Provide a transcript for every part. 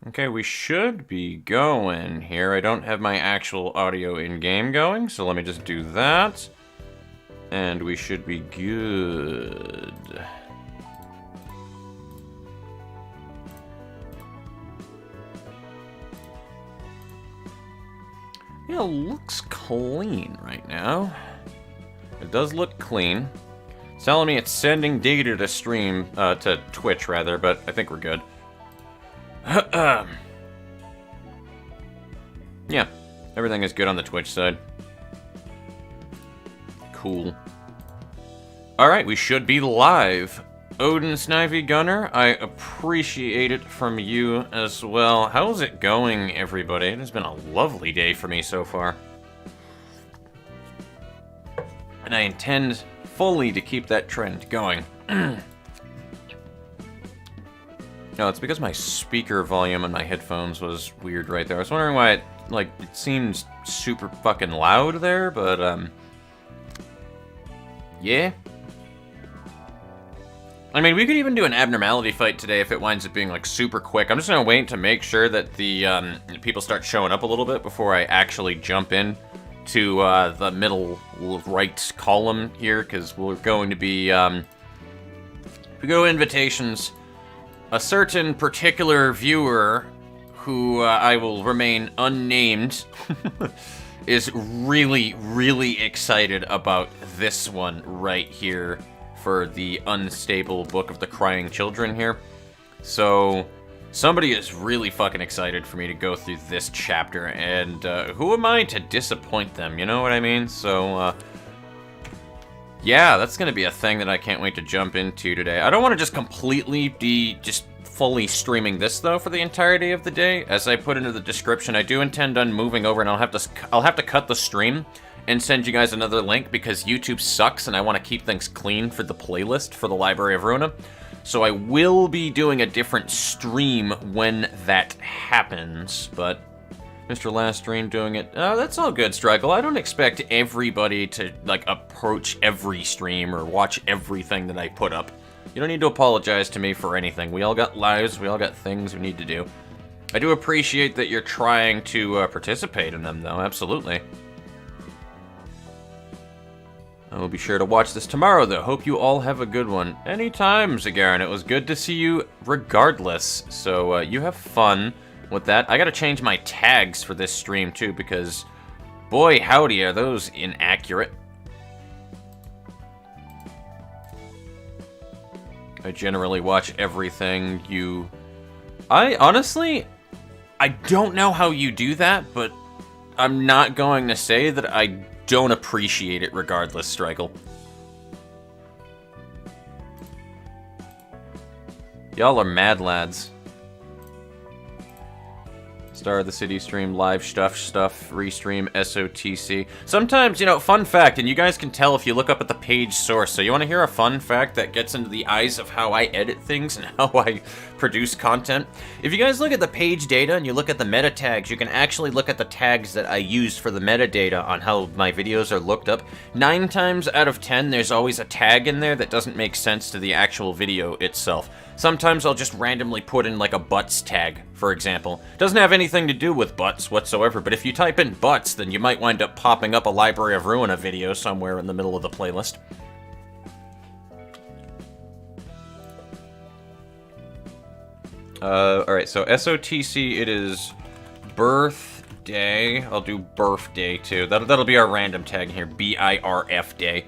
Okay, we should be going here. I don't have my actual audio in-game going, so let me just do that. And we should be good. Yeah, it looks clean right now. It does look clean. It's telling me it's sending data to stream, to Twitch rather, but I think we're good. Yeah, everything is good on the Twitch side. Cool. Alright, we should be live. Odin Snivy Gunner, I appreciate it from you as well. How's it going, everybody? It has been a lovely day for me so far. And I intend fully to keep that trend going. No, it's because my speaker volume on my headphones was weird right there. I was wondering why it, it seemed super fucking loud there, but, yeah. I mean, we could even do an abnormality fight today if it winds up being, super quick. I'm just gonna wait to make sure that the, people start showing up a little bit before I actually jump in to, the middle right column here, because we're going to be, if we go to invitations, a certain particular viewer, who I will remain unnamed, is really, really excited about this one right here for the Unstable Book of the Crying Children here. So, somebody is really fucking excited for me to go through this chapter, and who am I to disappoint them, you know what I mean? So, yeah, that's gonna be a thing that I can't wait to jump into today. I don't want to just completely be just fully streaming this though for the entirety of the day. As I put into the description, I do intend on moving over, and I'll have to cut the stream and send you guys another link because YouTube sucks, and I want to keep things clean for the playlist for the Library of Ruina. So I will be doing a different stream when that happens, but Mr. Last Stream doing it. That's all good, Struggle. I don't expect everybody to, approach every stream or watch everything that I put up. You don't need to apologize to me for anything. We all got lives, we all got things we need to do. I do appreciate that you're trying to participate in them, though, absolutely. I will be sure to watch this tomorrow, though. Hope you all have a good one. Anytime, Zagarin. It was good to see you regardless. So, you have fun with that. I gotta change my tags for this stream, too, because boy, howdy, are those inaccurate. I generally watch everything you... honestly, I don't know how you do that, but I'm not going to say that I don't appreciate it regardless, Strikel. Y'all are mad lads. Star of the City stream, live stuff, restream, SOTC. Sometimes, fun fact, and you guys can tell if you look up at the page source. So you want to hear a fun fact that gets into the eyes of how I edit things and how I produce content? If you guys look at the page data and you look at the meta tags, you can actually look at the tags that I used for the metadata on how my videos are looked up. 9 times out of 10, there's always a tag in there that doesn't make sense to the actual video itself. Sometimes I'll just randomly put in a butts tag, for example. Doesn't have anything to do with butts whatsoever, but if you type in butts, then you might wind up popping up a Library of Ruina video somewhere in the middle of the playlist. Alright, so SOTC, it is birthday. I'll do birthday, too. That'll be our random tag here, BIRF day.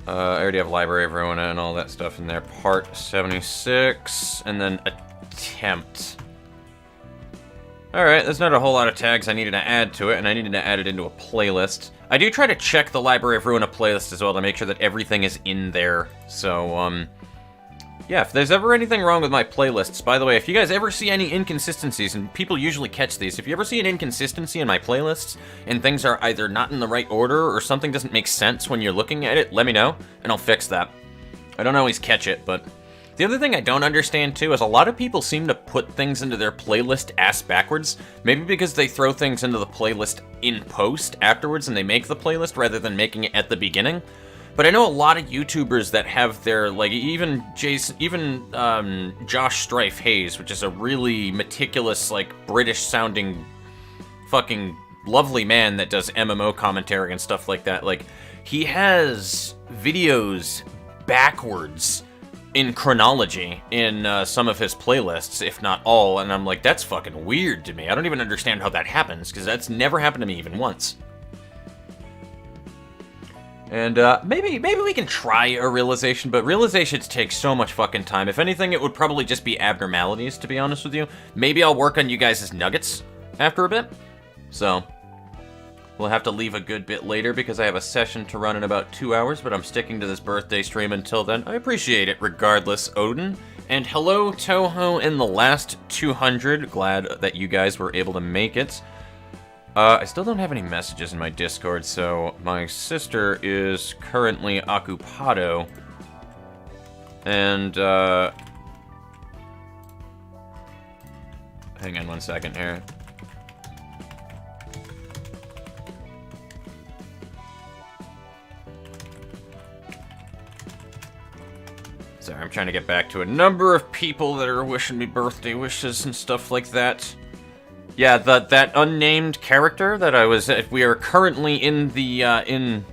I already have Library of Ruina and all that stuff in there. Part 76, and then attempt. Alright, there's not a whole lot of tags I needed to add to it, and I needed to add it into a playlist. I do try to check the Library of Ruina playlist as well to make sure that everything is in there. So, yeah, if there's ever anything wrong with my playlists, by the way, if you guys ever see any inconsistencies, and people usually catch these, if you ever see an inconsistency in my playlists, and things are either not in the right order, or something doesn't make sense when you're looking at it, let me know, and I'll fix that. I don't always catch it, but... The other thing I don't understand, too, is a lot of people seem to put things into their playlist ass backwards. Maybe because they throw things into the playlist in post afterwards, and they make the playlist rather than making it at the beginning. But I know a lot of YouTubers that have their, like, even Josh Strife Hayes, which is a really meticulous, like, British-sounding fucking lovely man that does MMO commentary and stuff like that. Like, he has videos backwards in chronology in some of his playlists, if not all, and I'm like, that's fucking weird to me. I don't even understand how that happens, because that's never happened to me even once. And maybe we can try a realization, but realizations take so much fucking time. If anything, it would probably just be abnormalities, to be honest with you. Maybe I'll work on you guys' nuggets after a bit. So, we'll have to leave a good bit later because I have a session to run in about 2 hours, but I'm sticking to this birthday stream until then. I appreciate it regardless, Odin. And hello, Toho in the last 200. Glad that you guys were able to make it. I still don't have any messages in my Discord, so my sister is currently occupado. And, hang on one second here. Sorry, I'm trying to get back to a number of people that are wishing me birthday wishes and stuff like that. Yeah, that unnamed character that I was... we are currently in the,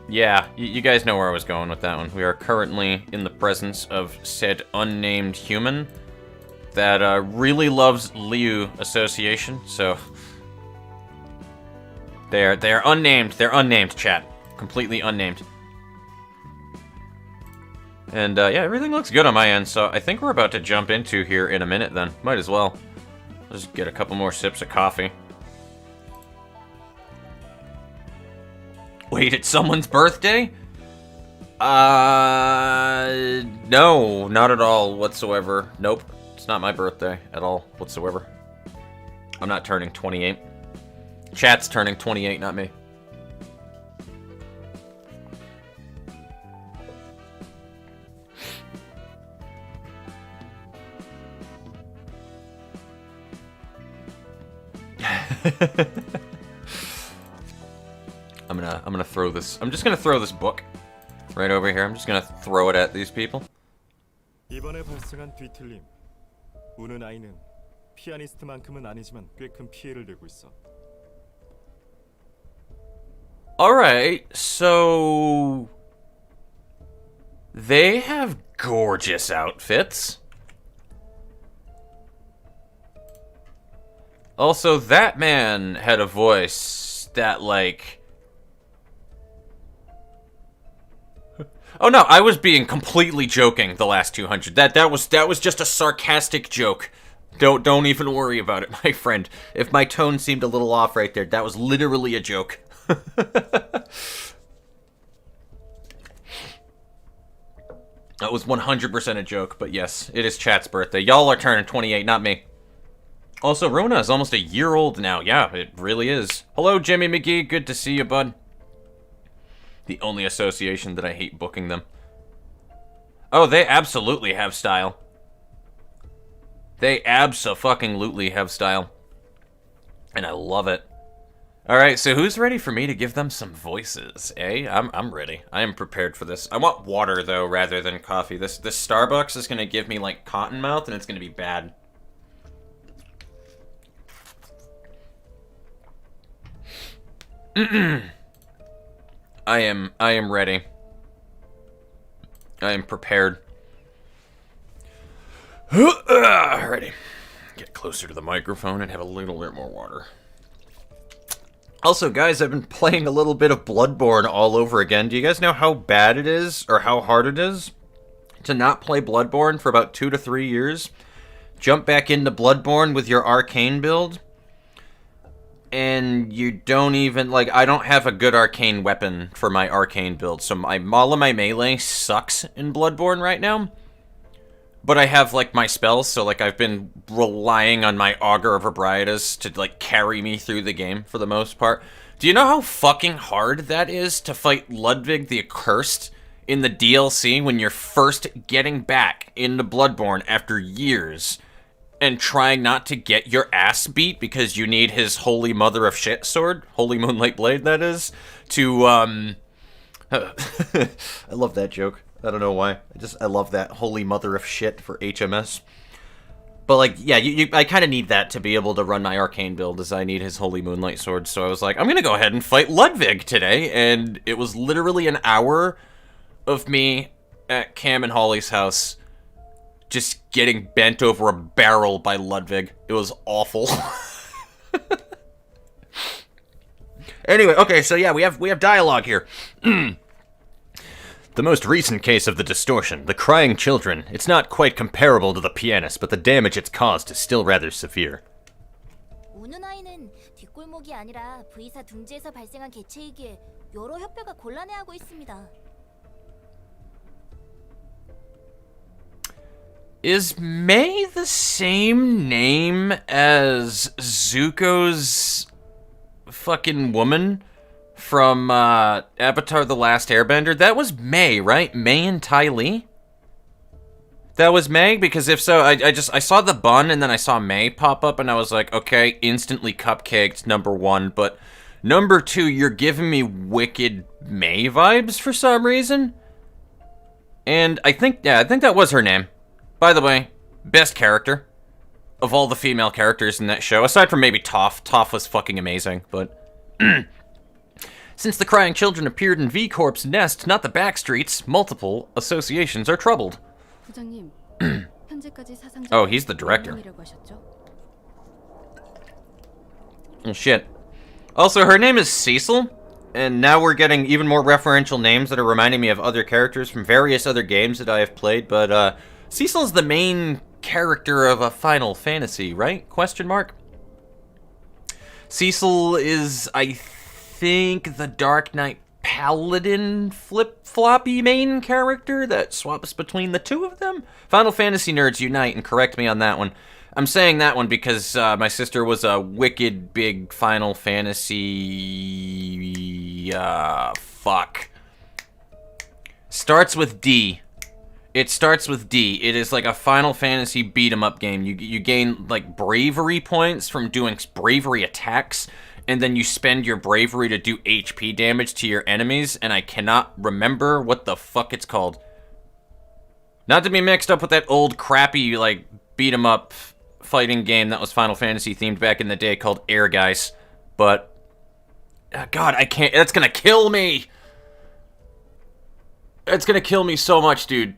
yeah, you guys know where I was going with that one. We are currently in the presence of said unnamed human that really loves Liu Association, so... They're unnamed. They're unnamed, chat. Completely unnamed. And, yeah, everything looks good on my end, so I think we're about to jump into here in a minute then. Might as well. Let's get a couple more sips of coffee. Wait, it's someone's birthday? No, not at all whatsoever. Nope, it's not my birthday at all whatsoever. I'm not turning 28. Chat's turning 28, not me. I'm gonna throw this. I'm just gonna throw this book right over here. I'm just gonna throw it at these people. 이번에 발생한 뒤틀림. 우는 아이는 피아니스트만큼은 아니지만 꽤 큰 피해를 들고 있어. All right, so they have gorgeous outfits. Also, that man had a voice that, like... Oh no, I was being completely joking the last 200. That was just a sarcastic joke. Don't even worry about it, my friend. If my tone seemed a little off right there, that was literally a joke. That was 100% a joke, but yes, it is chat's birthday. Y'all are turning 28, not me. Also, Ruina is almost a year old now. Yeah, it really is. Hello, Jimmy McGee. Good to see you, bud. The only association that I hate booking them. Oh, they absolutely have style. They abso-fucking-lutely have style. And I love it. Alright, so who's ready for me to give them some voices, eh? I'm ready. I am prepared for this. I want water, though, rather than coffee. This Starbucks is going to give me, like, cotton mouth, and it's going to be bad. I am ready. I am prepared. Ready. Get closer to the microphone and have a little bit more water. Also, guys, I've been playing a little bit of Bloodborne all over again. Do you guys know how bad it is, or how hard it is, to not play Bloodborne for about 2 to 3 years? Jump back into Bloodborne with your arcane build, and you don't even, like, I don't have a good arcane weapon for my arcane build, so all of my melee sucks in Bloodborne right now. But I have, like, my spells, so, like, I've been relying on my Augur of Ebrietas to, like, carry me through the game for the most part. Do you know how fucking hard that is to fight Ludwig the Accursed in the DLC when you're first getting back into Bloodborne after years and trying not to get your ass beat because you need his Holy Mother of Shit sword, Holy Moonlight Blade, that is, to I love that joke. I don't know why. I love that holy mother of shit for HMS. But, like, yeah, I kind of need that to be able to run my arcane build, as I need his holy moonlight sword. So I was like, I'm gonna go ahead and fight Ludwig today, and it was literally an hour of me at Cam and Holly's house just getting bent over a barrel by Ludwig. It was awful. Anyway, okay, so yeah, we have dialogue here. The most recent case of the distortion, the crying children, it's not quite comparable to the pianist, but the damage it's caused is still rather severe. 우는 아이는 뒷골목이 아니라 V사 둥지에서 발생한 개체이기에 여러 협회가 곤란해하고 있습니다. Is May the same name as Zuko's fucking woman from Avatar The Last Airbender? That was May, right? May and Ty Lee? That was May? Because if so, I saw the bun and then I saw May pop up and I was like, okay, instantly cupcaked, number one. But number two, you're giving me wicked May vibes for some reason. And I think that was her name. By the way, best character of all the female characters in that show, aside from maybe Toph. Toph was fucking amazing, but... Since the crying children appeared in V-Corp's nest, not the backstreets, multiple associations are troubled. Oh, he's the director. Oh, shit. Also, her name is Cecil, and now we're getting even more referential names that are reminding me of other characters from various other games that I have played, but, Cecil's the main character of a Final Fantasy, right? Question mark? Cecil is, I think, the Dark Knight Paladin flip-floppy main character that swaps between the two of them? Final Fantasy nerds unite and correct me on that one. I'm saying that one because my sister was a wicked big Final Fantasy... fuck. Starts with D. It starts with D. It is like a Final Fantasy beat-em-up game. You gain, like, bravery points from doing bravery attacks, and then you spend your bravery to do HP damage to your enemies, and I cannot remember what the fuck it's called. Not to be mixed up with that old crappy, like, beat-em-up fighting game that was Final Fantasy themed back in the day called Air Guys. But, God, I can't, that's gonna kill me! It's gonna kill me so much, dude.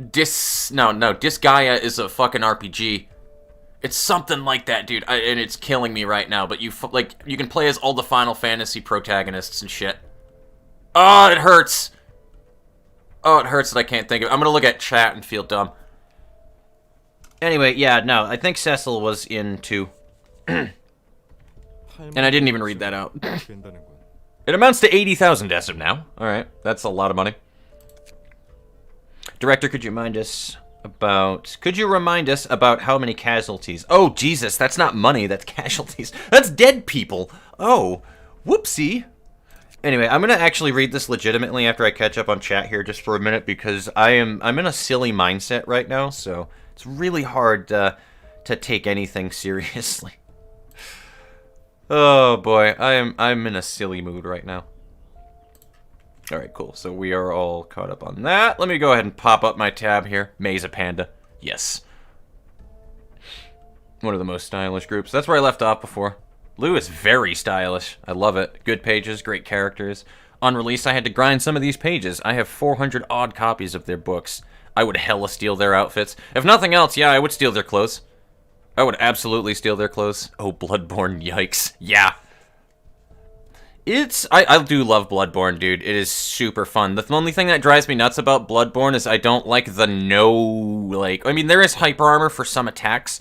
Disgaea is a fucking RPG. It's something like that, dude, and it's killing me right now, but you can play as all the Final Fantasy protagonists and shit. Oh, it hurts! Oh, it hurts that I can't think of it. I'm gonna look at chat and feel dumb. Anyway, yeah, no, I think Cecil was in 2. And I didn't even read that out. It amounts to 80,000 as of now. Alright, that's a lot of money. Director, could you remind us about how many casualties? Oh, Jesus, that's not money, that's casualties. That's dead people. Oh, whoopsie. Anyway, I'm gonna actually read this legitimately after I catch up on chat here just for a minute because I'm in a silly mindset right now, so it's really hard to take anything seriously. Oh boy, I'm in a silly mood right now. Alright, cool. So we are all caught up on that. Let me go ahead and pop up my tab here. Mesa Panda. Yes. One of the most stylish groups. That's where I left off before. Lou is very stylish. I love it. Good pages, great characters. On release, I had to grind some of these pages. I have 400 odd copies of their books. I would hella steal their outfits. If nothing else, yeah, I would steal their clothes. I would absolutely steal their clothes. Oh, Bloodborne, yikes. Yeah. I do love Bloodborne, dude. It is super fun. The only thing that drives me nuts about Bloodborne is I don't like the I mean, there is hyper armor for some attacks,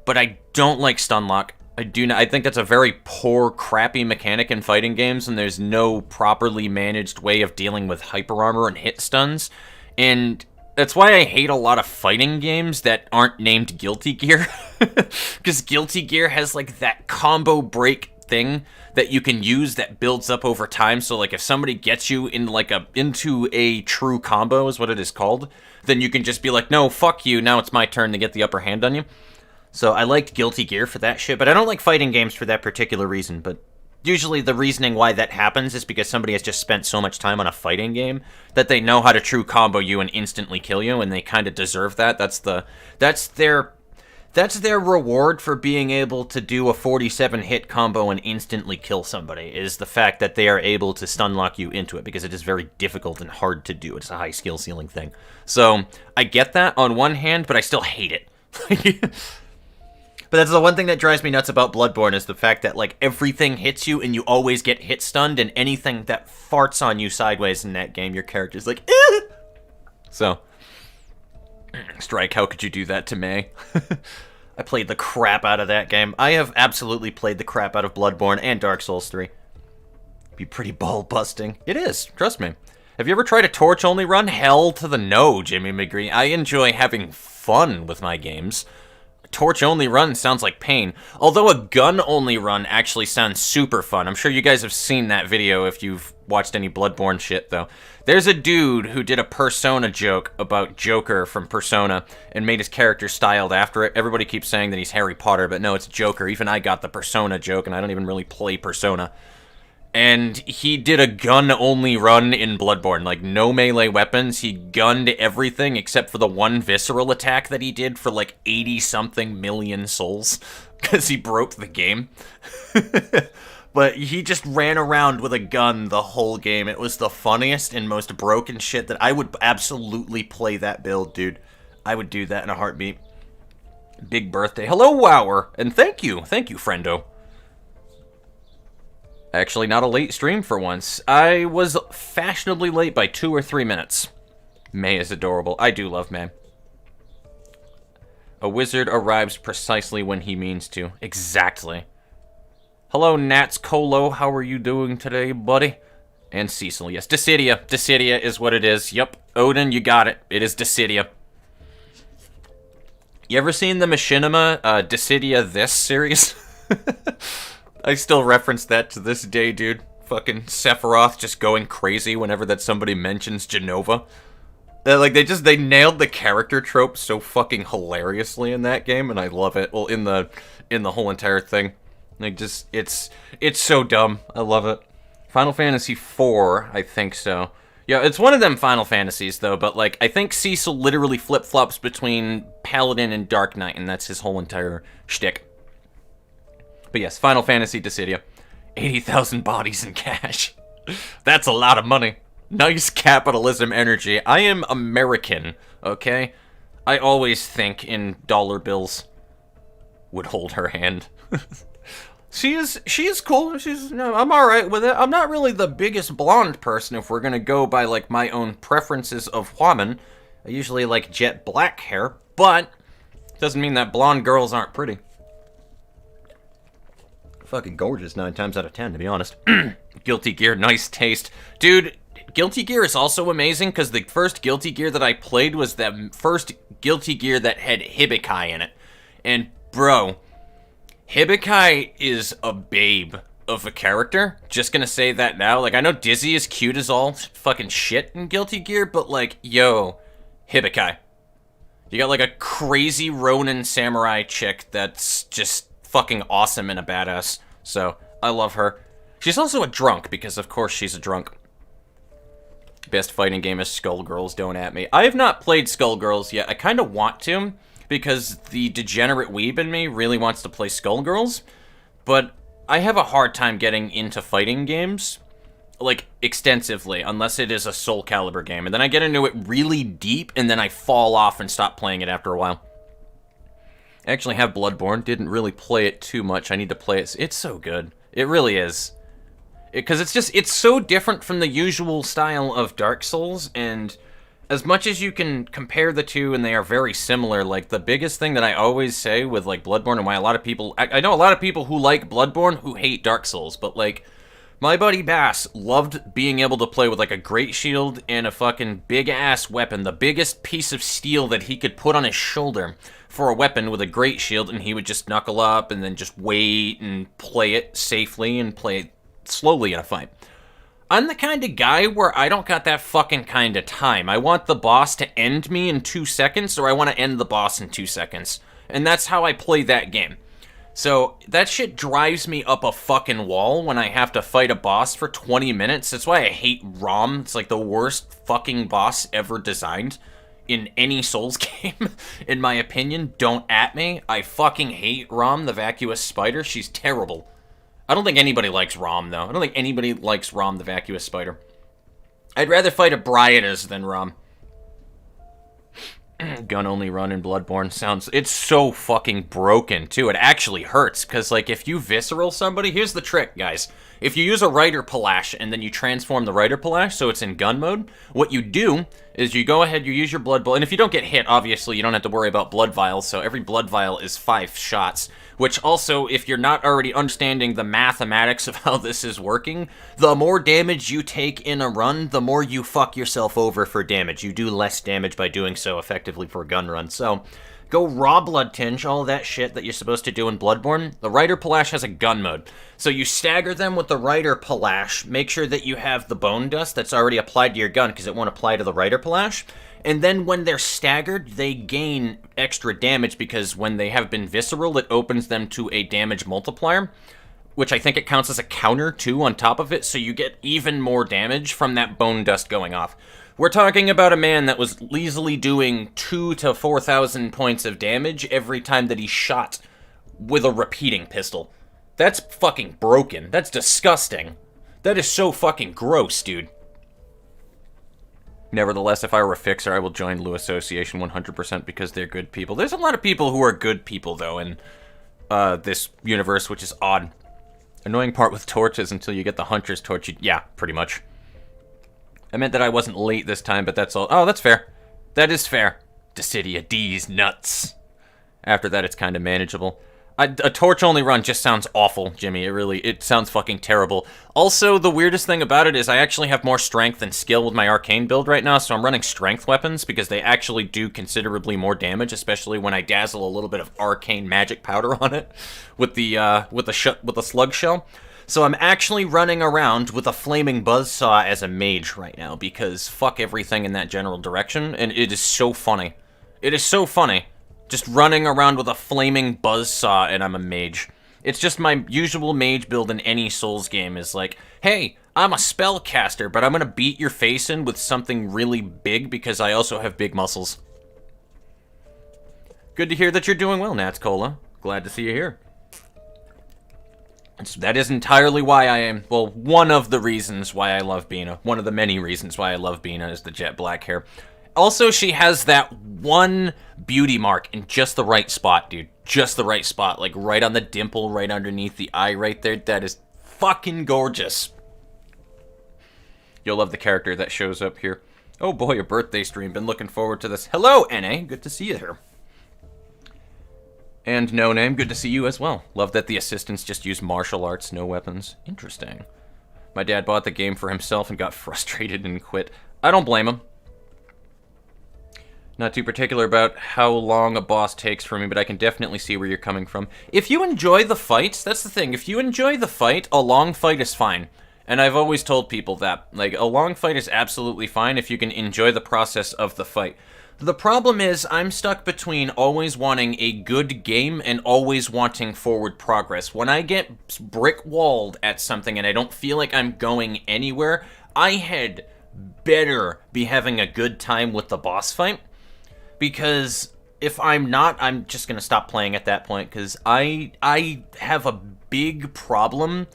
but I don't like stun lock. I think that's a very poor, crappy mechanic in fighting games, and there's no properly managed way of dealing with hyper armor and hit stuns. And that's why I hate a lot of fighting games that aren't named Guilty Gear. Because Guilty Gear has, like, that combo break thing that you can use that builds up over time. So, like, if somebody gets you in, like, into a true combo, is what it is called, then you can just be like, no, fuck you, now it's my turn to get the upper hand on you. So I liked Guilty Gear for that shit, but I don't like fighting games for that particular reason. But usually the reasoning why that happens is because somebody has just spent so much time on a fighting game that they know how to true combo you and instantly kill you, and they kind of deserve that. That's their reward for being able to do a 47 hit combo and instantly kill somebody, is the fact that they are able to stun lock you into it, because it is very difficult and hard to do. It's a high skill ceiling thing. So I get that on one hand, but I still hate it. But that's the one thing that drives me nuts about Bloodborne, is the fact that, like, everything hits you and you always get hit stunned, and anything that farts on you sideways in that game, your character's like, eh! So, Strike, how could you do that to me? I played the crap out of that game. I have absolutely played the crap out of Bloodborne and Dark Souls 3. Be pretty ball-busting. It is, trust me. Have you ever tried a torch-only run? Hell to the no, Jimmy McGree. I enjoy having fun with my games. Torch-only run sounds like pain. Although a gun-only run actually sounds super fun. I'm sure you guys have seen that video if you've watched any Bloodborne shit, though. There's a dude who did a Persona joke about Joker from Persona and made his character styled after it. Everybody keeps saying that he's Harry Potter, but no, it's Joker. Even I got the Persona joke, and I don't even really play Persona. And he did a gun-only run in Bloodborne. Like, no melee weapons. He gunned everything except for the one visceral attack that he did for, like, 80-something million souls. Because he broke the game. But he just ran around with a gun the whole game. It was the funniest and most broken shit that I would absolutely play that build, dude. I would do that in a heartbeat. Big birthday. Hello, Wower. And thank you, friendo. Actually, not a late stream for once. I was fashionably late by 2 or 3 minutes. May is adorable. I do love May. A wizard arrives precisely when he means to. Exactly. Hello, Nats Colo. How are you doing today, buddy? And Cecil, yes. Dissidia. Dissidia is what it is. Yep. Odin, you got it. It is Dissidia. You ever seen the Machinima Dissidia This series? I still reference that to this day, dude. Fucking Sephiroth just going crazy whenever that somebody mentions Genova. They nailed the character trope so fucking hilariously in that game, and I love it. Well, in the whole entire thing. Like, just, it's so dumb. I love it. Final Fantasy IV, I think so. Yeah, it's one of them Final Fantasies, though, but, like, I think Cecil literally flip-flops between Paladin and Dark Knight, and that's his whole entire shtick. But yes, Final Fantasy Dissidia. 80,000 bodies in cash. That's a lot of money. Nice capitalism energy. I am American, okay? I always think in dollar bills. Would hold her hand. She is cool. I'm alright with it. I'm not really the biggest blonde person if we're gonna go by, like, my own preferences of woman. I usually like jet black hair, but doesn't mean that blonde girls aren't pretty. Fucking gorgeous 9 times out of 10, to be honest. Guilty Gear, nice taste. Dude, Guilty Gear is also amazing, because the first Guilty Gear that I played was the first Guilty Gear that had Hibikai in it. And, bro, Hibikai is a babe of a character. Just gonna say that now. Like, I know Dizzy is cute as all fucking shit in Guilty Gear, but, like, yo, Hibikai. You got, like, a crazy Ronin samurai chick that's just fucking awesome and a badass. So, I love her. She's also a drunk, because of course she's a drunk. Best fighting game is Skullgirls, don't at me. I have not played Skullgirls yet. I kind of want to, because the degenerate weeb in me really wants to play Skullgirls, but I have a hard time getting into fighting games, like, extensively, unless it is a Soul Calibur game, and then I get into it really deep, and then I fall off and stop playing it after a while. I actually have Bloodborne, didn't really play it too much. I need to play it. It's so good. It really is. Because it's so different from the usual style of Dark Souls, and as much as you can compare the two and they are very similar, like, the biggest thing that I always say with, like, Bloodborne and why a lot of people... I know a lot of people who like Bloodborne who hate Dark Souls, but, like, my buddy Bass loved being able to play with, like, a great shield and a fucking big-ass weapon, the biggest piece of steel that he could put on his shoulder for a weapon with a great shield, and he would just knuckle up and then just wait and play it safely and play it slowly in a fight. I'm the kind of guy where I don't got that fucking kind of time. I want the boss to end me in 2 seconds, or I want to end the boss in 2 seconds. And that's how I play that game. So that shit drives me up a fucking wall when I have to fight a boss for 20 minutes. That's why I hate Rom. It's like the worst fucking boss ever designed in any Souls game, in my opinion. Don't at me. I fucking hate Rom, the vacuous spider. She's terrible. I don't think anybody likes Rom, though. I don't think anybody likes Rom, the vacuous spider. I'd rather fight a Bryatas than Rom. Gun only run in Bloodborne sounds... It's so fucking broken, too. It actually hurts, because, like, if you visceral somebody... Here's the trick, guys. If you use a Rider Palash, and then you transform the Rider Palash so it's in gun mode, what you do is you go ahead, you use your Blood Bowl, and if you don't get hit, obviously, you don't have to worry about Blood Vials, so every Blood Vial is 5 shots, which also, if you're not already understanding the mathematics of how this is working, the more damage you take in a run, the more you fuck yourself over for damage. You do less damage by doing so effectively for a gun run, so... Go raw blood tinge, all that shit that you're supposed to do in Bloodborne. The Rider Palash has a gun mode. So you stagger them with the Rider Palash, make sure that you have the bone dust that's already applied to your gun, because it won't apply to the Rider Palash. And then when they're staggered, they gain extra damage, because when they have been visceral, it opens them to a damage multiplier, which I think it counts as a counter, too, on top of it, so you get even more damage from that bone dust going off. We're talking about a man that was easily doing 2,000 to 4,000 points of damage every time that he shot with a repeating pistol. That's fucking broken. That's disgusting. That is so fucking gross, dude. Nevertheless, if I were a fixer, I will join Lou Association 100% because they're good people. There's a lot of people who are good people, though, in this universe, which is odd. Annoying part with torches until you get the Hunter's Torch. Yeah, pretty much. I meant that I wasn't late this time, but that's all. Oh, that's fair. That is fair. Dissidia D's nuts. After that, it's kind of manageable. A torch-only run just sounds awful, Jimmy. It sounds fucking terrible. Also, the weirdest thing about it is I actually have more strength than skill with my arcane build right now, so I'm running strength weapons because they actually do considerably more damage, especially when I dazzle a little bit of arcane magic powder on it with the slug shell. So I'm actually running around with a flaming buzzsaw as a mage right now, because fuck everything in that general direction, and it is so funny. It is so funny. Just running around with a flaming buzzsaw and I'm a mage. It's just my usual mage build in any Souls game is like, hey, I'm a spellcaster, but I'm gonna beat your face in with something really big because I also have big muscles. Good to hear that you're doing well, Nats Cola. Glad to see you here. That is entirely why I am, well, one of the reasons why I love Bina. One of the many reasons why I love Bina is the jet black hair. Also, she has that one beauty mark in just the right spot, dude. Just the right spot. Like, right on the dimple, right underneath the eye right there. That is fucking gorgeous. You'll love the character that shows up here. Oh boy, a birthday stream. Been looking forward to this. Hello, NA. Good to see you here. And No Name, good to see you as well. Love that the assistants just use martial arts, no weapons. Interesting. My dad bought the game for himself and got frustrated and quit. I don't blame him. Not too particular about how long a boss takes for me, but I can definitely see where you're coming from. If you enjoy the fights, that's the thing. If you enjoy the fight, a long fight is fine. And I've always told people that. Like, a long fight is absolutely fine if you can enjoy the process of the fight. The problem is, I'm stuck between always wanting a good game and always wanting forward progress. When I get brick-walled at something and I don't feel like I'm going anywhere, I had better be having a good time with the boss fight. Because if I'm not, I'm just going to stop playing at that point, because I have a big problem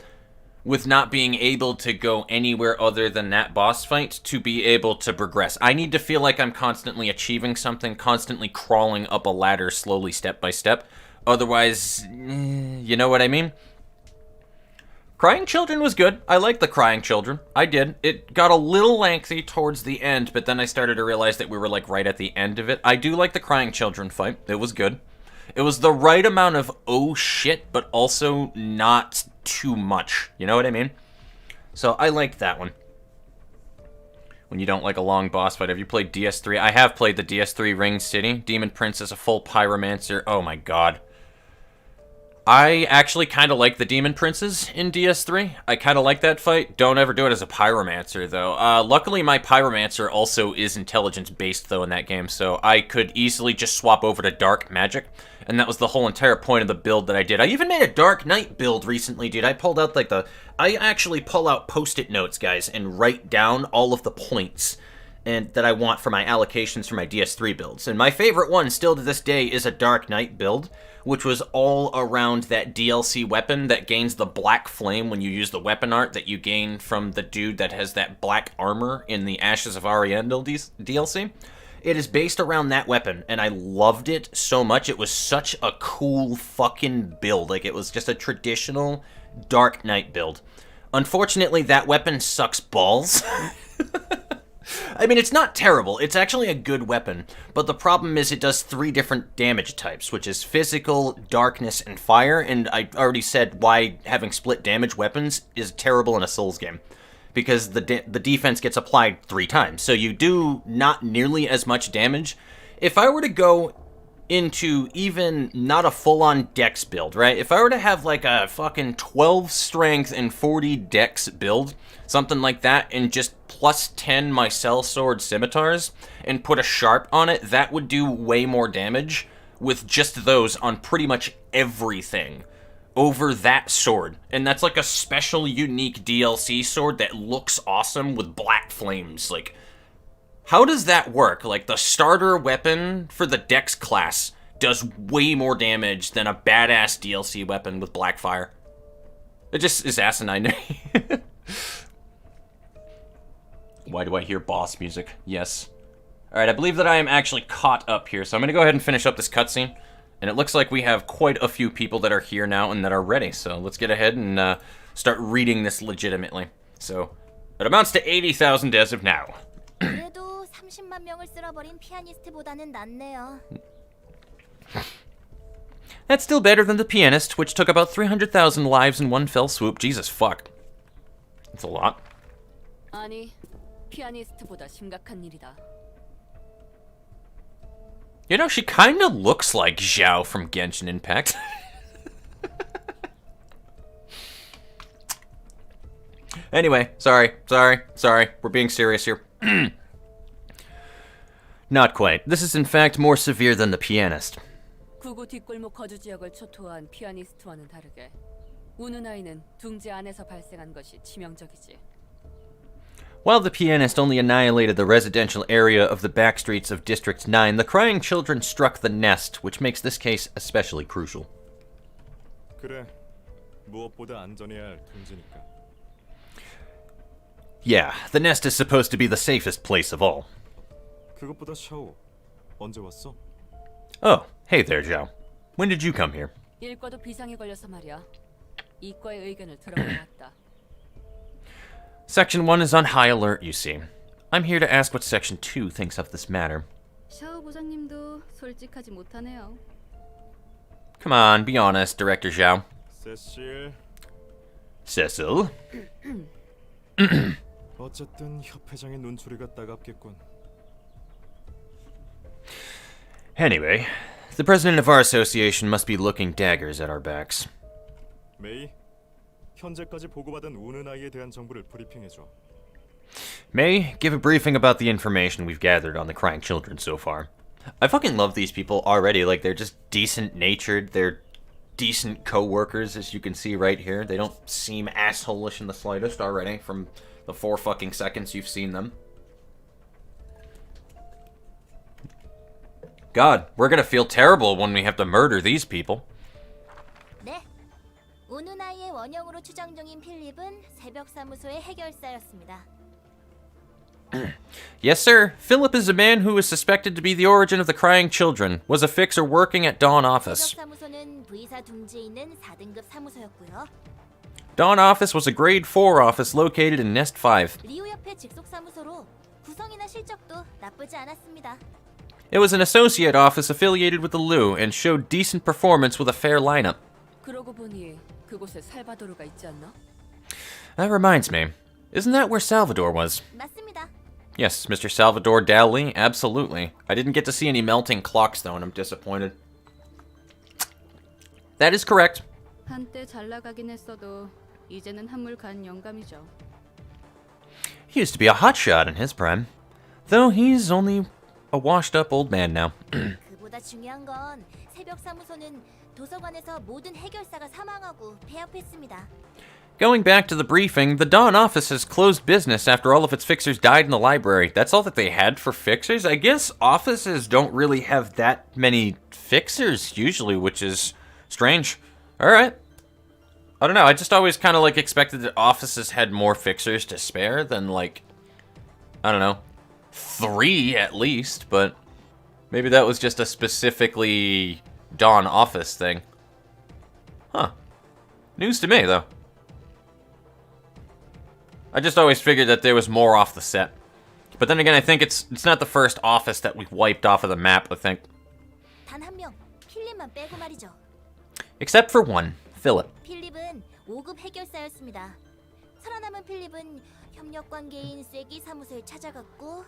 with not being able to go anywhere other than that boss fight to be able to progress. I need to feel like I'm constantly achieving something, constantly crawling up a ladder slowly, step by step. Otherwise, you know what I mean? Crying Children was good. I liked the Crying Children. I did. It got a little lengthy towards the end, but then I started to realize that we were like right at the end of it. I do like the Crying Children fight. It was good. It was the right amount of oh shit, but also not too much. You know what I mean? So I liked that one. When you don't like a long boss fight. Have you played DS3? I have played the DS3 Ring City. Demon Prince is a full pyromancer. Oh my god. I actually kind of like the Demon Princes in DS3. I kind of like that fight. Don't ever do it as a Pyromancer, though. Luckily, my Pyromancer also is intelligence-based, though, in that game, so I could easily just swap over to Dark Magic, and that was the whole entire point of the build that I did. I even made a Dark Knight build recently, dude. I pulled out, like, I actually pull out Post-it notes, guys, and write down all of the points and that I want for my allocations for my DS3 builds. And my favorite one, still to this day, is a Dark Knight build, which was all around that DLC weapon that gains the black flame when you use the weapon art that you gain from the dude that has that black armor in the Ashes of Ariandel DLC. It is based around that weapon, and I loved it so much. It was such a cool fucking build. Like, it was just a traditional Dark Knight build. Unfortunately, that weapon sucks balls. I mean, it's not terrible. It's actually a good weapon, but the problem is it does 3 different damage types, which is physical, darkness, and fire, and I already said why having split damage weapons is terrible in a Souls game, because the defense gets applied 3 times, so you do not nearly as much damage. If I were to go into even not a full-on dex build, right? If I were to have like a fucking 12 strength and 40 dex build, something like that, and just plus 10 my sellsword scimitars, and put a sharp on it, that would do way more damage with just those on pretty much everything over that sword. And that's like a special, unique DLC sword that looks awesome with black flames. Like, how does that work? Like, the starter weapon for the Dex class does way more damage than a badass DLC weapon with black fire. It just is asinine. Why do I hear boss music? Yes. Alright, I believe that I am actually caught up here, so I'm going to go ahead and finish up this cutscene. And it looks like we have quite a few people that are here now and that are ready, so let's get ahead and start reading this legitimately. So, it amounts to 80,000 as of now. 그래도 30만 명을 쓸어버린 피아니스트보다는 낫네요. That's still better than the pianist, which took about 300,000 lives in one fell swoop. Jesus fuck. That's a lot. 아니, 피아니스트보다 심각한 일이다. You know, she kind of looks like Zhao from Genshin Impact. Anyway, sorry. We're being serious here. Not quite. This is in fact more severe than the pianist. 구구 뒷골목 거주 지역을 초토화한 피아니스트와는 다르게 우는 아이는 둥지 안에서 발생한 것이 치명적이지. While the pianist only annihilated the residential area of the backstreets of District 9, the crying children struck the nest, which makes this case especially crucial. 그래, 무엇보다 안전해야 할 둥지니까. Yeah, the nest is supposed to be the safest place of all. 그것보다 샤오, 언제 왔어? Oh, hey there, Zhao. When did you come here? 일과도 비상이 걸려서 말이야. 이과의 의견을 들어보러 왔다. Section 1 is on high alert, you see. I'm here to ask what Section 2 thinks of this matter. 샤오 부장님도 솔직하지 못하네요. Come on, be honest, Director Zhao. 세실. Cecil? 어쨌든 협회장의 눈초리가 따갑겠군. Anyway, the president of our association must be looking daggers at our backs. 메이, 현재까지 보고받은 우는 아이에 대한 정보를 브리핑해줘. May, give a briefing about the information we've gathered on the crying children so far. I fucking love these people already. Like, they're just decent-natured. They're decent co-workers, as you can see right here. They don't seem asshole-ish in the slightest already from the 4 fucking seconds you've seen them. God, we're gonna feel terrible when we have to murder these people. 네. 우는 아이의 원형으로 추정 중인 필립은 새벽 사무소의 해결사였습니다. Yes, sir. Philip is a man who is suspected to be the origin of the crying children. Was a fixer working at Dawn Office. 새벽 사무소는 V사 둥지에 있는 4등급 사무소였고요. Dawn Office was a grade 4 office located in Nest 5. 리우 협회 직속 사무소로 구성이나 실적도 나쁘지 않았습니다. It was an associate office affiliated with the Lu and showed decent performance with a fair lineup. 그러고 보니 그곳에 살바도르가 있지 않나? That reminds me. Isn't that where Salvador was? 맞습니다. Yes, Mr. Salvador Dali, absolutely. I didn't get to see any melting clocks though, and I'm disappointed. That is correct. 한때 잘 나가긴 했어도 이제는 한물 간 영감이죠. He used to be a hotshot in his prime, though he's only a washed-up old man now. 그보다 중요한 건 새벽 사무소는 도서관에서 모든 해결사가 사망하고 폐업했습니다. Going back to the briefing, the Dawn office has closed business after all of its fixers died in the library. That's all that they had for fixers? I guess offices don't really have that many fixers usually, which is strange. Alright. I don't know, I just always kind of like expected that offices had more fixers to spare than like, I don't know, 3 at least, but maybe that was just a specifically Dawn office thing. Huh. News to me, though. I just always figured that there was more off the set. But then again, I think it's not the first office that we've wiped off of the map, I think. 단 한 명, 필립만 빼고 말이죠. Except for one, Philip. 필립은 5급 해결사였습니다. 살아남은 필립은 협력 관계인 쐐기 사무소에 찾아갔고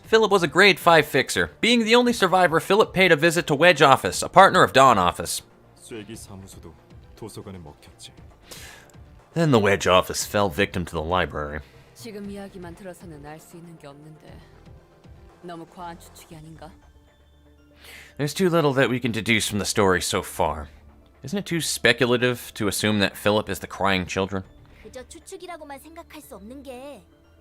Philip was a grade 5 fixer. Being the only survivor, Philip paid a visit to Wedge office, a partner of Dawn office. 쐐기 사무소도 도서관에 먹혔지. Then the Wedge office fell victim to the library. 지금 이야기만 들어서는 알 수 있는 게 없는데 너무 과한 추측이 아닌가? There's too little that we can deduce from the story so far. Isn't it too speculative to assume that Philip is the crying children? 그저 추측이라고만 생각할 수 없는 게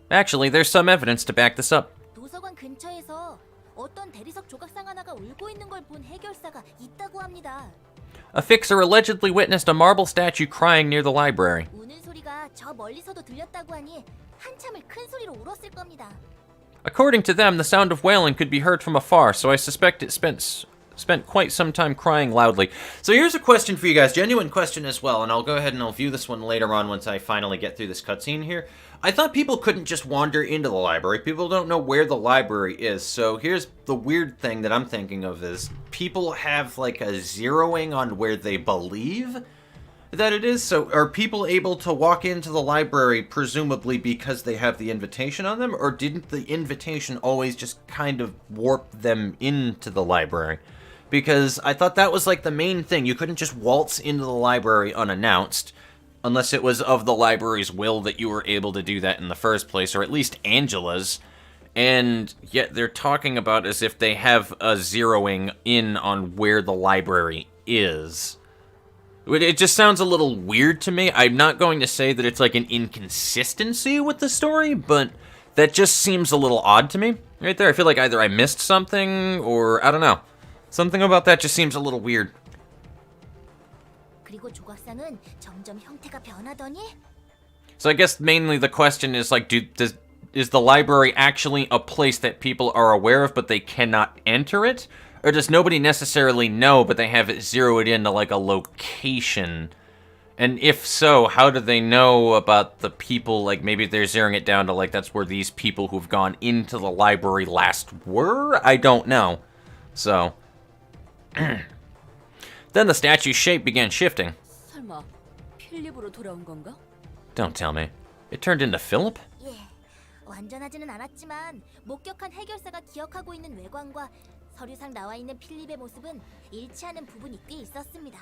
Actually, there's some evidence to back this up. 도서관 근처에서 어떤 대리석 조각상 하나가 울고 있는 걸 본 해결사가 있다고 합니다. A fixer allegedly witnessed a marble statue crying near the library. 우는 소리가 저 멀리서도 들렸다고 하니 한참을 큰 소리로 울었을 겁니다. According to them, the sound of wailing could be heard from afar, so I suspect it spent quite some time crying loudly. So here's a question for you guys, genuine question as well, and I'll go ahead and I'll view this one later on once I finally get through this cutscene here. I thought people couldn't just wander into the library. People don't know where the library is, so here's the weird thing that I'm thinking of is people have like a zeroing on where they believe that it is. So are people able to walk into the library presumably because they have the invitation on them, or didn't the invitation always just kind of warp them into the library? Because I thought that was like the main thing. You couldn't just waltz into the library unannounced unless it was of the library's will that you were able to do that in the first place, or at least Angela's. And yet they're talking about as if they have a zeroing in on where the library is. It just sounds a little weird to me. I'm not going to say that it's like an inconsistency with the story, but that just seems a little odd to me. Right there, I feel like either I missed something, or I don't know. Something about that just seems a little weird. 그리고 조각상은 점점 형태가 변하더니 So I guess mainly the question is like, is the library actually a place that people are aware of but they cannot enter it? Or does nobody necessarily know but they have it zeroed into like a location? And if so, how do they know about the people, like maybe they're zeroing it down to like that's where these people who've gone into the library last were? I don't know. So... Then the statue's shape began shifting. 설마 필립으로 돌아온 건가? Don't tell me. It turned into Philip? 예, 완전하지는 않았지만 목격한 해결사가 기억하고 있는 외관과 서류상 나와 있는 필립의 모습은 일치하는 부분이 꽤 있었습니다.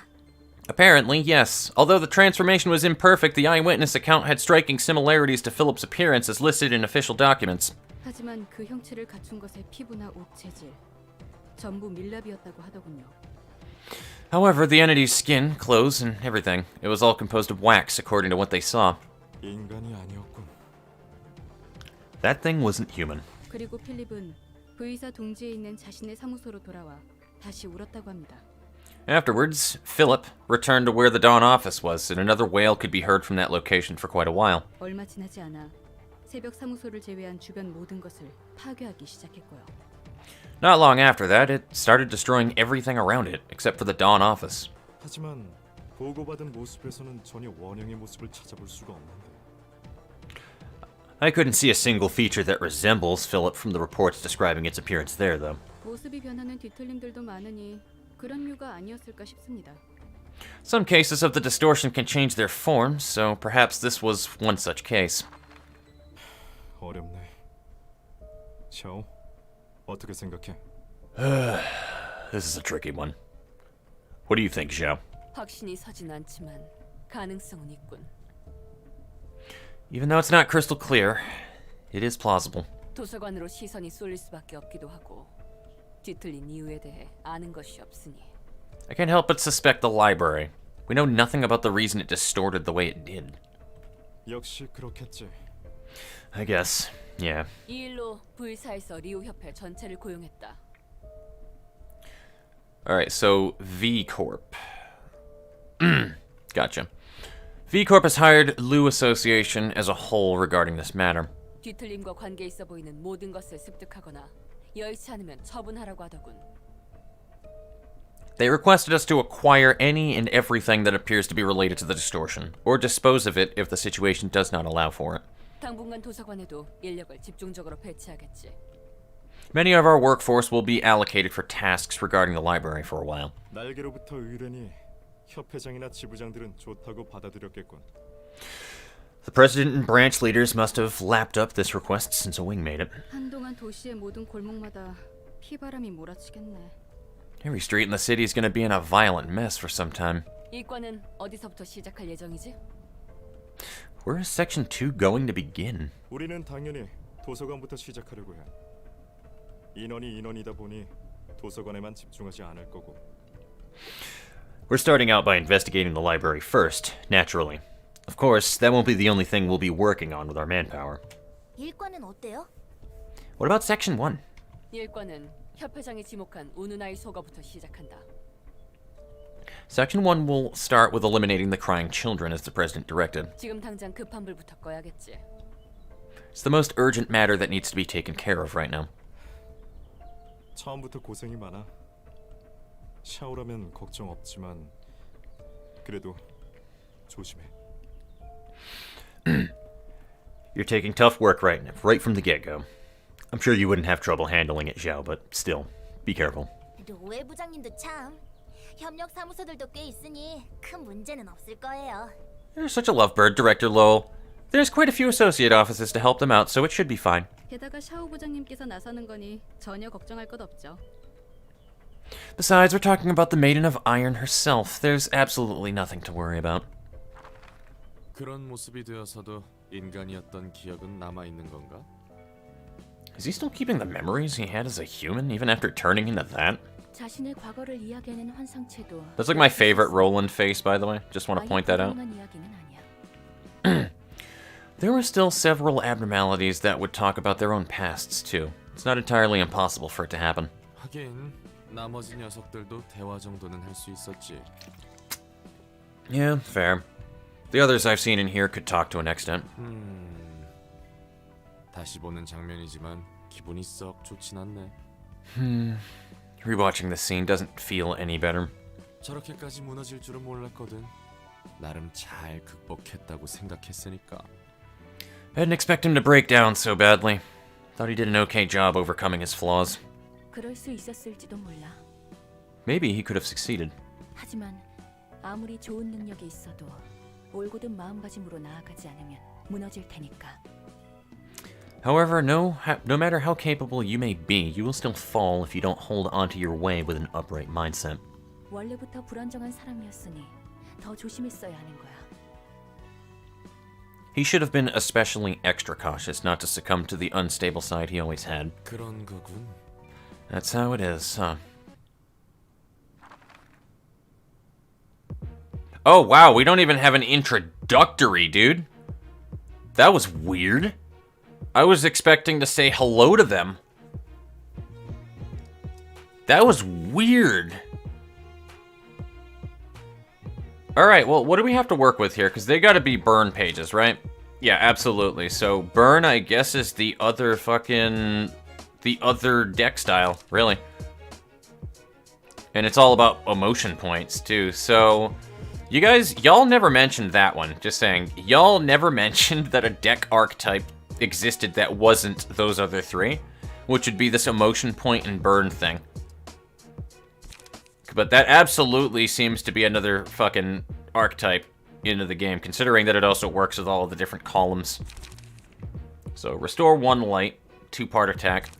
Apparently, yes. Although the transformation was imperfect, the eyewitness account had striking similarities to Philip's appearance as listed in official documents. 하지만 그 형체를 갖춘 것의 피부나 옷 재질 전부 밀랍이었다고 하더군요. However, the entity's skin, clothes, and everything, it was all composed of wax, according to what they saw. 인간이 아니었군. That thing wasn't human. 그리고 필립은 V사 동지에 있는 자신의 사무소로 돌아와 다시 울었다고 합니다. Afterwards, Philip returned to where the Dawn office was, and another wail could be heard from that location for quite a while. 얼마 지나지 않아 새벽 사무소를 제외한 주변 모든 것을 파괴하기 시작했고요. Not long after that, it started destroying everything around it, except for the Dawn office. 하지만 보고받은 모습에서는 전혀 원형의 모습을 찾아볼 수가 없는데. I couldn't see a single feature that resembles Philip from the reports describing its appearance there, though. 모습이 변하는 뒤틀림들도 많으니 그런 류가 아니었을까 싶습니다. Some cases of the distortion can change their form, so perhaps this was one such case. 어렵네. 샤오, 어떻게 생각해? This is a tricky one. What do you think, Xiao? 확신이 서진 않지만 가능성은 있군. Even though it's not crystal clear, it is plausible. 도서관으로 시선이 쏠릴 수밖에 없기도 하고 뒤틀린 이유에 대해 아는 것이 없으니. I can't help but suspect the library. We know nothing about the reason it distorted the way it did. 역시 그렇겠지. I guess, yeah. 이 일로 V사에서 리우 협회 전체를 고용했다. Alright, so V Corp. Gotcha. V Corp has hired Lu Association as a whole regarding this matter. 뒤틀림과 관계 있어 보이는 모든 것을 습득하거나 여의치 않으면 처분하라고 하더군. They requested us to acquire any and everything that appears to be related to the distortion, or dispose of it if the situation does not allow for it. 당분간 도서관에도 인력을 집중적으로 배치하겠지. Many of our workforce will be allocated for tasks regarding the library for a while. 날개로부터 의뢰니 협회장이나 지부장들은 좋다고 받아들였겠군. The president and branch leaders must have lapped up this request since a wing made it. 한동안 도시의 모든 골목마다 피바람이 몰아치겠네. Every street in the city is going to be in a violent mess for some time. 이과는 어디서부터 시작할 예정이지? Where is Section 2 going to begin? 우리는 당연히 도서관부터 시작하려고 해. 인원이 인원이다 보니 도서관에만 집중하지 않을 거고. We're starting out by investigating the library first, naturally. Of course, that won't be the only thing we'll be working on with our manpower. 일과는 어때요? What about Section 1? 일과는 협회장이 지목한 우누나이 소가부터 시작한다. Section 1 will start with eliminating the crying children as the president directed. 지금 당장 급한 불부터 꺼야겠지. It's the most urgent matter that needs to be taken care of right now. 처음부터 고생이 많아. 샤오라면 걱정 없지만 그래도 조심해. You're taking tough work right from the get-go. I'm sure you wouldn't have trouble handling it, Zhao, but still, be careful. 로에 부장님도 참 협력 사무소들도 꽤 있으니 큰 문제는 없을 거예요. You're such a lovebird, Director Lowell. There's quite a few associate offices to help them out, so it should be fine. 게다가 샤오 부장님께서 나서는 거니 전혀 걱정할 것 없죠. Besides, we're talking about the Maiden of Iron herself. There's absolutely nothing to worry about. 그런 모습이 되어서도 인간이었던 기억은 남아 있는 건가? Is he still keeping the memories he had as a human, even after turning into that? 자신의 과거를 이야기하는 환상체도 That's like my favorite Roland face, by the way. Just want to point that out. 이야기는 아니야. There were still several abnormalities that would talk about their own pasts, too. It's not entirely impossible for it to happen. 하긴 나머지 녀석들도 대화 정도는 할 수 있었지. Yeah, fair. The others I've seen in here could talk to an extent. 다시 보는 장면이지만 기분이 썩 좋진 않네. Rewatching this scene doesn't feel any better. 저렇게까지 무너질 줄은 몰랐거든. 나름 잘 극복했다고 생각했으니까. I didn't expect him to break down so badly. Thought he did an okay job overcoming his flaws. 그럴 수 있었을지도 몰라. Maybe he could have succeeded. 하지만 아무리 좋은 능력이 있어도 올곧은 마음가짐으로 나아가지 않으면 무너질 테니까. However, no matter how capable you may be, you will still fall if you don't hold onto your way with an upright mindset. 원래부터 불안정한 사람이었으니 더 조심했어야 하는 거야. He should have been especially extra cautious not to succumb to the unstable side he always had. 그런 거군. That's how it is, huh? Oh, wow, we don't even have an introductory, dude. That was weird. I was expecting to say hello to them. That was weird. Alright, well, what do we have to work with here? Because they gotta be burn pages, right? Yeah, absolutely. So, burn, I guess, is the other deck style, really. And it's all about emotion points, too. So, y'all never mentioned that one. Just saying. Y'all never mentioned that a deck archetype existed that wasn't those other three, which would be this emotion point and burn thing. But that absolutely seems to be another fucking archetype into the game, considering that it also works with all of the different columns. So, restore 1 light, 2-part attack.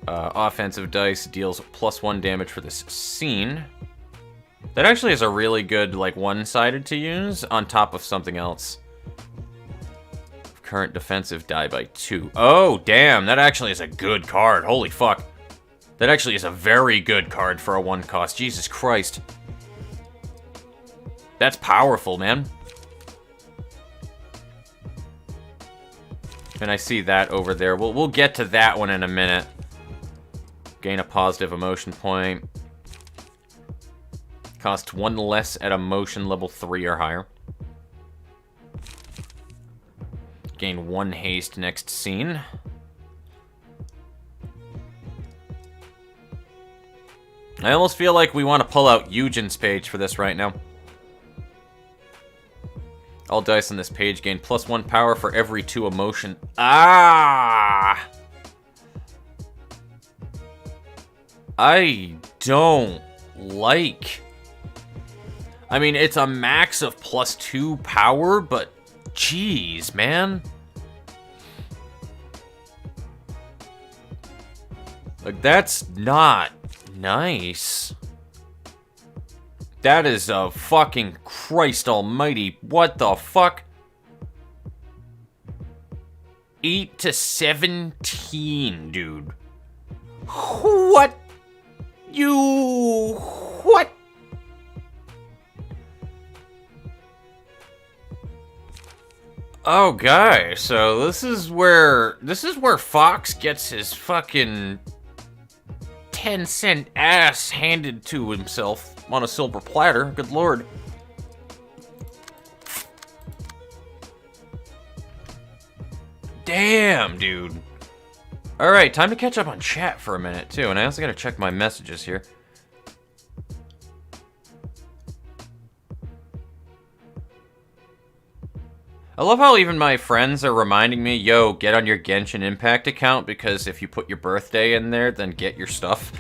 Offensive dice deals +1 damage for this scene. That actually is a really good, like, one-sided to use on top of something else. Current defensive die by 2. Oh, damn, that actually is a good card. Holy fuck. That actually is a very good card for a 1 cost. Jesus Christ. That's powerful, man. And I see that over there. We'll get to that one in a minute. Gain a positive emotion point. Cost 1 less at emotion level 3 or higher. Gain 1 haste next scene. I almost feel like we want to pull out Eugen's page for this right now. All dice on this page gain +1 power for every 2 emotion. Ah! I don't like... I mean, it's a max of +2 power, but jeez, man. Like, that's not nice. That is a fucking Christ almighty. What the fuck? 8 to 17, dude. What? What? Oh, guys, so this is where Fox gets his fucking 10-cent ass handed to himself on a silver platter. Good lord. Damn, dude. Alright, time to catch up on chat for a minute, too. And I also gotta check my messages here. I love how even my friends are reminding me, yo, get on your Genshin Impact account, because if you put your birthday in there, then get your stuff.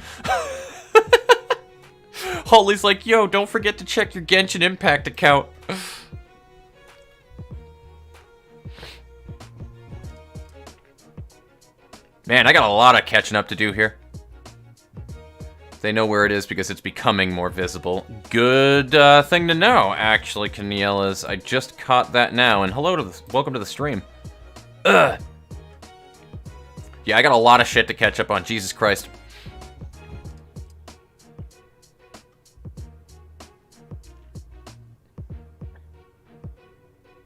Holly's like, yo, don't forget to check your Genshin Impact account. Man, I got a lot of catching up to do here. They know where it is because it's becoming more visible. Good thing to know, actually, Canielas. I just caught that now, and welcome to the stream. Ugh. Yeah, I got a lot of shit to catch up on. Jesus Christ.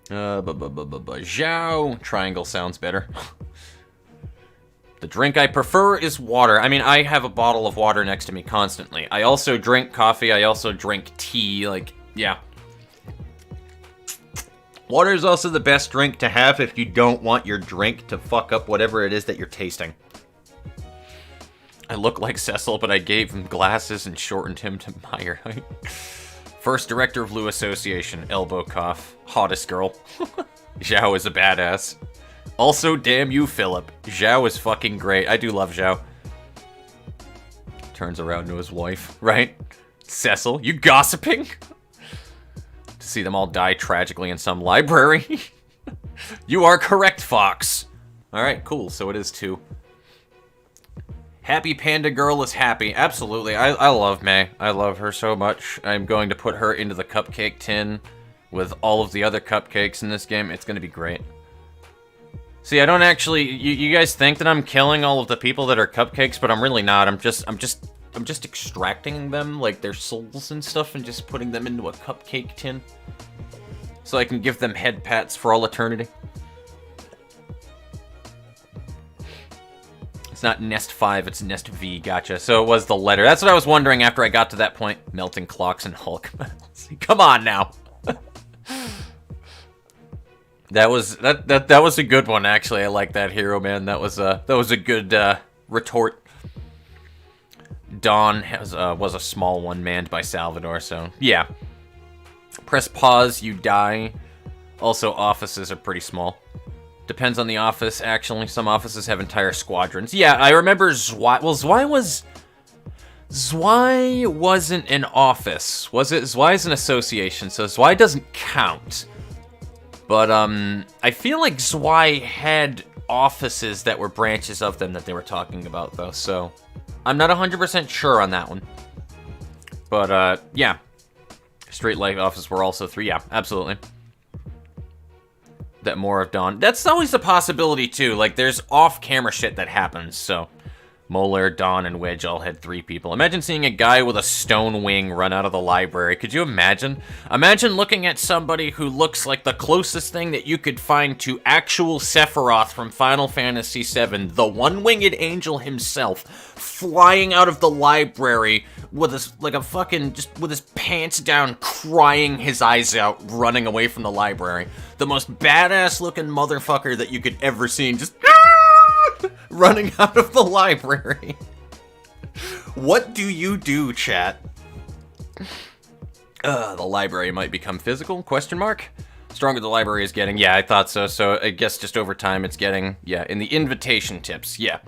Zhao. Triangle sounds better. The drink I prefer is water. I mean, I have a bottle of water next to me constantly. I also drink coffee. I also drink tea. Like, yeah. Water is also the best drink to have if you don't want your drink to fuck up whatever it is that you're tasting. I look like Cecil, but I gave him glasses and shortened him to Meyer. First director of Lou Association. Elbow cough. Hottest girl. Zhao is a badass. Also, damn you, Philip. Zhao is fucking great. I do love Zhao. Turns around to his wife, right? Cecil, you gossiping? To see them all die tragically in some library. You are correct, Fox. Alright, cool. So it is 2. Happy Panda Girl is happy. Absolutely. I love May. I love her so much. I'm going to put her into the cupcake tin with all of the other cupcakes in this game. It's going to be great. See, I don't actually... You guys think that I'm killing all of the people that are cupcakes, but I'm really not. I'm just extracting them, like their souls and stuff, and just putting them into a cupcake tin. So I can give them head pats for all eternity. It's not Nest 5, it's Nest V, gotcha. So it was the letter. That's what I was wondering after I got to that point. Melting clocks and Hulk. Come on now. That was a good one, actually. I like that hero, man. That was a good retort. Dawn was a small one manned by Salvador, so yeah. Press pause, you die. Also, offices are pretty small. Depends on the office, actually. Some offices have entire squadrons. Yeah, I remember Zwei. Well, Zwei wasn't an office, was it? Zwei's an association, so Zwei doesn't count. But, I feel like Zwei had offices that were branches of them that they were talking about, though, so... I'm not 100% sure on that one. But, yeah. Straight life office were also 3. Yeah, absolutely. That more of Dawn. That's always a possibility, too. Like, there's off-camera shit that happens, so... Molar, Dawn, and Wedge all had 3 people. Imagine seeing a guy with a stone wing run out of the library. Could you imagine? Imagine looking at somebody who looks like the closest thing that you could find to actual Sephiroth from Final Fantasy VII, the one-winged angel himself, flying out of the library with his, like a fucking, just with his pants down, crying his eyes out, running away from the library. The most badass-looking motherfucker that you could ever see, and just... running out of the library. What do you do, chat? The library might become physical? Question mark? Stronger the library is getting. Yeah, I thought so. So I guess just over time it's getting, yeah, in the invitation tips. Yeah.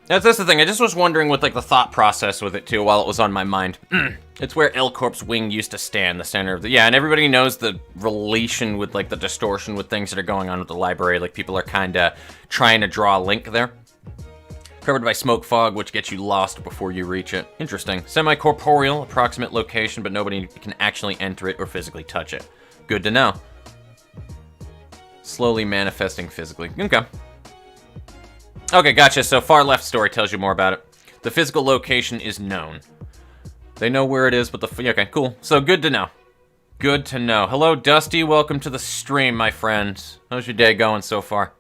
That's the thing. I just was wondering what, like, the thought process with it, too, while it was on my mind. It's where L Corp's wing used to stand, the center of the... Yeah, and everybody knows the relation with, like, the distortion with things that are going on with the library. Like, people are kind of trying to draw a link there. Covered by smoke fog, which gets you lost before you reach it. Interesting. Semi-corporeal, approximate location, but nobody can actually enter it or physically touch it. Good to know. Slowly manifesting physically. Okay. Okay, gotcha. So far left story tells you more about it. The physical location is known. They know where it is, but the... Okay, cool. So good to know. Good to know. Hello, Dusty. Welcome to the stream, my friend. How's your day going so far?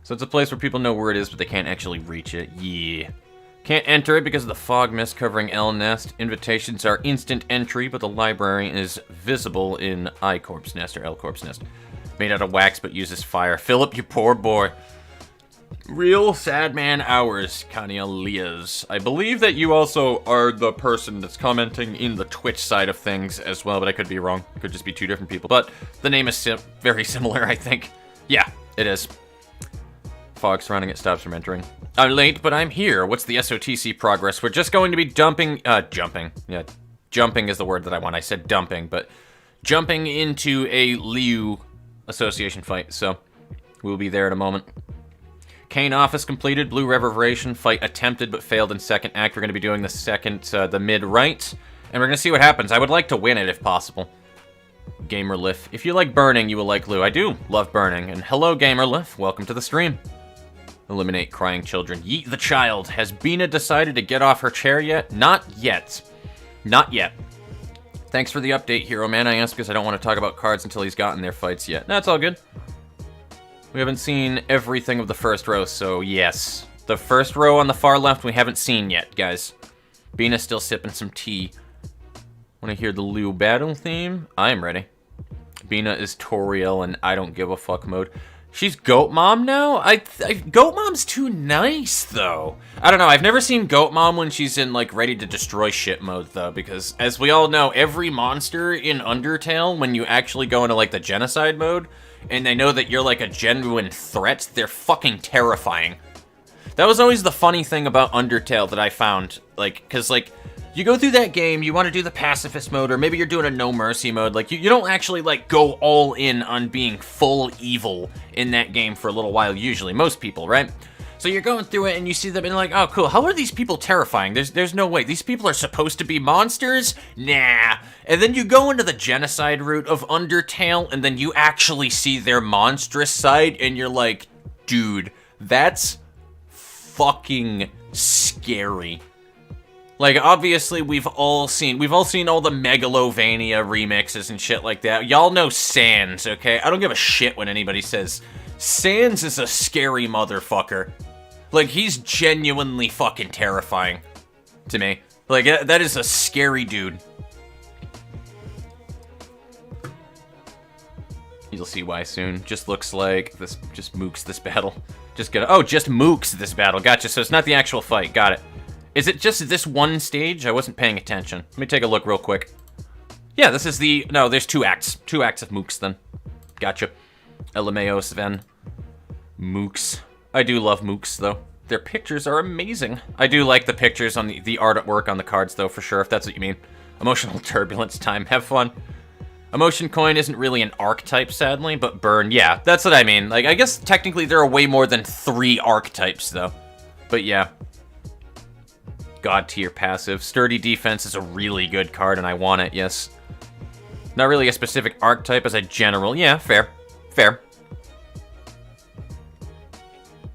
So it's a place where people know where it is, but they can't actually reach it. Yeah. Can't enter it because of the fog mist covering L Nest. Invitations are instant entry, but the library is visible in I Corp's Nest or L Corp's Nest. Made out of wax, but uses fire. Philip, you poor boy. Real sad man hours, Kanye Leas. I believe that you also are the person that's commenting in the Twitch side of things as well, but I could be wrong. It could just be 2 different people. But the name is very similar, I think. Yeah, it is. Fog surrounding it stops from entering. I'm late, but I'm here. What's the SOTC progress? We're just going to be jumping. Yeah, jumping is the word that I want. I said dumping, but jumping into a Liu association fight. So we'll be there in a moment. Kane office completed. Blue Reverberation fight attempted but failed in second act. We're going to be doing the second, the mid-right. And we're going to see what happens. I would like to win it if possible. Gamerlif. If you like burning, you will like Lou. I do love burning. And hello, Gamerlif. Welcome to the stream. Eliminate crying children. Yeet the child. Has Bina decided to get off her chair yet? Not yet. Not yet. Thanks for the update, Hero Man. I asked because I don't want to talk about cards until he's gotten their fights yet. That's all good. We haven't seen everything of the first row, so yes. The first row on the far left we haven't seen yet, guys. Bina's still sipping some tea. Want to hear the Liu battle theme? I'm ready. Bina is Toriel and I don't give a fuck mode. She's Goat Mom now? Goat Mom's too nice, though. I don't know, I've never seen Goat Mom when she's in, like, ready to destroy shit mode, though, because, as we all know, every monster in Undertale, when you actually go into, like, the genocide mode, and they know that you're, like, a genuine threat, they're fucking terrifying. That was always the funny thing about Undertale that I found, like, because, like, you go through that game, you want to do the pacifist mode, or maybe you're doing a no mercy mode, like, you don't actually, like, go all in on being full evil in that game for a little while, usually, most people, right? So you're going through it, and you see them, and you're like, oh, cool, how are these people terrifying? There's no way, these people are supposed to be monsters? Nah. And then you go into the genocide route of Undertale, and then you actually see their monstrous side, and you're like, dude, that's fucking scary. Like, obviously, we've all seen all the Megalovania remixes and shit like that. Y'all know Sans, okay? I don't give a shit when anybody says, Sans is a scary motherfucker. Like, he's genuinely fucking terrifying to me. Like, that is a scary dude. You'll see why soon. Just looks like this, just mooks this battle. Just mooks this battle. Gotcha, so it's not the actual fight. Got it. Is it just this one stage? I wasn't paying attention. Let me take a look real quick. Yeah, this is the... No, there's 2 acts. 2 acts of mooks, then. Gotcha. LMAO, Sven. Mooks. I do love mooks, though. Their pictures are amazing. I do like the pictures on the artwork on the cards, though, for sure, if that's what you mean. Emotional turbulence time. Have fun. Emotion coin isn't really an archetype, sadly, but burn. Yeah, that's what I mean. Like, I guess technically there are way more than 3 archetypes, though. But yeah. god tier passive. Sturdy Defense is a really good card, and I want it, yes. Not really a specific archetype as a general. Yeah, fair. Fair.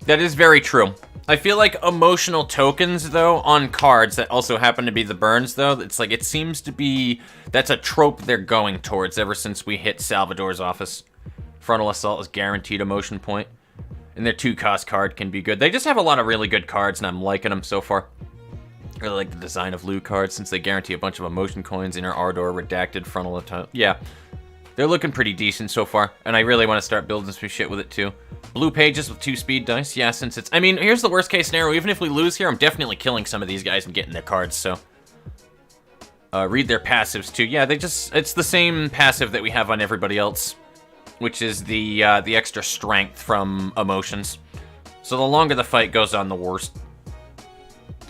That is very true. I feel like emotional tokens, though, on cards that also happen to be the burns, though, it's like, it seems to be, that's a trope they're going towards ever since we hit Salvador's office. Frontal Assault is guaranteed emotion point. And their 2-cost card can be good. They just have a lot of really good cards, and I'm liking them so far. I really like the design of loot cards, since they guarantee a bunch of emotion coins, Inner Ardor, Redacted, Frontal Assault. Yeah. They're looking pretty decent so far, and I really want to start building some shit with it, too. Blue pages with 2 speed dice. Yeah, since it's... I mean, here's the worst case scenario. Even if we lose here, I'm definitely killing some of these guys and getting their cards, so... read their passives, too. Yeah, they just... It's the same passive that we have on everybody else, which is the extra strength from emotions. So the longer the fight goes on, the worse.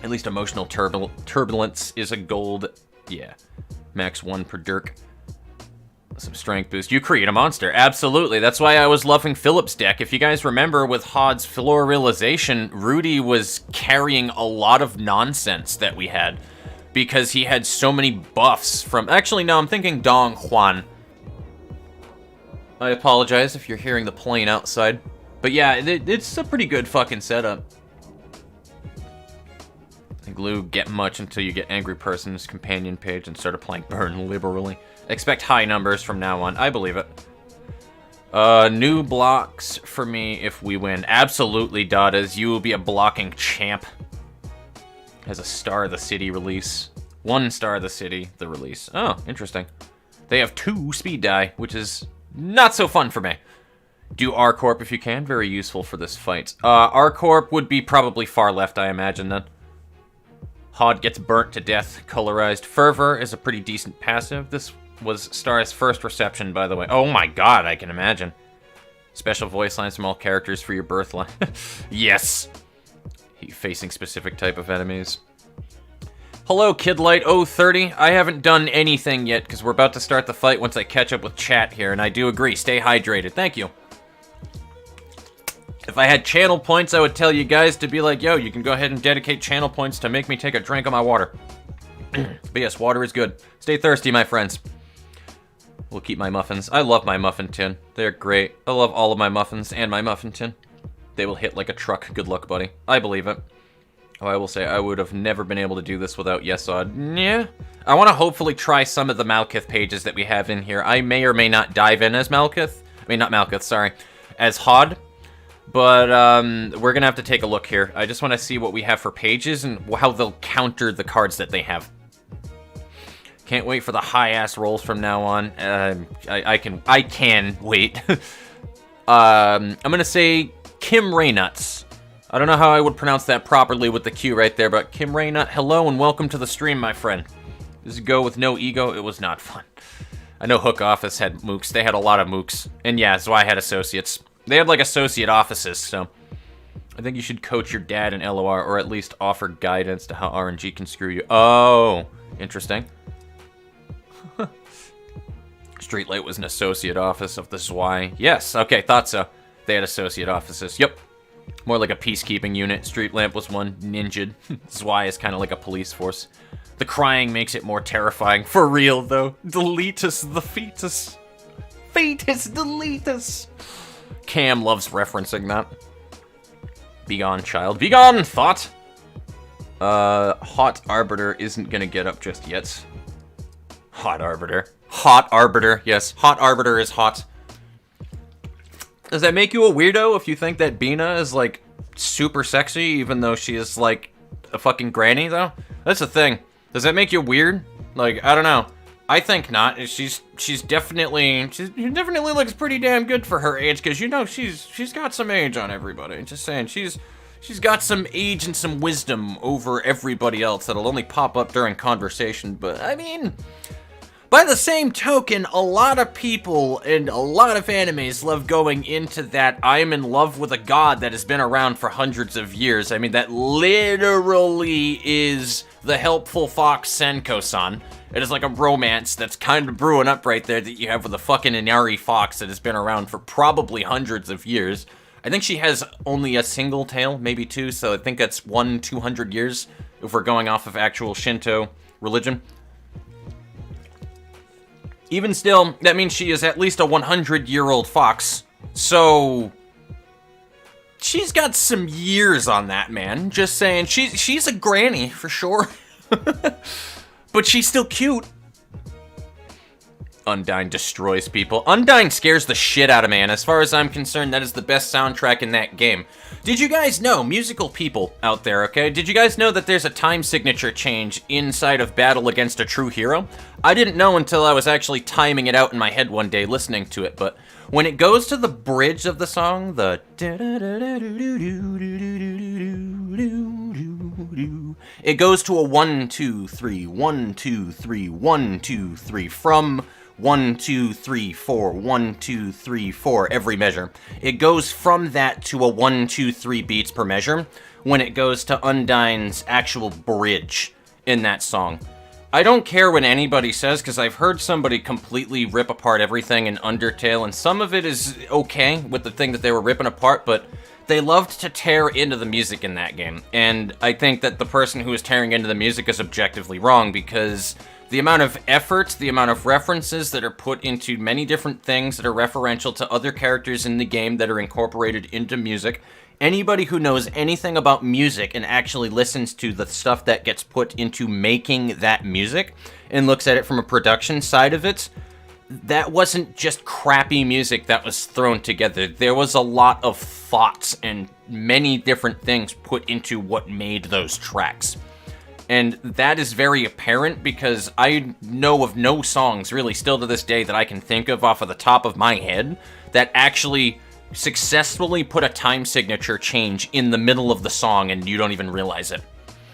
At least emotional turbulence is a gold. Yeah. Max 1 per dirk. Some strength boost. You create a monster. Absolutely. That's why I was loving Philip's deck. If you guys remember, with Hod's Floor Realization, Rudy was carrying a lot of nonsense that we had. Because he had so many buffs from... Actually, no, I'm thinking Dong Juan. I apologize if you're hearing the plane outside. But yeah, it's a pretty good fucking setup. Glue, get much until you get Angry Person's companion page and start applying burn liberally. Expect high numbers from now on. I believe it. New blocks for me if we win. Absolutely, Dadas. You will be a blocking champ. Has a Star of the City release. 1 Star of the City, the release. Oh, interesting. They have 2 speed die, which is not so fun for me. Do R-Corp if you can. Very useful for this fight. R-Corp would be probably far left, I imagine, then. Hod gets burnt to death. Colorized Fervor is a pretty decent passive. This was Star's first reception, by the way. Oh my god, I can imagine. Special voice lines from all characters for your birth line. Yes! Facing specific type of enemies. Hello, Kidlight030. I haven't done anything yet, because we're about to start the fight once I catch up with chat here, and I do agree. Stay hydrated. Thank you. If I had channel points, I would tell you guys to be like, yo, you can go ahead and dedicate channel points to make me take a drink of my water. But yes, water is good. Stay thirsty, my friends. We'll keep my muffins. I love my muffin tin. They're great. I love all of my muffins and my muffin tin. They will hit like a truck. Good luck, buddy. I believe it. Oh, I will say, I would have never been able to do this without Yesod. Yeah. I want to hopefully try some of the Malkith pages that we have in here. I may or may not dive in as Malkith. I mean, not Malkith, sorry. As Hod. But we're going to have to take a look here. I just want to see what we have for pages and how they'll counter the cards that they have. Can't wait for the high-ass rolls from now on. I can wait. I'm going to say Kim Raynuts. I don't know how I would pronounce that properly with the Q right there, but Kim Raynut, hello and welcome to the stream, my friend. This is Go with no ego. It was not fun. I know Hook Office had mooks. They had a lot of mooks. And yeah, that's why I had associates. They had like associate offices, so I think you should coach your dad in LOR, or at least offer guidance to how RNG can screw you. Oh, interesting. Streetlight was an associate office of the Zwei. Yes, okay, thought so. They had associate offices. Yep. More like a peacekeeping unit. Street Lamp was one. Ninja'd. Zwei is kind of like a police force. The crying makes it more terrifying. For real, though. Deletus the fetus. Fetus deletus. Cam loves referencing that. Begone, child. Begone, thought! Hot Arbiter isn't gonna get up just yet. Hot Arbiter. Hot Arbiter, yes. Hot Arbiter is hot. Does that make you a weirdo if you think that Bina is, like, super sexy, even though she is, like, a fucking granny, though? That's the thing. Does that make you weird? Like, I don't know. I think not. She definitely looks pretty damn good for her age, because, you know, she's got some age on everybody. Just saying, she's got some age and some wisdom over everybody else that'll only pop up during conversation, but, I mean, by the same token, a lot of people and a lot of animes love going into that I'm in love with a god that has been around for hundreds of years. I mean, that literally is the helpful fox Senko-san. It is like a romance that's kind of brewing up right there that you have with a fucking Inari fox that has been around for probably hundreds of years. I think she has only a single tail, maybe two, so I think that's 200 years. if we're going off of actual Shinto religion. Even still, that means she is at least a 100-year-old fox. So she's got some years on that, man. Just saying, she's a granny for sure. But she's still cute. Undyne destroys people. Undyne scares the shit out of me, and as far as I'm concerned, that is the best soundtrack in that game. Did you guys know, musical people out there, okay? Did you guys know that there's a time signature change inside of Battle Against a True Hero? I didn't know until I was actually timing it out in my head one day listening to it, but when it goes to the bridge of the song, the it goes to a 1, 2, 3, 1, 2, 3, 1, 2, 3 from 1, 2, 3, 4, 1, 2, 3, 4 every measure. It goes from that to a 1, 2, 3 beats per measure when it goes to Undyne's actual bridge in that song. I don't care what anybody says, because I've heard somebody completely rip apart everything in Undertale, and some of it is okay with the thing that they were ripping apart, but they loved to tear into the music in that game. And I think that the person who is tearing into the music is objectively wrong, because the amount of effort, the amount of references that are put into many different things that are referential to other characters in the game that are incorporated into music, anybody who knows anything about music and actually listens to the stuff that gets put into making that music and looks at it from a production side of it, that wasn't just crappy music that was thrown together. There was a lot of thoughts and many different things put into what made those tracks. And that is very apparent because I know of no songs, really still to this day, that I can think of off of the top of my head that actually successfully put a time signature change in the middle of the song and you don't even realize it.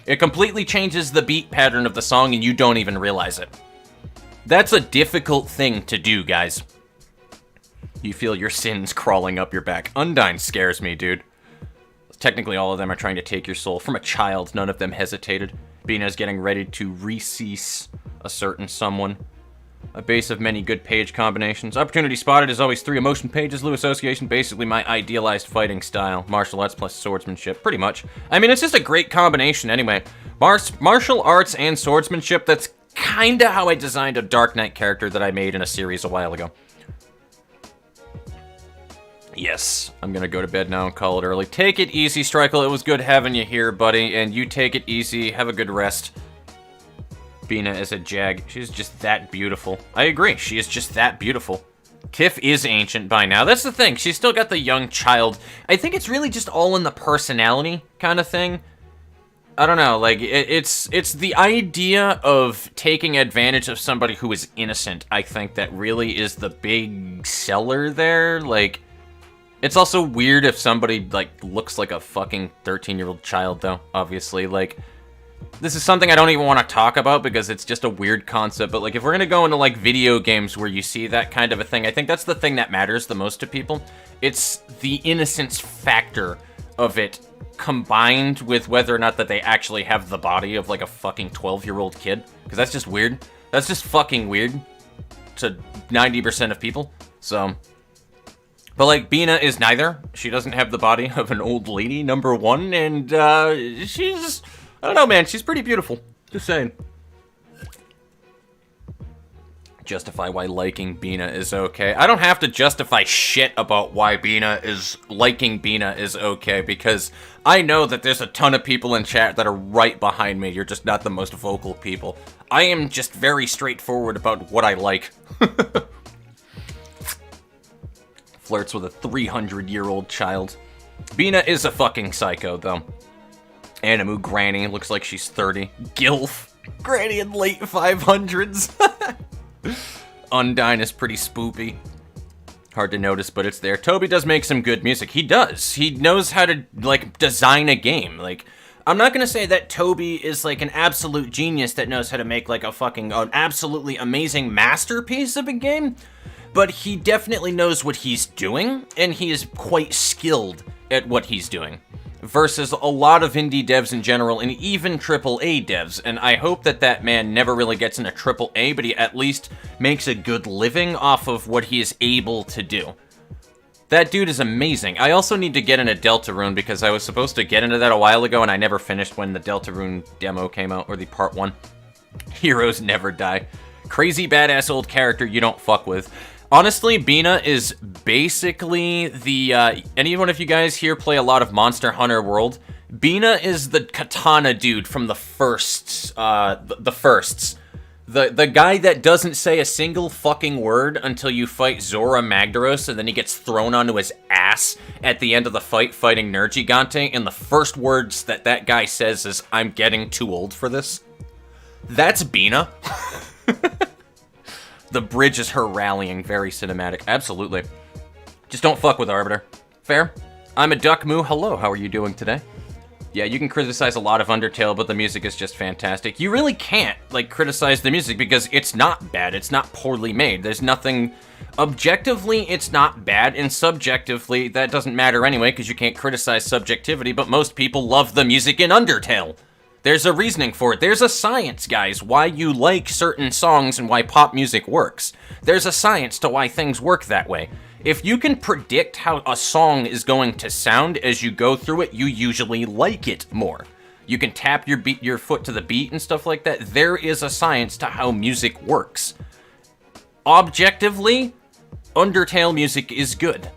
It completely changes the beat pattern of the song and you don't even realize it. That's a difficult thing to do, guys. You feel your sins crawling up your back. Undyne scares me, dude. Technically, all of them are trying to take your soul. From a child, none of them hesitated. Bina's getting ready to recease a certain someone. A base of many good page combinations. Opportunity spotted is always 3 emotion pages. Lou Association, basically my idealized fighting style. Martial arts plus swordsmanship, pretty much. I mean, it's just a great combination anyway. Martial arts and swordsmanship, that's kinda how I designed a Dark Knight character that I made in a series a while ago. Yes, I'm gonna go to bed now and call it early. Take it easy, Strikel. It was good having you here, buddy. And you take it easy. Have a good rest. Bina is a jag. She's just that beautiful. I agree. She is just that beautiful. Tiff is ancient by now. That's the thing. She's still got the young child. I think it's really just all in the personality kind of thing. I don't know. Like, it's the idea of taking advantage of somebody who is innocent. I think that really is the big seller there. Like, it's also weird if somebody, like, looks like a fucking 13-year-old child, though, obviously. Like, this is something I don't even want to talk about because it's just a weird concept, but, like, if we're gonna go into, like, video games where you see that kind of a thing, I think that's the thing that matters the most to people. It's the innocence factor of it combined with whether or not that they actually have the body of, like, a fucking 12-year-old kid, because that's just weird. That's just fucking weird to 90% of people, so... But, like, Bina is neither. She doesn't have the body of an old lady, number one, and, she's... I don't know, man. She's pretty beautiful. Just saying. Justify why liking Bina is okay. I don't have to justify shit about why liking Bina is okay, because I know that there's a ton of people in chat that are right behind me. You're just not the most vocal people. I am just very straightforward about what I like. Flirts with a 300-year-old child. Bina is a fucking psycho, though. Animu Granny looks like she's 30. Gilf. Granny in late 500s. Undyne is pretty spoopy. Hard to notice, but it's there. Toby does make some good music. He does. He knows how to, like, design a game. Like, I'm not gonna say that Toby is, like, an absolute genius that knows how to make, like, an absolutely amazing masterpiece of a game, but he definitely knows what he's doing, and he is quite skilled at what he's doing. Versus a lot of indie devs in general, and even AAA devs, and I hope that that man never really gets into AAA, but he at least makes a good living off of what he is able to do. That dude is amazing. I also need to get into Deltarune because I was supposed to get into that a while ago and I never finished when the Deltarune demo came out, or the part 1. Heroes never die. Crazy badass old character you don't fuck with. Honestly, Bina is basically the, anyone of you guys here play a lot of Monster Hunter World? Bina is the katana dude from the firsts, the firsts. The guy that doesn't say a single fucking word until you fight Zora Magdaros, and then he gets thrown onto his ass at the end of the fight fighting Nergigante, and the first words that guy says is, "I'm getting too old for this." That's Bina. The bridge is her rallying, very cinematic. Absolutely. Just don't fuck with Arbiter. Fair? I'm a Duck Moo. Hello, how are you doing today? Yeah, you can criticize a lot of Undertale, but the music is just fantastic. You really can't, like, criticize the music because it's not bad. It's not poorly made. There's nothing... Objectively, it's not bad, and subjectively, that doesn't matter anyway because you can't criticize subjectivity, but most people love the music in Undertale. There's a reasoning for it. There's a science, guys, why you like certain songs and why pop music works. There's a science to why things work that way. If you can predict how a song is going to sound as you go through it, you usually like it more. You can tap your foot to the beat and stuff like that. There is a science to how music works. Objectively, Undertale music is good.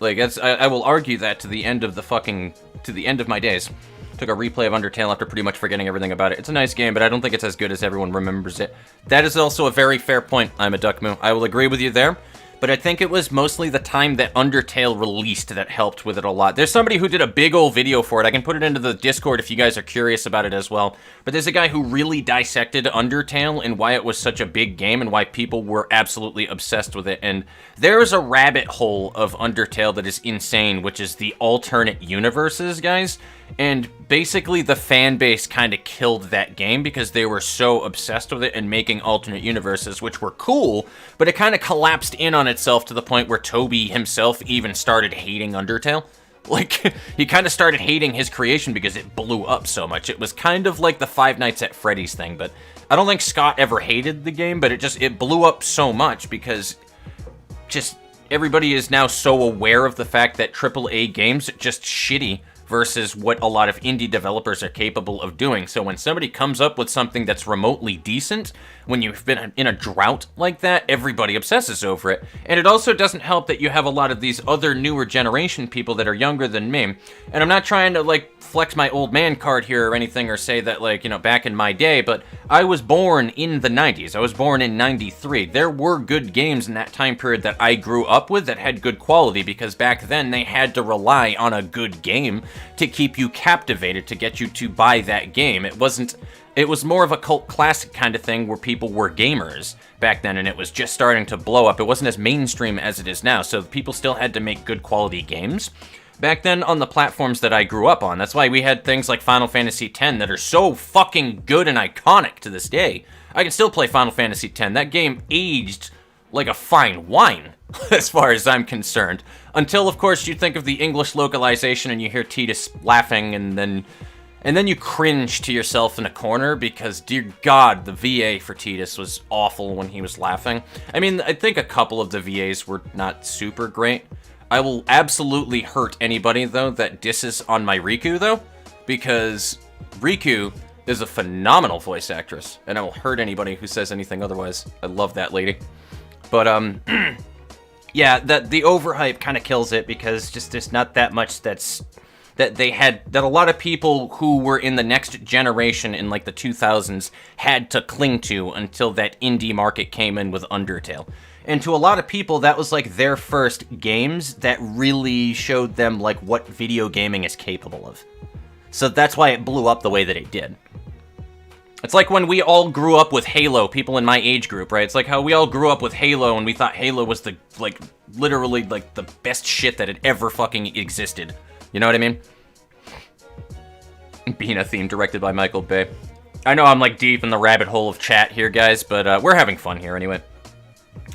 Like, I will argue that to the end of my days. Took a replay of Undertale after pretty much forgetting everything about it. It's a nice game, but I don't think it's as good as everyone remembers it. That is also a very fair point. I'm a Duck Moo. I will agree with you there. But I think it was mostly the time that Undertale released that helped with it a lot. There's somebody who did a big old video for it. I can put it into the Discord if you guys are curious about it as well. But there's a guy who really dissected Undertale and why it was such a big game and why people were absolutely obsessed with it. And there is a rabbit hole of Undertale that is insane, which is the alternate universes, guys. And basically the fan base kind of killed that game because they were so obsessed with it and making alternate universes, which were cool, but it kind of collapsed in on itself to the point where Toby himself even started hating Undertale. Like, he kind of started hating his creation because it blew up so much. It was kind of like the Five Nights at Freddy's thing, but I don't think Scott ever hated the game, but it blew up so much because just everybody is now so aware of the fact that AAA games are just shitty versus what a lot of indie developers are capable of doing. So when somebody comes up with something that's remotely decent, when you've been in a drought like that, everybody obsesses over it. And it also doesn't help that you have a lot of these other newer generation people that are younger than me. And I'm not trying to, like, flex my old man card here or anything or say that, like, you know, back in my day, but I was born in the 90s. I was born in 93. There were good games in that time period that I grew up with that had good quality because back then they had to rely on a good game to keep you captivated, to get you to buy that game. It was more of a cult classic kind of thing where people were gamers back then and it was just starting to blow up. It wasn't as mainstream as it is now, so people still had to make good quality games back then on the platforms that I grew up on. That's why we had things like Final Fantasy X that are so fucking good and iconic to this day. I can still play Final Fantasy X. That game aged like a fine wine, as far as I'm concerned. Until, of course, you think of the English localization and you hear Tidus laughing and then you cringe to yourself in a corner because, dear God, the VA for Tidus was awful when he was laughing. I mean, I think a couple of the VAs were not super great. I will absolutely hurt anybody, though, that disses on my Riku, though, because Riku is a phenomenal voice actress, and I will hurt anybody who says anything otherwise. I love that lady. But, yeah, the overhype kind of kills it because just there's not that much that a lot of people who were in the next generation in, like, the 2000s had to cling to until that indie market came in with Undertale. And to a lot of people, that was, like, their first games that really showed them, like, what video gaming is capable of. So that's why it blew up the way that it did. It's like when we all grew up with Halo, people in my age group, right? It's like how we all grew up with Halo and we thought Halo was the, like, literally, like, the best shit that had ever fucking existed. You know what I mean? Bina theme directed by Michael Bay. I know I'm, like, deep in the rabbit hole of chat here, guys, but we're having fun here anyway.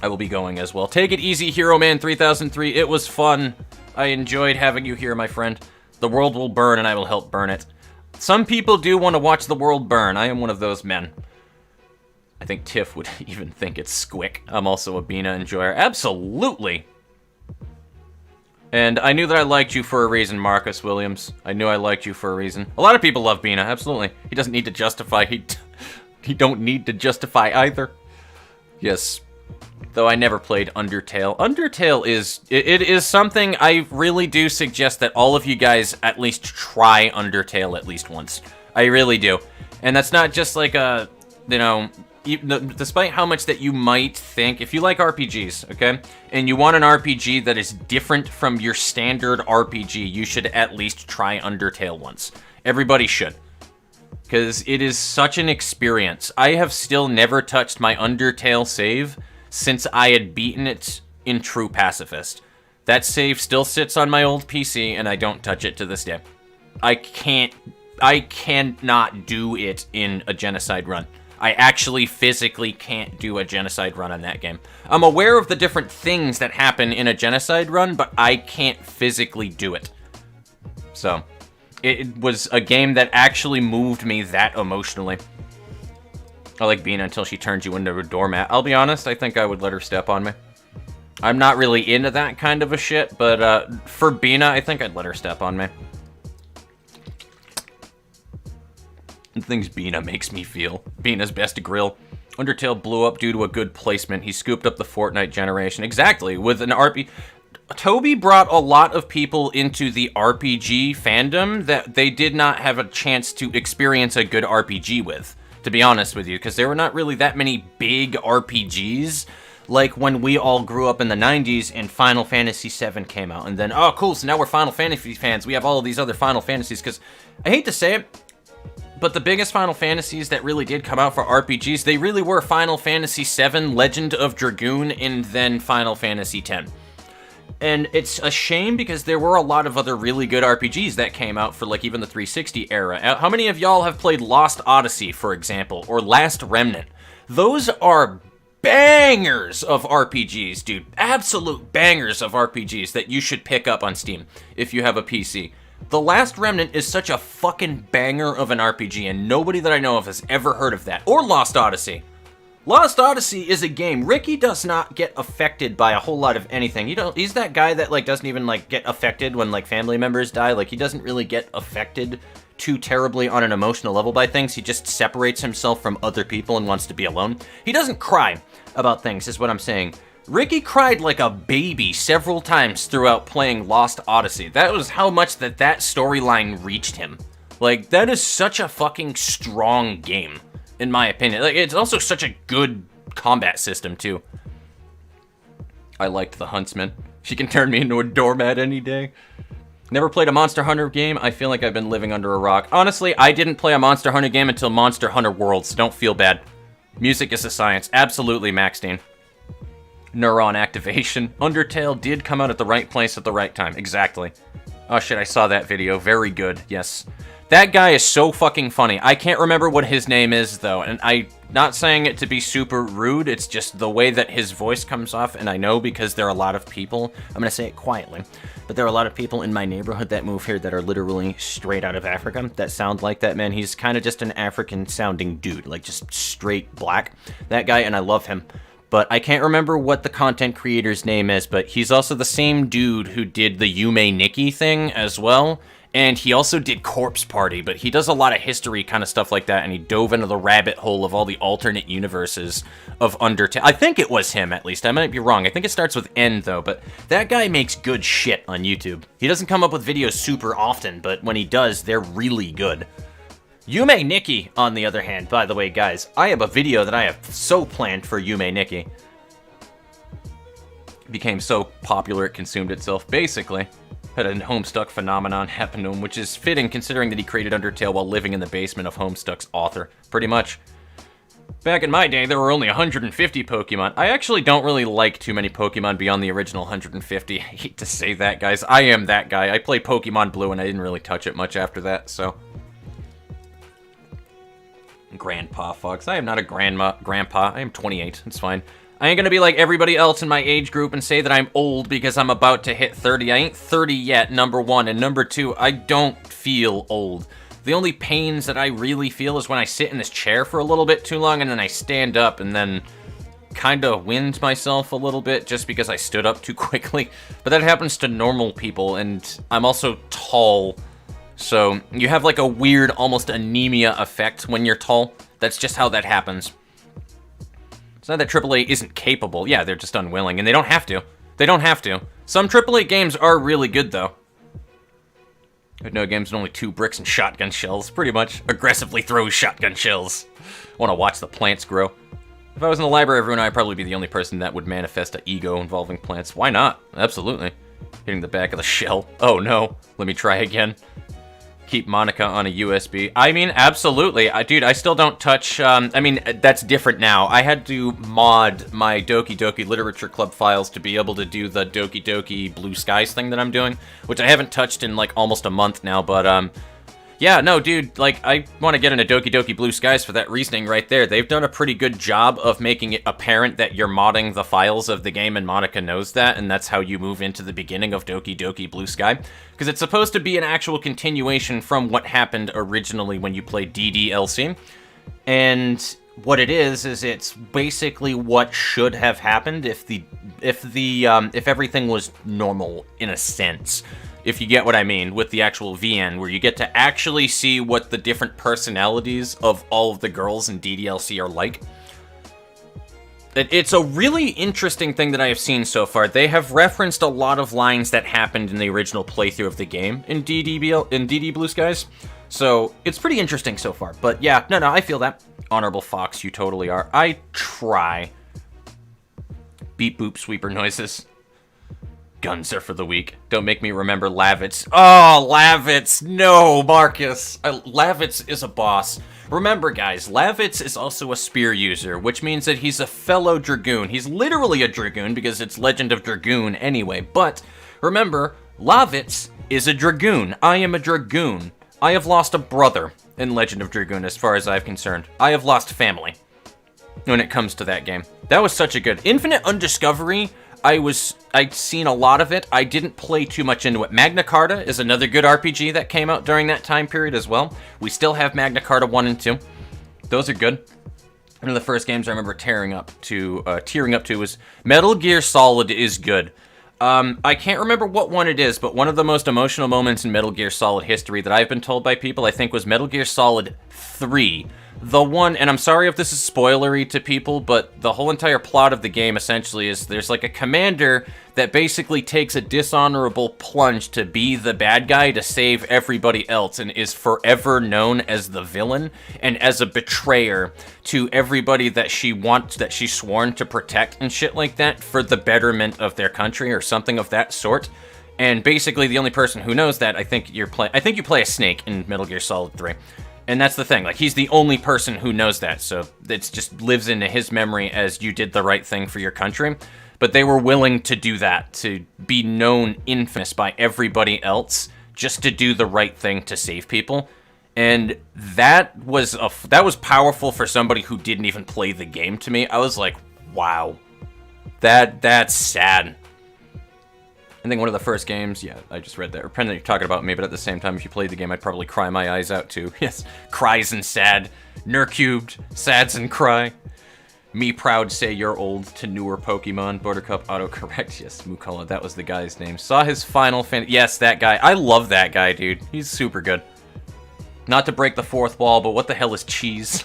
I will be going as well. Take it easy, Hero Man 3003. It was fun. I enjoyed having you here, my friend. The world will burn, and I will help burn it. Some people do want to watch the world burn. I am one of those men. I think Tiff would even think it's squick. I'm also a Bina enjoyer. Absolutely. And I knew that I liked you for a reason, Marcus Williams. I knew I liked you for a reason. A lot of people love Bina, absolutely. He doesn't need to justify. He don't need to justify either. Yes. Though I never played Undertale. Undertale it is something I really do suggest that all of you guys at least try Undertale at least once. I really do. And that's not just like a, you know, despite how much that you might think, if you like RPGs, okay, and you want an RPG that is different from your standard RPG, you should at least try Undertale once. Everybody should. Because it is such an experience. I have still never touched my Undertale save since I had beaten it in True Pacifist. That save still sits on my old PC, and I don't touch it to this day. I cannot do it in a genocide run. I actually physically can't do a genocide run on that game. I'm aware of the different things that happen in a genocide run, but I can't physically do it. So, it was a game that actually moved me that emotionally. I like Bina until she turns you into a doormat. I'll be honest, I think I would let her step on me. I'm not really into that kind of a shit, but for Bina, I think I'd let her step on me. The things Bina makes me feel. Bina's best grill. Undertale blew up due to a good placement. He scooped up the Fortnite generation. Exactly, with an RPG... Toby brought a lot of people into the RPG fandom that they did not have a chance to experience a good RPG with, to be honest with you, because there were not really that many big RPGs, like when we all grew up in the 90s and Final Fantasy VII came out, and then, oh cool, so now we're Final Fantasy fans, we have all of these other Final Fantasies, because, I hate to say it, but the biggest Final Fantasies that really did come out for RPGs, they really were Final Fantasy VII, Legend of Dragoon, and then Final Fantasy X. And it's a shame because there were a lot of other really good RPGs that came out for like even the 360 era. How many of y'all have played Lost Odyssey, for example, or Last Remnant? Those are bangers of RPGs, dude. Absolute bangers of RPGs that you should pick up on Steam if you have a PC. The Last Remnant is such a fucking banger of an RPG, and nobody that I know of has ever heard of that. Or Lost Odyssey. Lost Odyssey is a game. Ricky does not get affected by a whole lot of anything. He's that guy that like doesn't even like get affected when like family members die. Like he doesn't really get affected too terribly on an emotional level by things. He just separates himself from other people and wants to be alone. He doesn't cry about things, is what I'm saying. Ricky cried like a baby several times throughout playing Lost Odyssey. That was how much that storyline reached him. Like, that is such a fucking strong game, in my opinion. Like, it's also such a good combat system, too. I liked the Huntsman. She can turn me into a doormat any day. Never played a Monster Hunter game. I feel like I've been living under a rock. Honestly, I didn't play a Monster Hunter game until Monster Hunter World, so don't feel bad. Music is a science. Absolutely, Maxstein. Neuron activation. Undertale did come out at the right place at the right time. Exactly. Oh shit, I saw that video. Very good. Yes. That guy is so fucking funny. I can't remember what his name is, though, and I'm not saying it to be super rude, it's just the way that his voice comes off, and I know because there are a lot of people, I'm gonna say it quietly, but there are a lot of people in my neighborhood that move here that are literally straight out of Africa that sound like that man. He's kind of just an African-sounding dude, like just straight black. That guy, and I love him. But I can't remember what the content creator's name is, but he's also the same dude who did the Yume Nikki thing as well. And he also did Corpse Party, but he does a lot of history kind of stuff like that, and he dove into the rabbit hole of all the alternate universes of Undertale. I think it was him, at least. I might be wrong. I think it starts with N, though, but that guy makes good shit on YouTube. He doesn't come up with videos super often, but when he does, they're really good. Yume Nikki, on the other hand, by the way, guys, I have a video that I have so planned for Yume Nikki. It became so popular it consumed itself. Basically, had a Homestuck phenomenon happen to him, which is fitting considering that he created Undertale while living in the basement of Homestuck's author. Pretty much. Back in my day, there were only 150 Pokemon. I actually don't really like too many Pokemon beyond the original 150. I hate to say that, guys. I am that guy. I played Pokemon Blue and I didn't really touch it much after that, so... Grandpa Fox. I am not a grandpa. I am 28. It's fine. I ain't gonna be like everybody else in my age group and say that I'm old because I'm about to hit 30. I ain't 30 yet, number one. And number two, I don't feel old. The only pains that I really feel is when I sit in this chair for a little bit too long and then I stand up and then kind of wind myself a little bit just because I stood up too quickly. But that happens to normal people, and I'm also tall. So you have like a weird, almost anemia effect when you're tall. That's just how that happens. It's not that AAA isn't capable. Yeah, they're just unwilling, and they don't have to. They don't have to. Some AAA games are really good, though. No games with only 2 bricks and shotgun shells. Pretty much aggressively throws shotgun shells. Want to watch the plants grow. If I was in the library, everyone, I'd probably be the only person that would manifest an ego involving plants. Why not? Absolutely. Hitting the back of the shell. Oh no. Let me try again. Keep Monica on a USB. I mean, absolutely. Dude, I still don't touch... I mean, that's different now. I had to mod my Doki Doki Literature Club files to be able to do the Doki Doki Blue Skies thing that I'm doing, which I haven't touched in, like, almost a month now, but, yeah, no, dude, like, I want to get into Doki Doki Blue Skies for that reasoning right there. They've done a pretty good job of making it apparent that you're modding the files of the game, and Monica knows that, and that's how you move into the beginning of Doki Doki Blue Sky. Because it's supposed to be an actual continuation from what happened originally when you played DDLC. And what it is it's basically what should have happened if everything was normal, in a sense. If you get what I mean, with the actual VN, where you get to actually see what the different personalities of all of the girls in DDLC are like. It's a really interesting thing that I have seen so far. They have referenced a lot of lines that happened in the original playthrough of the game in DD Blue Skies. So, it's pretty interesting so far. But yeah, no, I feel that. Honorable Fox, you totally are. I try. Beep boop sweeper noises. Guns are for the weak. Don't make me remember Lavitz. Oh, Lavitz! No, Marcus! Lavitz is a boss. Remember, guys, Lavitz is also a spear user, which means that he's a fellow Dragoon. He's literally a Dragoon, because it's Legend of Dragoon anyway. But, remember, Lavitz is a Dragoon. I am a Dragoon. I have lost a brother in Legend of Dragoon, as far as I'm concerned. I have lost family when it comes to that game. That was such a good... Infinite Undiscovery... I'd seen a lot of it. I didn't play too much into it. Magna Carta is another good RPG that came out during that time period as well. We still have Magna Carta 1 and 2. Those are good. One of the first games I remember tearing up to was Metal Gear Solid is good. I can't remember what one it is, but one of the most emotional moments in Metal Gear Solid history that I've been told by people, I think, was Metal Gear Solid 3. The one, and I'm sorry if this is spoilery to people, but the whole entire plot of the game essentially is there's like a commander that basically takes a dishonorable plunge to be the bad guy to save everybody else and is forever known as the villain and as a betrayer to everybody that she's sworn to protect and shit like that for the betterment of their country or something of that sort. And basically the only person who knows that, I think you play a Snake in Metal Gear Solid 3. And that's the thing, like, he's the only person who knows that, so it just lives into his memory as you did the right thing for your country. But they were willing to do that, to be known infamous by everybody else, just to do the right thing to save people. And that was powerful for somebody who didn't even play the game to me. I was like, wow, that's sad. I think one of the first games, yeah, I just read that. Pretend that you're talking about me, but at the same time, if you played the game, I'd probably cry my eyes out too. Yes, cries and sad. Nercubed, sads and cry. Me proud say you're old to newer Pokemon. Buttercup autocorrect. Yes, Mukula, that was the guy's name. Saw his Final Fantasy. Yes, that guy. I love that guy, dude. He's super good. Not to break the fourth wall, but what the hell is cheese?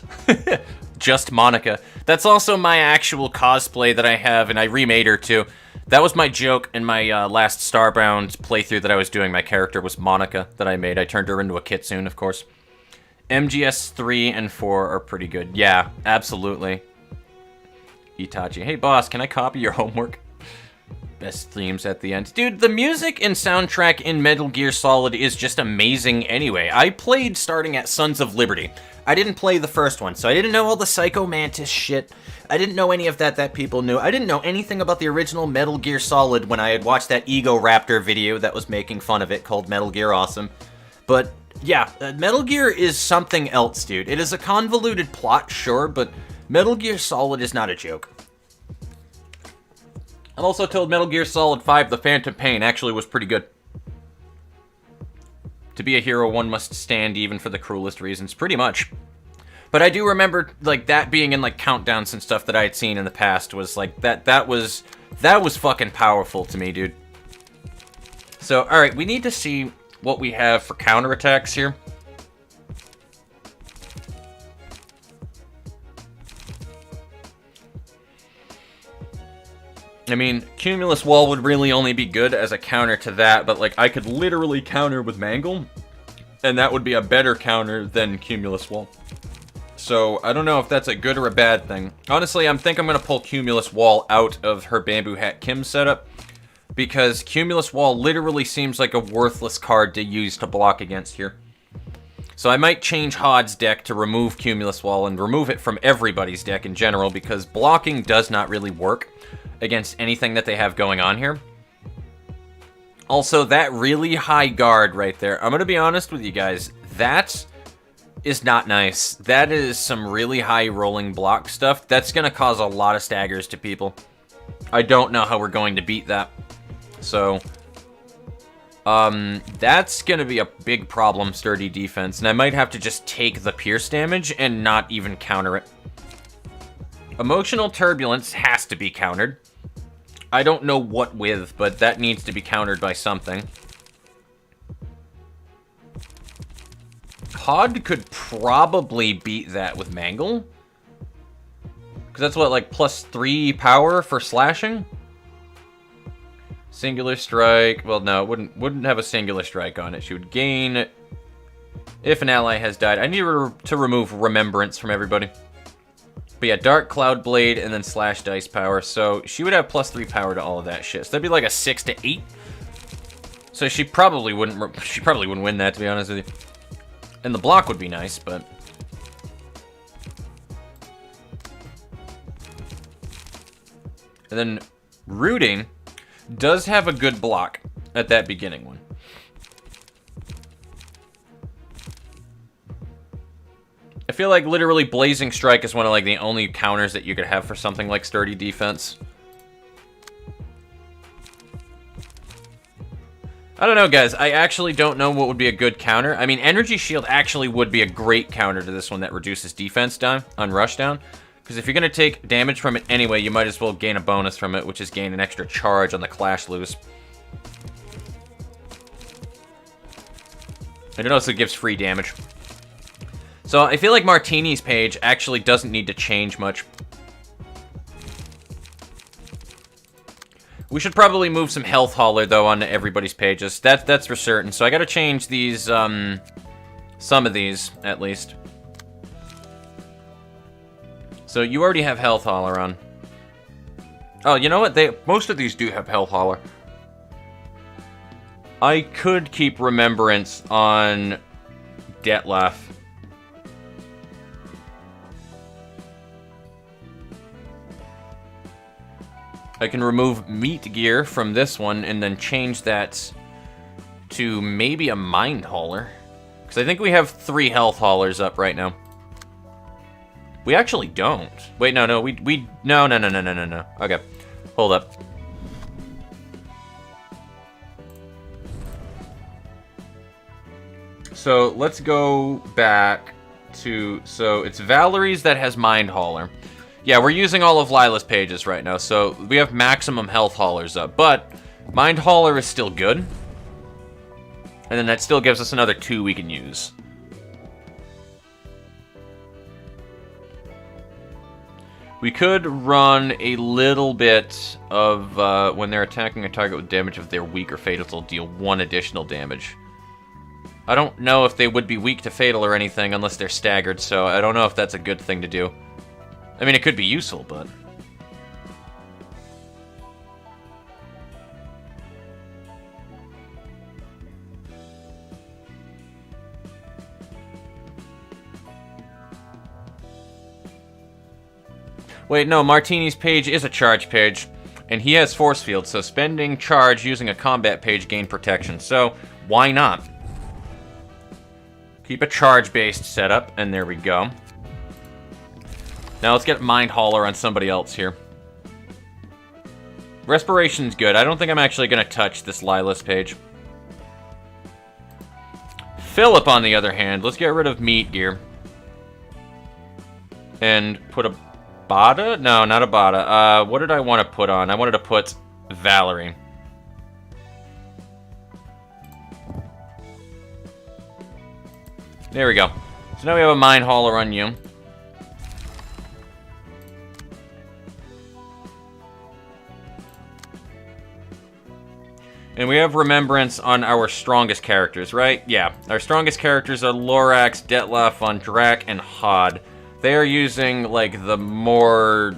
Just Monica. That's also my actual cosplay that I have, and I remade her too. That was my joke in my last Starbound playthrough that I was doing. My character was Monica that I made. I turned her into a kitsune, of course. MGS 3 and 4 are pretty good. Yeah, absolutely. Itachi. Hey, boss, can I copy your homework? Best themes at the end. Dude, the music and soundtrack in Metal Gear Solid is just amazing anyway. I played starting at Sons of Liberty. I didn't play the first one, so I didn't know all the Psycho Mantis shit. I didn't know any of that people knew. I didn't know anything about the original Metal Gear Solid when I had watched that Ego Raptor video that was making fun of it called Metal Gear Awesome. But yeah, Metal Gear is something else, dude. It is a convoluted plot, sure, but Metal Gear Solid is not a joke. I'm also told Metal Gear Solid 5, The Phantom Pain, actually was pretty good. To be a hero, one must stand even for the cruelest reasons. Pretty much. But I do remember, like, that being in, like, countdowns and stuff that I had seen in the past was, like, that was fucking powerful to me, dude. So, alright, we need to see what we have for counterattacks here. I mean, Cumulus Wall would really only be good as a counter to that, but, like, I could literally counter with Mangle, and that would be a better counter than Cumulus Wall. So, I don't know if that's a good or a bad thing. Honestly, I think I'm going to pull Cumulus Wall out of her Bamboo Hat Kim setup, because Cumulus Wall literally seems like a worthless card to use to block against here. So I might change Hod's deck to remove Cumulus Wall and remove it from everybody's deck in general, because blocking does not really work against anything that they have going on here. Also, that really high guard right there, I'm going to be honest with you guys, that is not nice. That is some really high rolling block stuff. That's going to cause a lot of staggers to people. I don't know how we're going to beat that. So, that's going to be a big problem, Sturdy Defense, and I might have to just take the pierce damage and not even counter it. Emotional Turbulence has to be countered. I don't know what with, but that needs to be countered by something. Hod could probably beat that with Mangle. Because that's what, like, +3 power for slashing? Singular Strike. Well, no, it wouldn't have a Singular Strike on it. She would gain if an ally has died. I need to remove Remembrance from everybody. But yeah, Dark Cloud Blade and then Slash Dice Power. So she would have +3 power to all of that shit. So that'd be like a 6 to 8. So she probably wouldn't win that, to be honest with you. And the block would be nice, but and then Rooting does have a good block at that beginning one. I feel like literally Blazing Strike is one of like the only counters that you could have for something like Sturdy Defense. I don't know, guys. I actually don't know what would be a good counter. I mean, Energy Shield actually would be a great counter to this one that reduces defense down on rush down. Because if you're going to take damage from it anyway, you might as well gain a bonus from it, which is gain an extra charge on the Clash Loose. And it also gives free damage. So I feel like Martini's page actually doesn't need to change much. We should probably move some Health Hauler, though, onto everybody's pages. That's for certain. So I gotta change these, some of these, at least. So you already have Health Hauler on. Oh, you know what? Most of these do have Health Hauler. I could keep Remembrance on Detlef. I can remove Meat Gear from this one and then change that to maybe a Mind Hauler. Because I think we have 3 Health Haulers up right now. We actually don't. Wait, no. No. Okay, hold up. So let's go back to, so it's Valerie's that has Mind Hauler. Yeah, we're using all of Lila's pages right now, so we have maximum Health Haulers up, but Mind Hauler is still good. And then that still gives us another 2 we can use. We could run a little bit of, when they're attacking a target with damage of their weak or fatal, it'll deal 1 additional damage. I don't know if they would be weak to fatal or anything unless they're staggered, so I don't know if that's a good thing to do. I mean, it could be useful, but... Wait, no, Martini's page is a charge page, and he has force field, so spending charge using a combat page gain protection, so why not? Keep a charge-based setup, and there we go. Now let's get Mind Hauler on somebody else here. Respiration's good. I don't think I'm actually going to touch this Lila's page. Philip, on the other hand, let's get rid of Meat Gear. and put a Bada? No, not a Bada. What did I want to put on? I wanted to put Valerie. There we go. So now we have a Mind Hauler on you. And we have Remembrance on our strongest characters, right? Yeah. Our strongest characters are Lorax, Detlef, Von Drack, and Hod. They are using, like, the more,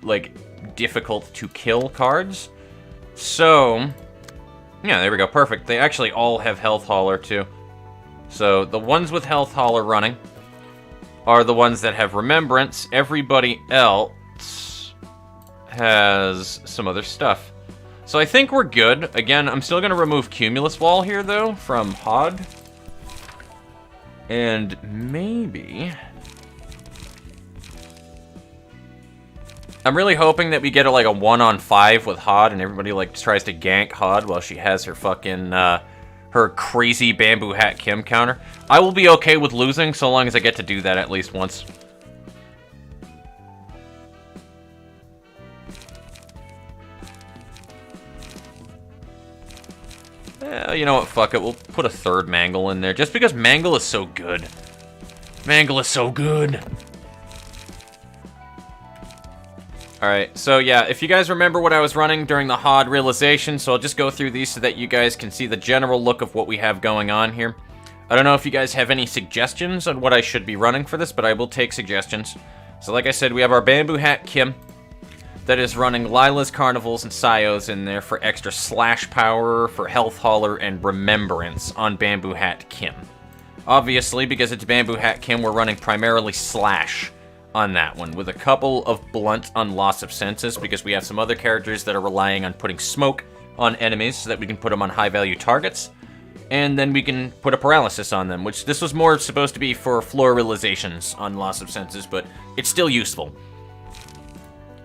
like, difficult to kill cards. So, yeah, there we go. Perfect. They actually all have Health Hauler, too. So, the ones with Health Hauler running are the ones that have Remembrance. Everybody else has some other stuff. So I think we're good. Again, I'm still going to remove Cumulus Wall here, though, from Hod. And maybe... I'm really hoping that we get like a 1-on-5 with Hod, and everybody like tries to gank Hod while she has her fucking, her crazy Bamboo Hat Kim counter. I will be okay with losing so long as I get to do that at least once. You know what, fuck it, we'll put a third Mangle in there, just because Mangle is so good. Mangle is so good! Alright, so yeah, if you guys remember what I was running during the Hod realization, so I'll just go through these so that you guys can see the general look of what we have going on here. I don't know if you guys have any suggestions on what I should be running for this, but I will take suggestions. So like I said, we have our Bamboo Hat Kim that is running Lila's, Carnivals, and Sayos in there for extra slash power, for Health Hauler, and Remembrance on Bamboo Hat Kim. Obviously, because it's Bamboo Hat Kim, we're running primarily slash on that one, with a couple of blunt on Loss of Senses, because we have some other characters that are relying on putting smoke on enemies so that we can put them on high-value targets, and then we can put a paralysis on them, which this was more supposed to be for floor realizations on Loss of Senses, but it's still useful.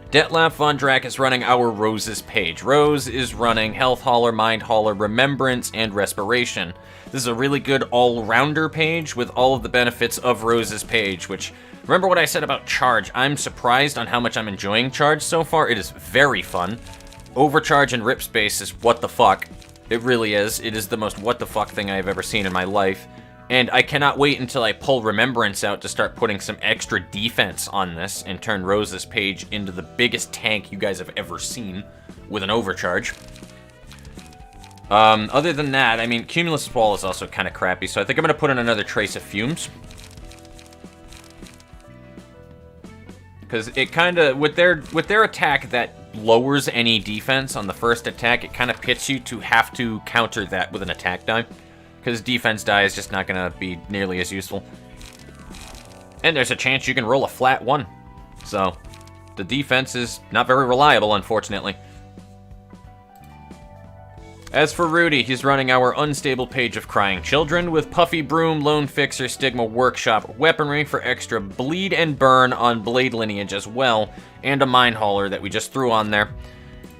Detlef Von Drack is running our Rose's page. Rose is running Health Hauler, Mind Hauler, Remembrance, and Respiration. This is a really good all-rounder page with all of the benefits of Rose's page, which... Remember what I said about Charge? I'm surprised on how much I'm enjoying Charge so far. It is very fun. Overcharge and Rip Space is what the fuck. It really is. It is the most what the fuck thing I've ever seen in my life. And I cannot wait until I pull Remembrance out to start putting some extra defense on this and turn Rose's page into the biggest tank you guys have ever seen with an Overcharge. Other than that, I mean, Cumulus Wall is also kind of crappy, so I think I'm going to put in another Trace of Fumes. Because it kind of, with their attack that lowers any defense on the first attack, it kind of pits you to have to counter that with an attack die. Because defense die is just not going to be nearly as useful. And there's a chance you can roll a flat 1. So, the defense is not very reliable, unfortunately. As for Rudy, he's running our unstable page of Crying Children with Puffy Broom, Lone Fixer, Stigma Workshop, Weaponry for extra bleed and burn on Blade Lineage as well, and a Mind Hauler that we just threw on there.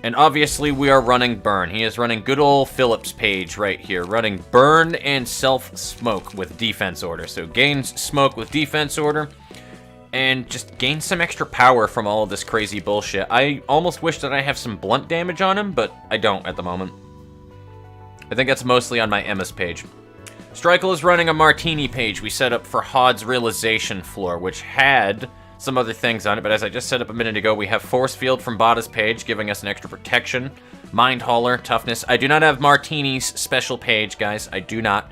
And obviously we are running Burn. He is running good old Phillips page right here, running Burn and Self-Smoke with Defense Order. So gains Smoke with Defense Order, and just gain some extra power from all of this crazy bullshit. I almost wish that I have some blunt damage on him, but I don't at the moment. I think that's mostly on my Emma's page. Strikel is running a Martini page we set up for Hod's Realization floor, which had some other things on it, but as I just said up a minute ago, we have Force Field from Bada's page, giving us an extra protection. Mind Hauler, Toughness. I do not have Martini's special page, guys. I do not.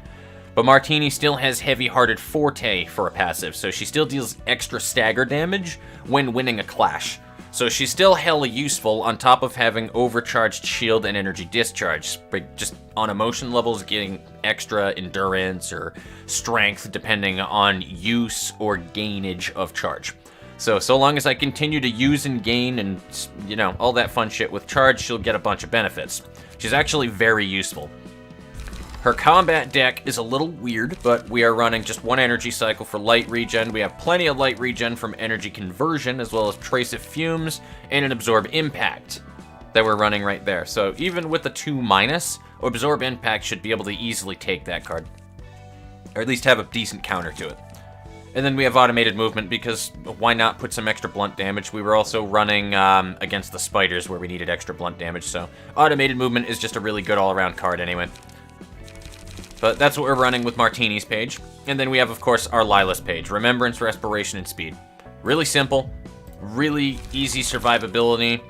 But Martini still has Heavy-Hearted Forte for a passive, so she still deals extra stagger damage when winning a clash. So she's still hella useful on top of having Overcharged Shield and Energy Discharge. But just on emotion levels, getting extra endurance or strength depending on use or gainage of charge. So long as I continue to use and gain and, you know, all that fun shit with charge, she'll get a bunch of benefits. She's actually very useful. Her combat deck is a little weird, but we are running just one energy cycle for light regen. We have plenty of light regen from energy conversion, as well as Trace of Fumes and an Absorb Impact that we're running right there. So even with the 2-, Absorb Impact should be able to easily take that card. Or at least have a decent counter to it. And then we have automated movement because why not put some extra blunt damage? We were also running against the spiders where we needed extra blunt damage, so automated movement is just a really good all-around card anyway. But that's what we're running with Martini's page. And then we have, of course, our Lila's page. Remembrance, Respiration, and Speed. Really simple, really easy survivability,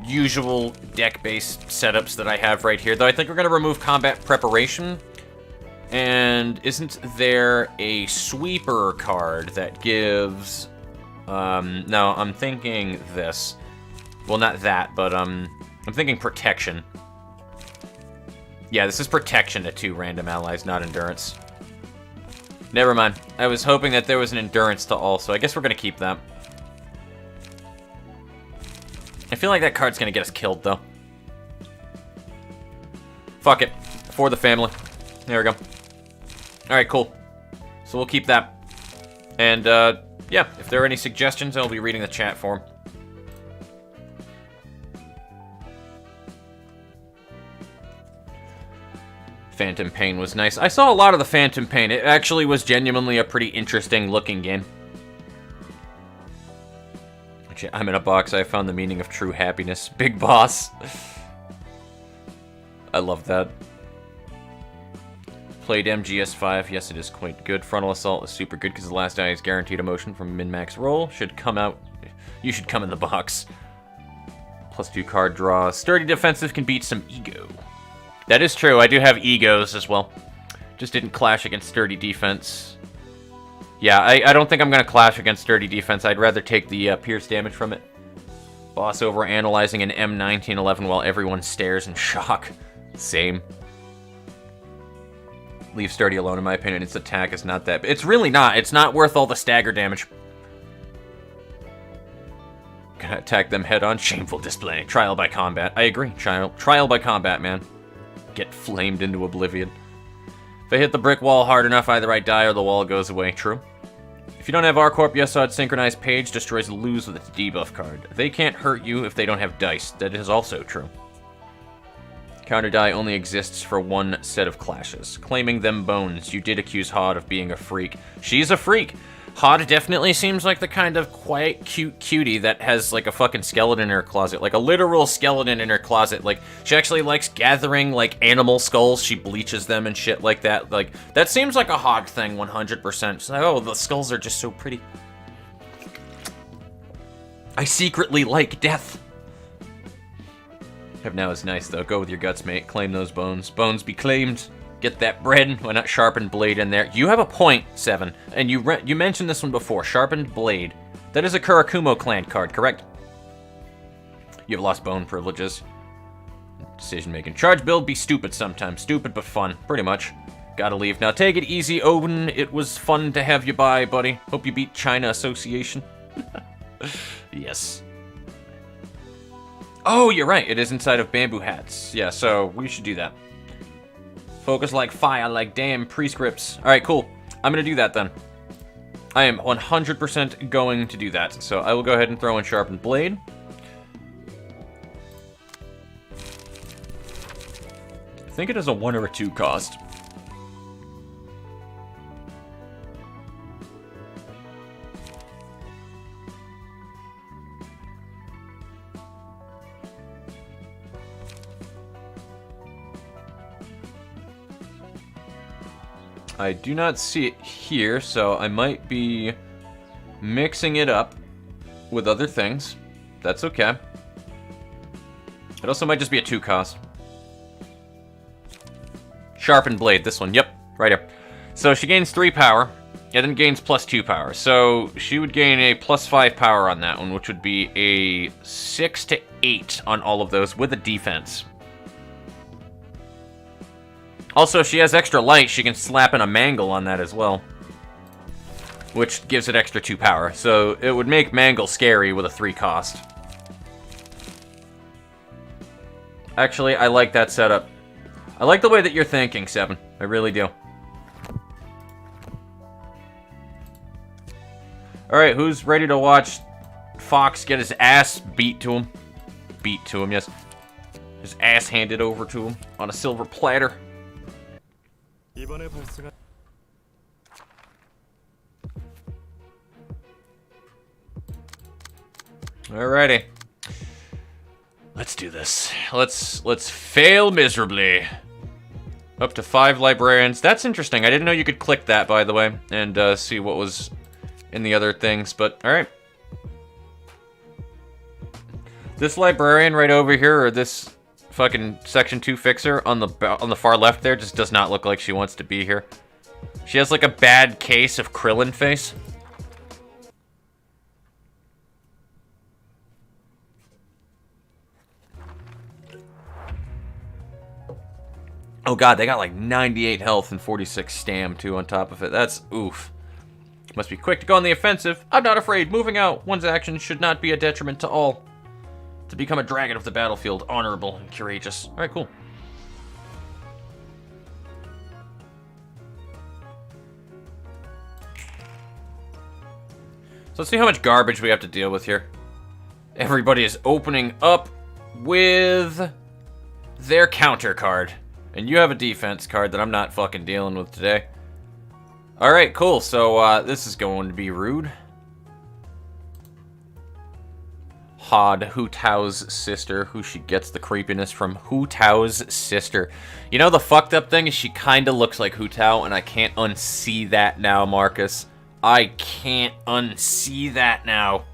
usual deck-based setups that I have right here. Though I think we're going to remove Combat Preparation. And isn't there a sweeper card that gives... no, I'm thinking this. Well, not that, but I'm thinking Protection. Yeah, this is Protection to 2 random allies, not Endurance. Never mind. I was hoping that there was an Endurance to all, so I guess we're going to keep that. I feel like that card's going to get us killed, though. Fuck it. For the family. There we go. Alright, cool. So we'll keep that. And, yeah, if there are any suggestions, I'll be reading the chat for them. Phantom Pain was nice. I saw a lot of the Phantom Pain. It actually was genuinely a pretty interesting looking game. Actually, I'm in a box. I found the meaning of true happiness. Big Boss. I love that. Played MGS5. Yes, it is quite good. Frontal Assault is super good because the last die is guaranteed a motion from min-max roll. Should come out. You should come in the box. +2 card draw. Sturdy Defensive can beat some Ego. That is true. I do have Egos as well. Just didn't clash against Sturdy Defense. Yeah, I don't think I'm going to clash against Sturdy Defense. I'd rather take the pierce damage from it. Boss over analyzing an M1911 while everyone stares in shock. Same. Leave Sturdy alone, in my opinion. Its attack is not that... It's really not. It's not worth all the stagger damage. Gonna attack them head-on. Shameful display. Trial by combat. I agree. Trial by combat, man. Get flamed into oblivion. If I hit the brick wall hard enough, either I die or the wall goes away. True. If you don't have R-Corp, Yesod's Synchronized Page destroys Lose with its debuff card. They can't hurt you if they don't have dice. That is also true. Counter die only exists for one set of clashes. Claiming them bones, you did accuse Hod of being a freak. She's a freak! Hod definitely seems like the kind of quiet, cute cutie that has, like, a fucking skeleton in her closet. Like, a literal skeleton in her closet. Like, she actually likes gathering, like, animal skulls. She bleaches them and shit like that. Like, that seems like a Hod thing, 100%. She's like, oh, the skulls are just so pretty. I secretly like death. Have now is nice, though. Go with your guts, mate. Claim those bones. Bones be claimed. Get that bread. Why not Sharpened Blade in there? You have a point, Seven. And you mentioned this one before. Sharpened Blade. That is a Kurakumo clan card, correct? You have lost bone privileges. Decision-making. Charge build be stupid sometimes. Stupid but fun. Pretty much. Gotta leave. Now take it easy, Odin. It was fun to have you by, buddy. Hope you beat China Association. Yes. Oh, you're right. It is inside of bamboo hats. Yeah, so we should do that. Focus like fire, like damn prescripts. Alright, cool. I'm gonna do that then. I am 100% going to do that. So I will go ahead and throw in Sharpened Blade. I think it has a 1 or a 2 cost. I do not see it here, so I might be mixing it up with other things. That's okay. It also might just be a 2 cost. Sharpened Blade, this one. Yep, right here. So she gains 3 power, and then gains +2 power. So she would gain a +5 power on that one, which would be a 6 to 8 on all of those with a defense. Also, if she has extra light, she can slap in a Mangle on that as well. Which gives it extra 2 power. So it would make Mangle scary with a 3 cost. Actually, I like that setup. I like the way that you're thinking, Seven. I really do. Alright, who's ready to watch Fox get his ass beat to him? Beat to him, yes. His ass handed over to him on a silver platter. 이번에 발생한 Alrighty. Let's do this. Let's fail miserably. Up to 5 librarians. That's interesting. I didn't know you could click that, by the way, and see what was in the other things, but alright. This librarian right over here, or this fucking Section 2 fixer on the far left there, just does not look like she wants to be here. She has like a bad case of Krillin face. Oh god, they got like 98 health and 46 stam too on top of it. That's oof. Must be quick to go on the offensive. I'm not afraid. Moving out. One's actions should not be a detriment to all. To become a dragon of the battlefield. Honorable and courageous. Alright, cool. So let's see how much garbage we have to deal with here. Everybody is opening up with their counter card. And you have a defense card that I'm not fucking dealing with today. Alright, cool. So, this is going to be rude. Hod, Hu Tao's sister, who she gets the creepiness from. Hu Tao's sister. You know, the fucked up thing is she kind of looks like Hu Tao, and I can't unsee that now, Marcus. I can't unsee that now.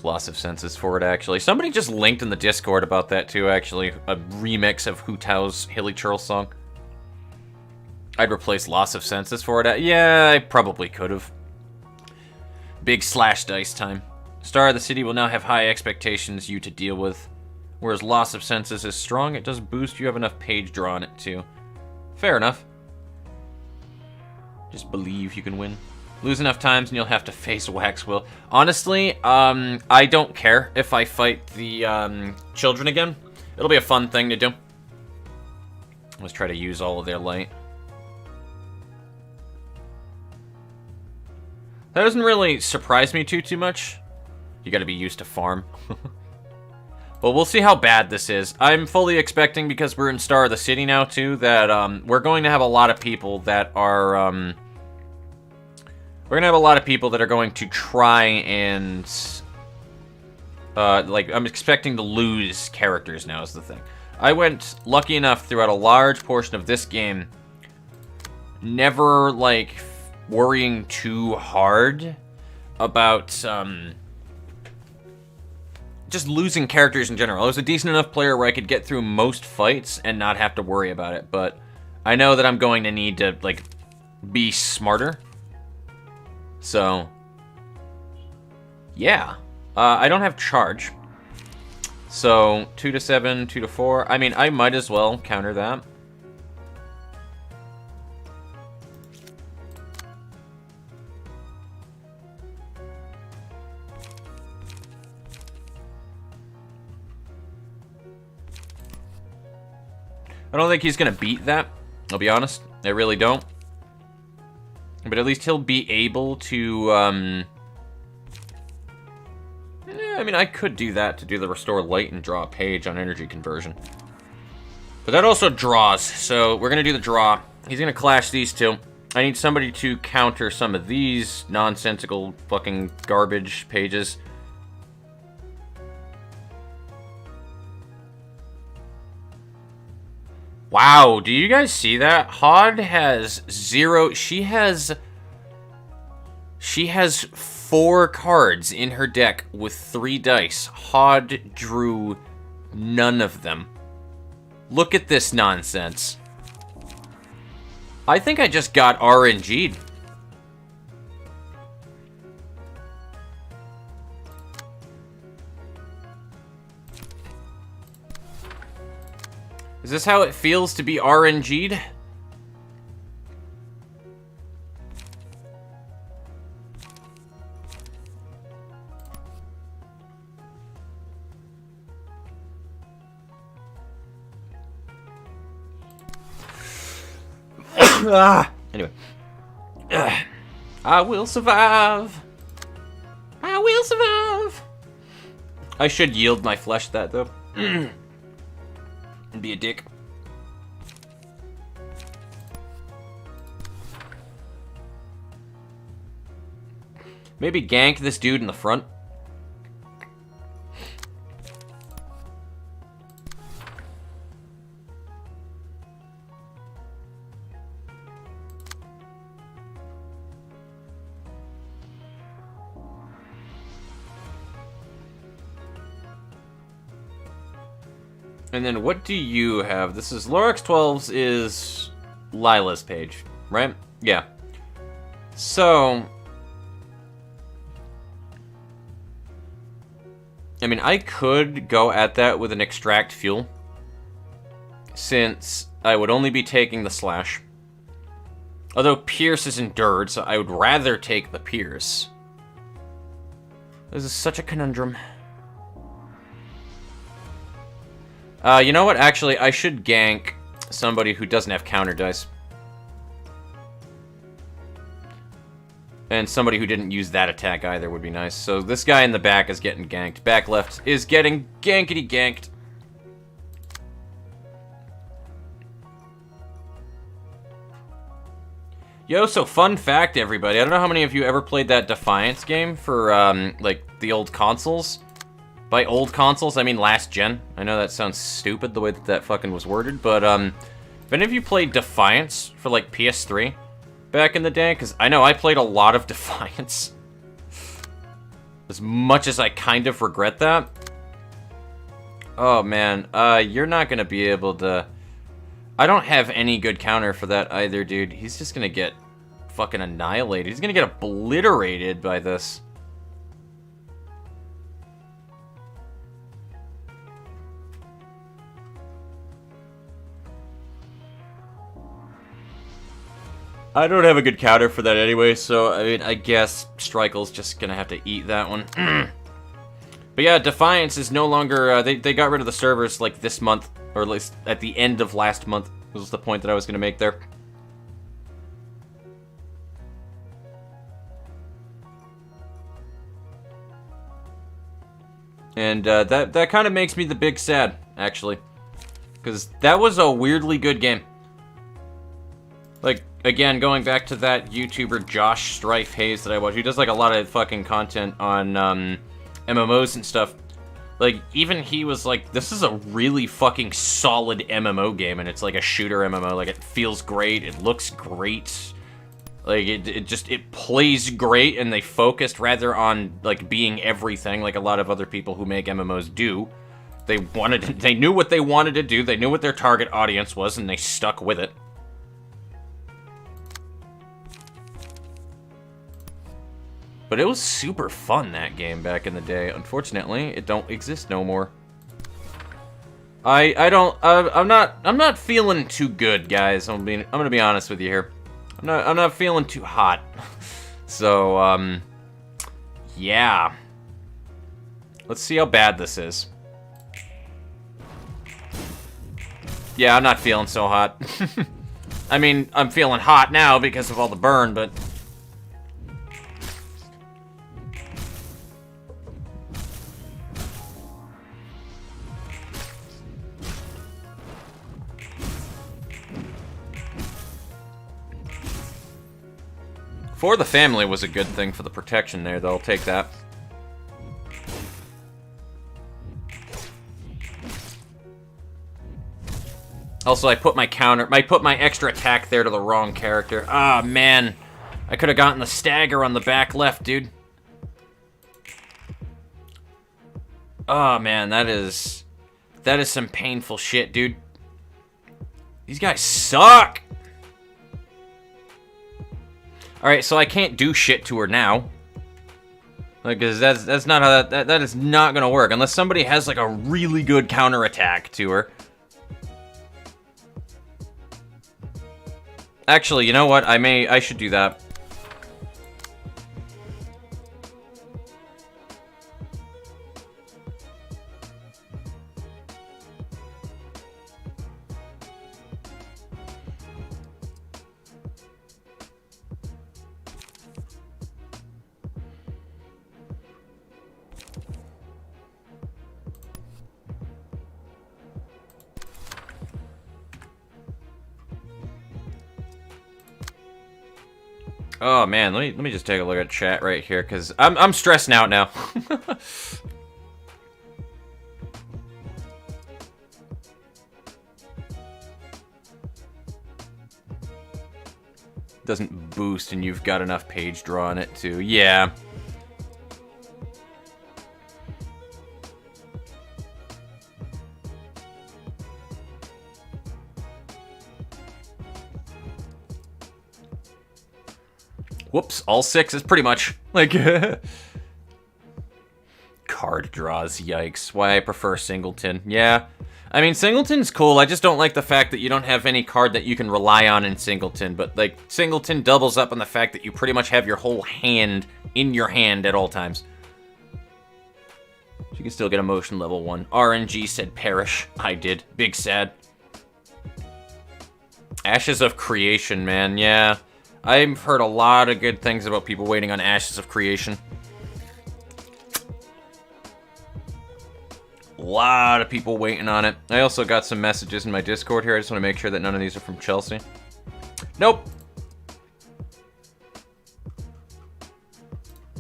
Loss of senses for it, actually. Somebody just linked in the Discord about that, too, actually. A remix of Hu Tao's Hilly Churl song. I'd replace Loss of Senses for it. Yeah, I probably could have. Big slash dice time. Star of the City will now have high expectations you to deal with. Whereas Loss of Senses is strong, it does boost. You have enough page draw on it, too. Fair enough. Just believe you can win. Lose enough times and you'll have to face Waxwill. Honestly, I don't care if I fight the children again. It'll be a fun thing to do. Let's try to use all of their light. That doesn't really surprise me too much. You gotta be used to farm. But we'll see how bad this is. I'm fully expecting, because we're in Star of the City now too, that we're going to have a lot of people that are we're gonna have a lot of people that are going to try and like, I'm expecting to lose characters now is the thing. I went lucky enough throughout a large portion of this game, never like worrying too hard about just losing characters in general. I was a decent enough player where I could get through most fights and not have to worry about it, but I know that I'm going to need to like be smarter. So yeah, I don't have charge, so 2 to 7, 2 to 4. I mean, I might as well counter that. I don't think he's gonna beat that, I'll be honest. I really don't. But at least he'll be able to, I mean, I could do that to do the restore light and draw a page on energy conversion. But that also draws, so we're gonna do the draw. He's gonna clash these two. I need somebody to counter some of these nonsensical fucking garbage pages. Wow, do you guys see that? Hod has 0. She has 4 cards in her deck with 3 dice. Hod drew none of them. Look at this nonsense. I think I just got RNG'd. Is this how it feels to be RNG'd? Anyway. I will survive. I will survive. I should yield my flesh that, though. And be a dick. Maybe gank this dude in the front. And then what do you have? This is Lorax 12's is Lila's page, right? Yeah. So, I mean, I could go at that with an extract fuel, since I would only be taking the slash. Although Pierce is endured, so I would rather take the Pierce. This is such a conundrum. You know what? Actually, I should gank somebody who doesn't have counter dice. And somebody who didn't use that attack either would be nice. So this guy in the back is getting ganked. Back left is getting gankety ganked. Yo, so fun fact, everybody. I don't know how many of you ever played that Defiance game for, like, the old consoles. By old consoles, I mean last gen. I know that sounds stupid, the way that that fucking was worded, but, if any of you played Defiance for, like, PS3 back in the day, because I know I played a lot of Defiance. As much as I kind of regret that. Oh, man. You're not gonna be able to... I don't have any good counter for that either, dude. He's just gonna get fucking annihilated. He's gonna get obliterated by this. I don't have a good counter for that anyway, so, I mean, I guess Strikel's just gonna have to eat that one. But yeah, Defiance is no longer, they got rid of the servers, like, this month, or at least at the end of last month, was the point that I was gonna make there. And, that kind of makes me the big sad, actually. Because that was a weirdly good game. Like, again, going back to that YouTuber Josh Strife Hayes that I watch, who does, like, a lot of fucking content on, MMOs and stuff. Like, even he was like, this is a really fucking solid MMO game, and it's like a shooter MMO. Like, it feels great, it looks great. Like, it plays great, and they focused rather on, like, being everything, like a lot of other people who make MMOs do. They knew what they wanted to do, they knew what their target audience was, and they stuck with it. But it was super fun, that game, back in the day. Unfortunately, it don't exist no more. I'm not feeling too good, guys. I'm gonna be honest with you here. I'm not feeling too hot. So, yeah. Let's see how bad this is. Yeah, I'm not feeling so hot. I mean, I'm feeling hot now because of all the burn, but... For the family was a good thing for the protection there, though. I'll take that. Also, I put my extra attack there to the wrong character. Ah, man. I could have gotten the stagger on the back left, dude. Oh, man, that is some painful shit, dude. These guys suck! Alright, so I can't do shit to her now. Like, cause that's not how that is not gonna work unless somebody has like a really good counterattack to her. Actually, you know what? I should do that. Oh man, let me just take a look at chat right here, cause I'm stressing out now. Doesn't boost and you've got enough page draw on it too. Yeah. Whoops, all 6 is pretty much like card draws, yikes. Why I prefer Singleton. Yeah. I mean, Singleton's cool. I just don't like the fact that you don't have any card that you can rely on in Singleton. But, like, Singleton doubles up on the fact that you pretty much have your whole hand in your hand at all times. You can still get emotion level 1. RNG said perish. I did. Big sad. Ashes of Creation, man. Yeah. I've heard a lot of good things about people waiting on Ashes of Creation. A lot of people waiting on it. I also got some messages in my Discord here. I just want to make sure that none of these are from Chelsea. Nope.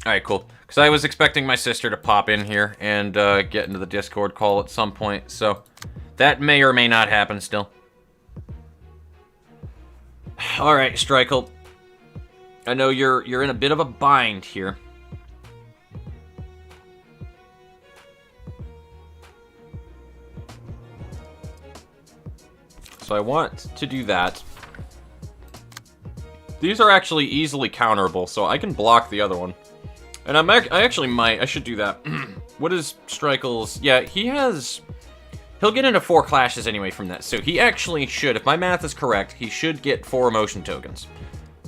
Alright, cool. Because I was expecting my sister to pop in here and get into the Discord call at some point. So that may or may not happen still. Alright, Strikel. I know you're in a bit of a bind here. So I want to do that. These are actually easily counterable, so I can block the other one. And I actually might. I should do that. What is Strikel's? Yeah, he'll get into 4 clashes anyway from that. So he actually should, if my math is correct, he should get 4 emotion tokens.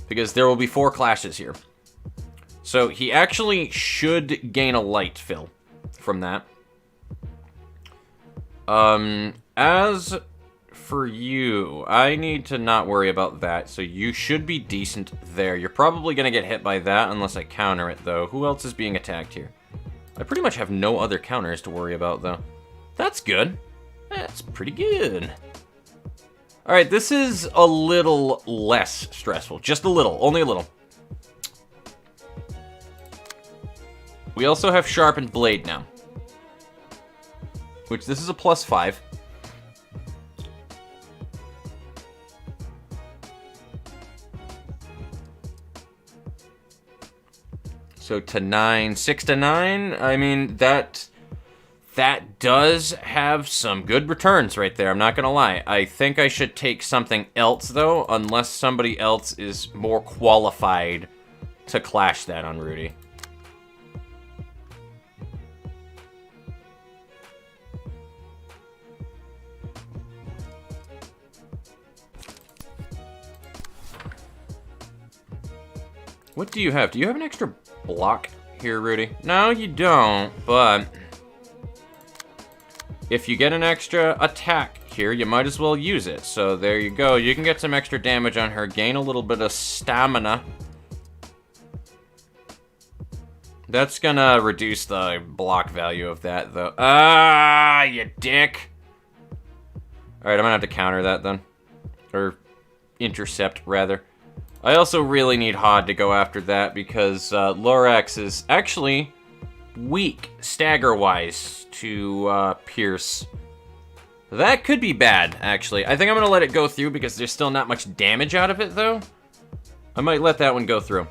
Because there will be 4 clashes here. So he actually should gain a light fill from that. As for you, I need to not worry about that. So you should be decent there. You're probably going to get hit by that unless I counter it, though. Who else is being attacked here? I pretty much have no other counters to worry about, though. That's good. That's pretty good. Alright, this is a little less stressful. Just a little. Only a little. We also have Sharpened Blade now. Which, this is a +5. So to 9, 6 to 9, I mean, that does have some good returns right there, I'm not gonna lie. I think I should take something else, though, unless somebody else is more qualified to clash that on Rudy. What do you have? Do you have an extra block here, Rudy? No, you don't, but if you get an extra attack here, you might as well use it. So there you go. You can get some extra damage on her, gain a little bit of stamina. That's gonna reduce the block value of that, though. Ah, you dick. Alright, I'm gonna have to counter that, then. Or intercept, rather. I also really need Hod to go after that because Lorax is actually weak, stagger-wise, to Pierce. That could be bad, actually. I think I'm going to let it go through because there's still not much damage out of it, though. I might let that one go through.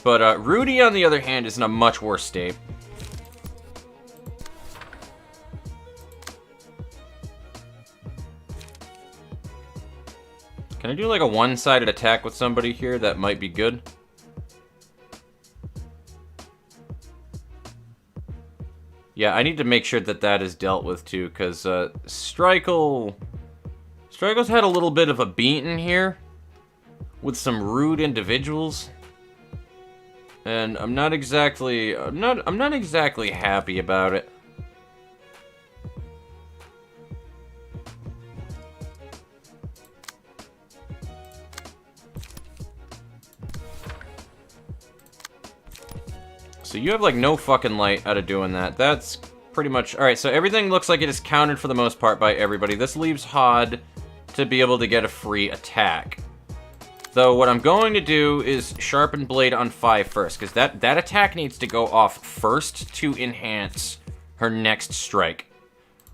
But Rudy, on the other hand, is in a much worse state. Can I do like a one-sided attack with somebody here? That might be good. Yeah, I need to make sure that that is dealt with too, because Strikel's had a little bit of a beating here with some rude individuals. And I'm not exactly happy about it. So you have, like, no fucking light out of doing that. That's pretty much... Alright, so everything looks like it is countered for the most part by everybody. This leaves Hod to be able to get a free attack. Though what I'm going to do is Sharpen Blade on 5 first, because that attack needs to go off first to enhance her next strike,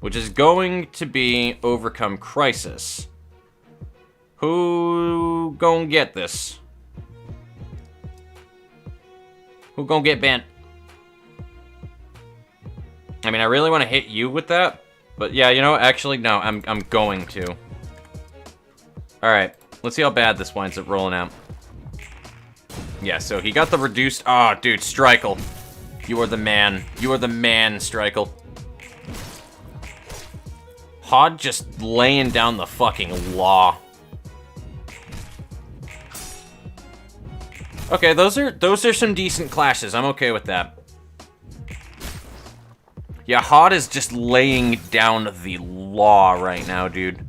which is going to be Overcome Crisis. Who gonna get this? Who gonna get bent? I mean, I really want to hit you with that, but yeah, you know, actually, no, I'm going to. Alright, let's see how bad this winds up rolling out. Yeah, so he got the reduced... Oh, dude, Strikel. You are the man. You are the man, Strikel. Hod just laying down the fucking law. Okay, those are some decent clashes. I'm okay with that. Yeah, Hod is just laying down the law right now, dude.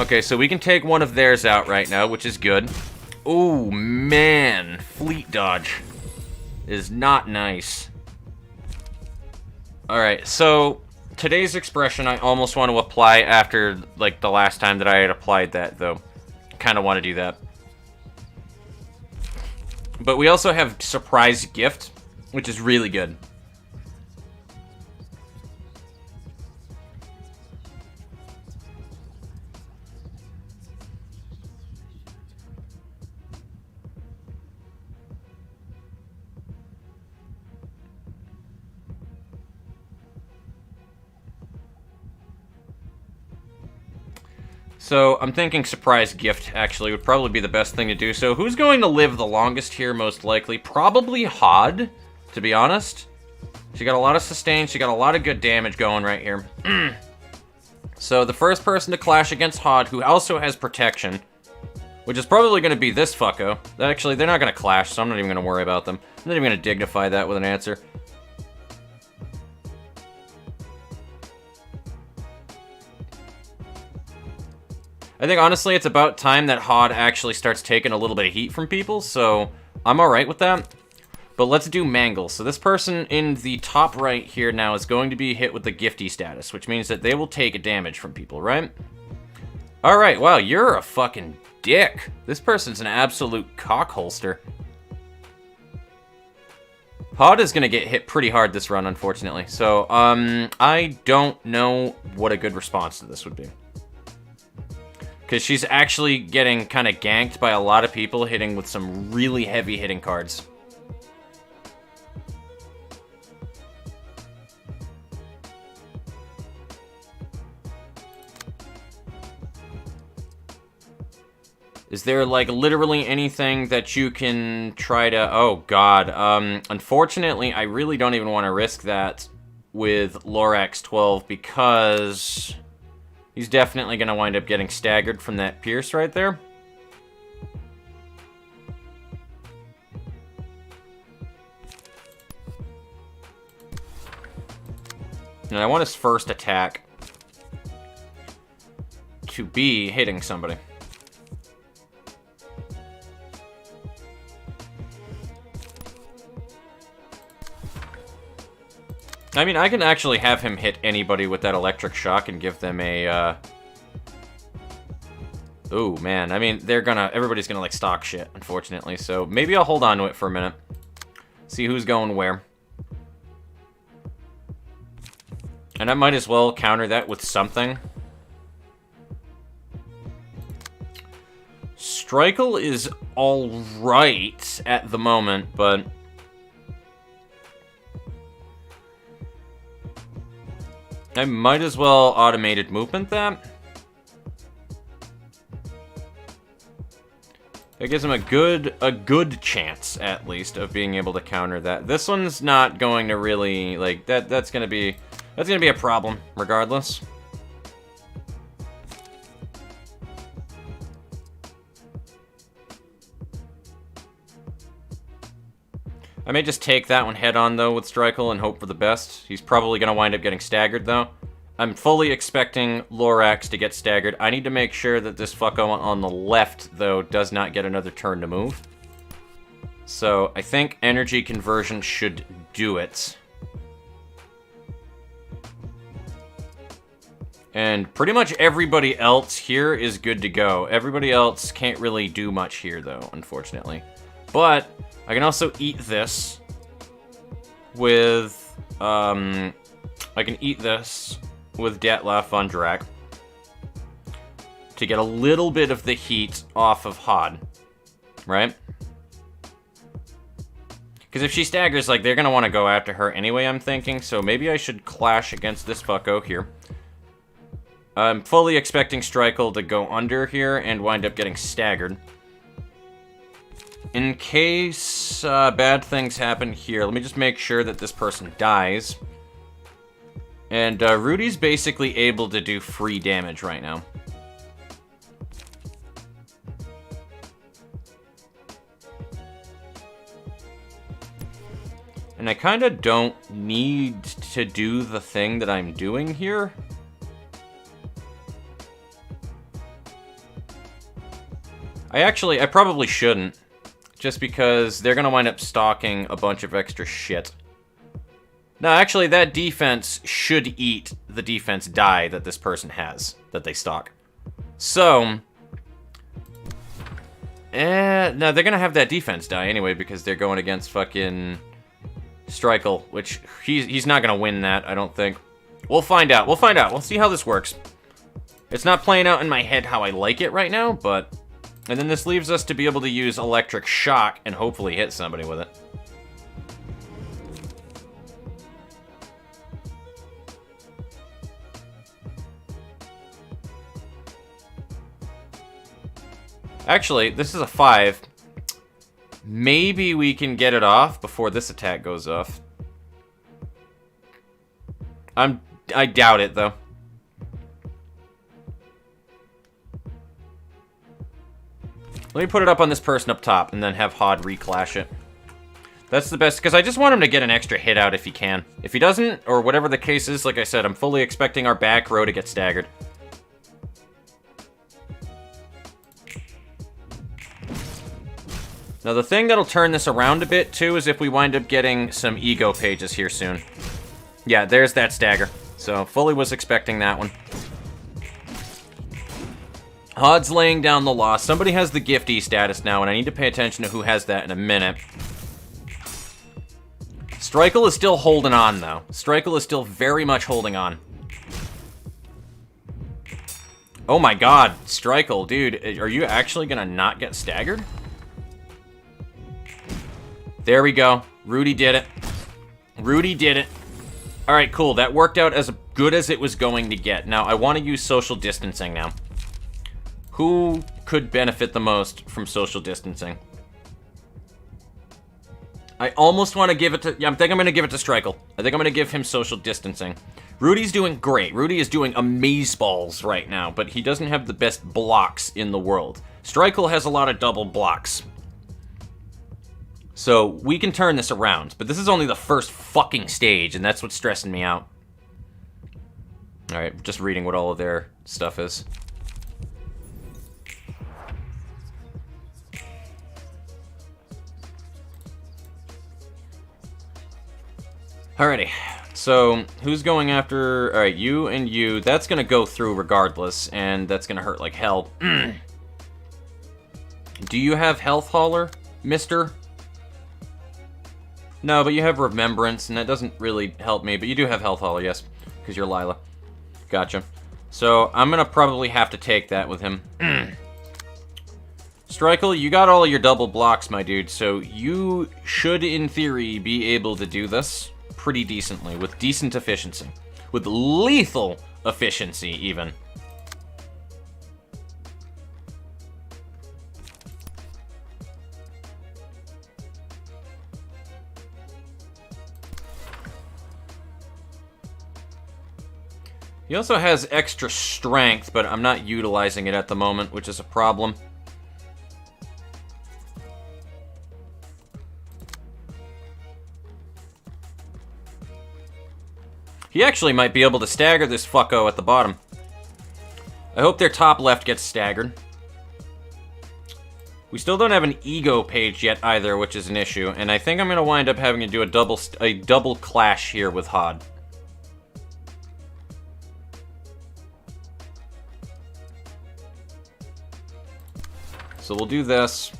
Okay, so we can take one of theirs out right now, which is good. Ooh, man. Fleet dodge is not nice. Alright, so today's expression I almost want to apply after, like, the last time that I had applied that, though. Kind of want to do that. But we also have surprise gift, which is really good. So, I'm thinking surprise gift, actually, would probably be the best thing to do. So, who's going to live the longest here, most likely? Probably Hod, to be honest. She got a lot of sustain, she got a lot of good damage going right here. So, the first person to clash against Hod, who also has protection, which is probably going to be this fucko. Actually, they're not going to clash, so I'm not even going to worry about them. I'm not even going to dignify that with an answer. I think, honestly, it's about time that Hod actually starts taking a little bit of heat from people, so I'm alright with that. But let's do Mangle. So this person in the top right here now is going to be hit with the Gifty status, which means that they will take damage from people, right? Alright, wow, you're a fucking dick. This person's an absolute cockholster. Hod is going to get hit pretty hard this run, unfortunately. So, I don't know what a good response to this would be. Because she's actually getting kind of ganked by a lot of people hitting with some really heavy hitting cards. Is there, like, literally anything that you can try to... Oh, God. Unfortunately, I really don't even want to risk that with Lorax 12 because... he's definitely going to wind up getting staggered from that Pierce right there. And I want his first attack to be hitting somebody. I mean, I can actually have him hit anybody with that electric shock and give them a, Ooh, man. I mean, everybody's gonna, like, stock shit, unfortunately. So maybe I'll hold on to it for a minute. See who's going where. And I might as well counter that with something. Strikel is alright at the moment, but... I might as well automated movement that. It gives him a good chance, at least, of being able to counter that. This one's not going to really, like, that's gonna be a problem, regardless. I may just take that one head-on, though, with Strikel and hope for the best. He's probably going to wind up getting staggered, though. I'm fully expecting Lorax to get staggered. I need to make sure that this fucko on the left, though, does not get another turn to move. So, I think energy conversion should do it. And pretty much everybody else here is good to go. Everybody else can't really do much here, though, unfortunately. But... I can also eat this with, I can eat this with Detlef on Drac to get a little bit of the heat off of Hod, right? Because if she staggers, like, they're going to want to go after her anyway, I'm thinking, so maybe I should clash against this fucko here. I'm fully expecting Strykel to go under here and wind up getting staggered. In case bad things happen here, let me just make sure that this person dies. And Rudy's basically able to do free damage right now. And I kind of don't need to do the thing that I'm doing here. I probably shouldn't. Just because they're going to wind up stalking a bunch of extra shit. No, actually, that defense should eat the defense die that this person has, that they stalk. So, no, they're going to have that defense die anyway because they're going against fucking Strykel, which he's not going to win that, I don't think. We'll find out. We'll find out. We'll see how this works. It's not playing out in my head how I like it right now, but... And then this leaves us to be able to use Electric Shock and hopefully hit somebody with it. Actually, this is a 5. Maybe we can get it off before this attack goes off. I doubt it, though. Let me put it up on this person up top and then have Hod reclash it. That's the best, because I just want him to get an extra hit out if he can. If he doesn't, or whatever the case is, like I said, I'm fully expecting our back row to get staggered. Now, the thing that'll turn this around a bit, too, is if we wind up getting some ego pages here soon. Yeah, there's that stagger. So, fully was expecting that one. Hod's laying down the law. Somebody has the Gifty status now, and I need to pay attention to who has that in a minute. Strykel is still holding on, though. Strykel is still very much holding on. Oh my god, Strykel, dude, are you actually gonna not get staggered? There we go. Rudy did it. Rudy did it. Alright, cool. That worked out as good as it was going to get. Now, I want to use social distancing now. Who could benefit the most from social distancing? I almost want to give it to... Yeah, I think I'm going to give it to Strykel. I think I'm going to give him social distancing. Rudy's doing great. Rudy is doing amazeballs right now, but he doesn't have the best blocks in the world. Strykel has a lot of double blocks. So, we can turn this around, but this is only the first fucking stage, and that's what's stressing me out. Alright, just reading what all of their stuff is. Alrighty, so who's going after... Alright, you and you. That's gonna go through regardless, and that's gonna hurt like hell. Do you have Health Hauler, mister? No, but you have Remembrance, and that doesn't really help me, but you do have Health Hauler, yes, because you're Lila. Gotcha. So, I'm gonna probably have to take that with him. Strykel, you got all of your double blocks, my dude, so you should, in theory, be able to do this pretty decently, with decent efficiency. With lethal efficiency, even. He also has extra strength, but I'm not utilizing it at the moment, which is a problem. He actually might be able to stagger this fucko at the bottom. I hope their top left gets staggered. We still don't have an ego page yet either, which is an issue, and I think I'm going to wind up having to do a double clash here with Hod. So we'll do this.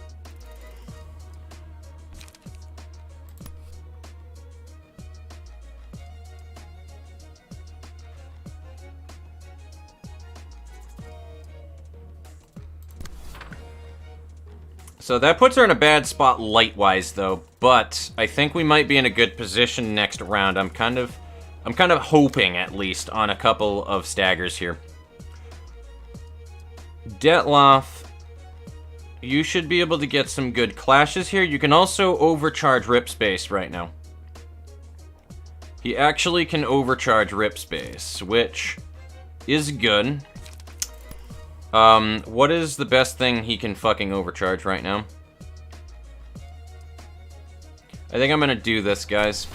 So that puts her in a bad spot light-wise, though, but I think we might be in a good position next round. I'm kind of hoping, at least, on a couple of staggers here. Detloff, you should be able to get some good clashes here. You can also overcharge Rip Space right now. He actually can overcharge Rip Space, which is good. What is the best thing he can fucking overcharge right now? I think I'm gonna do this, guys.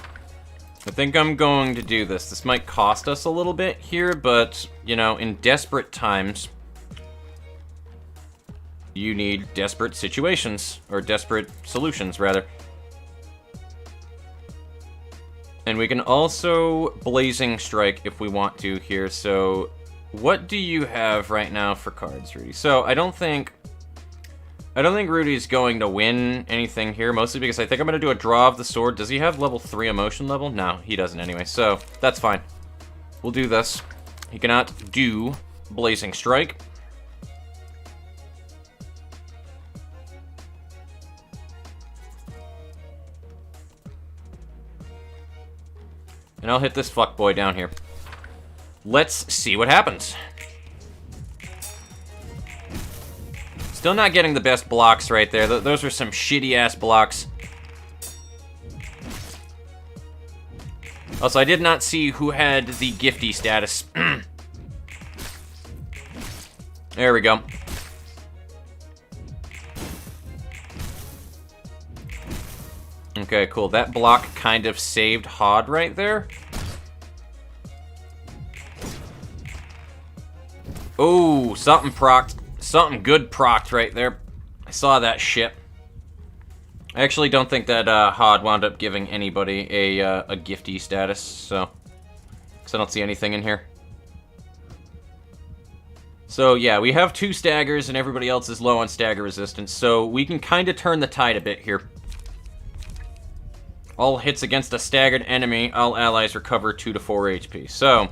I think I'm going to do this. This might cost us a little bit here, but, you know, in desperate times, you need desperate situations, or desperate solutions, rather. And we can also Blazing Strike if we want to here, so what do you have right now for cards, Rudy? So, I don't think Rudy's going to win anything here, mostly because I think I'm going to do a Draw of the Sword. Does he have level 3 emotion level? No, he doesn't anyway, so that's fine. We'll do this. He cannot do Blazing Strike. And I'll hit this fuckboy down here. Let's see what happens. Still not getting the best blocks right there. Those are some shitty-ass blocks. Also, I did not see who had the gifty status. There we go. Okay, cool. That block kind of saved Hod right there. Oh, something procced. Something good procced right there. I saw that shit. I actually don't think that Hod wound up giving anybody a gifty status, so... Because I don't see anything in here. So, yeah, we have 2 staggers and everybody else is low on stagger resistance, so we can kind of turn the tide a bit here. All hits against a staggered enemy, all allies recover 2 to 4 HP. So,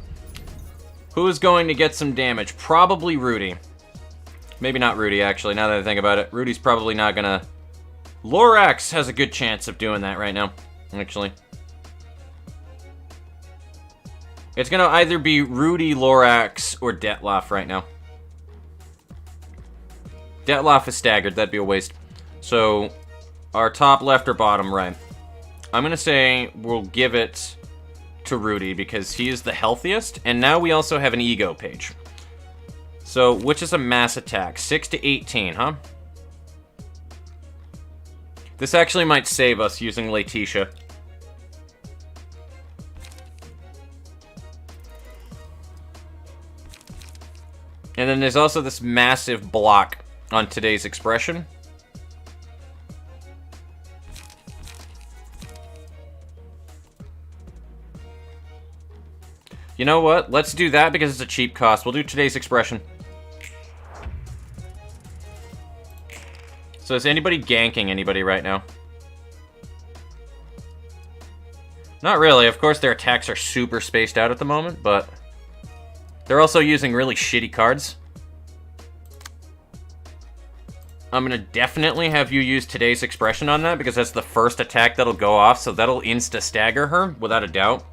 who is going to get some damage? Probably Rudy. Maybe not Rudy, actually, now that I think about it. Rudy's probably not gonna... Lorax has a good chance of doing that right now, actually. It's gonna either be Rudy, Lorax, or Detloff right now. Detloff is staggered, that'd be a waste. So, our top left or bottom right. I'm gonna say we'll give it to Rudy because he is the healthiest, and now we also have an ego page. So, which is a mass attack? 6 to 18, huh? This actually might save us using Letitia. And then there's also this massive block on today's expression. You know what? Let's do that because it's a cheap cost. We'll do today's expression. So is anybody ganking anybody right now? Not really. Of course, their attacks are super spaced out at the moment, but they're also using really shitty cards. I'm going to definitely have you use today's expression on that because that's the first attack that'll go off, so that'll insta-stagger her, without a doubt.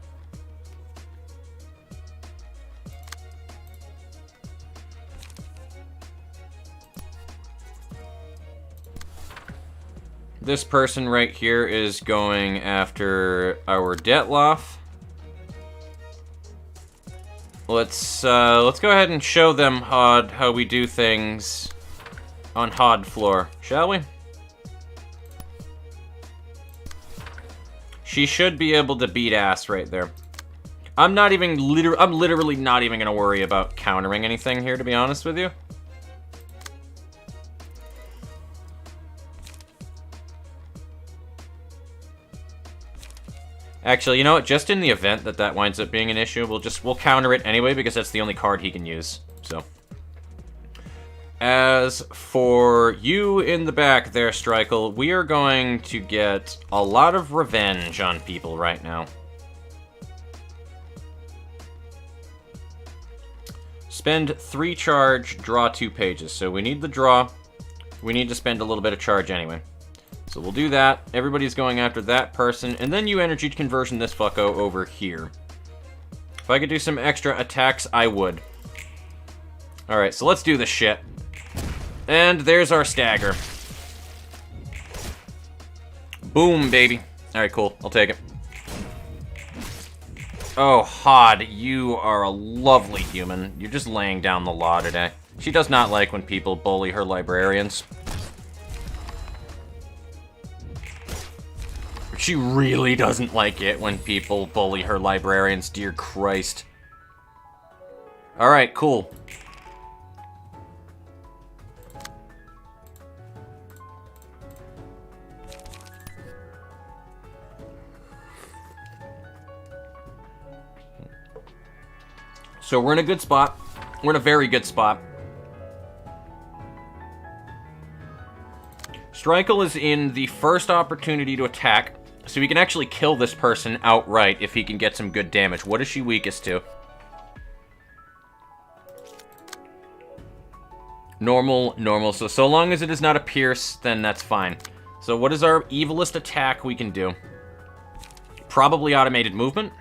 This person right here is going after our Detloff. Let's go ahead and show them Hod how we do things on Hod floor, shall we? She should be able to beat ass right there. I'm literally not even gonna worry about countering anything here, to be honest with you. Actually, you know what? Just in the event that that winds up being an issue, we'll counter it anyway because that's the only card he can use. So, as for you in the back there, Strikel, we are going to get a lot of revenge on people right now. Spend 3 charge, draw 2 pages. So we need the draw. We need to spend a little bit of charge anyway. So we'll do that. Everybody's going after that person. And then you energy conversion this fucko over here. If I could do some extra attacks, I would. Alright, so let's do this shit. And there's our stagger. Boom, baby. Alright, cool. I'll take it. Oh, Hod, you are a lovely human. You're just laying down the law today. She does not like when people bully her librarians. She really doesn't like it when people bully her librarians, dear Christ. Alright, cool. So we're in a good spot. We're in a very good spot. Strykel is in the first opportunity to attack, so he can actually kill this person outright if he can get some good damage. What is she weakest to? Normal, normal. So long as it is not a pierce, then that's fine. So what is our evilest attack we can do? Probably automated movement.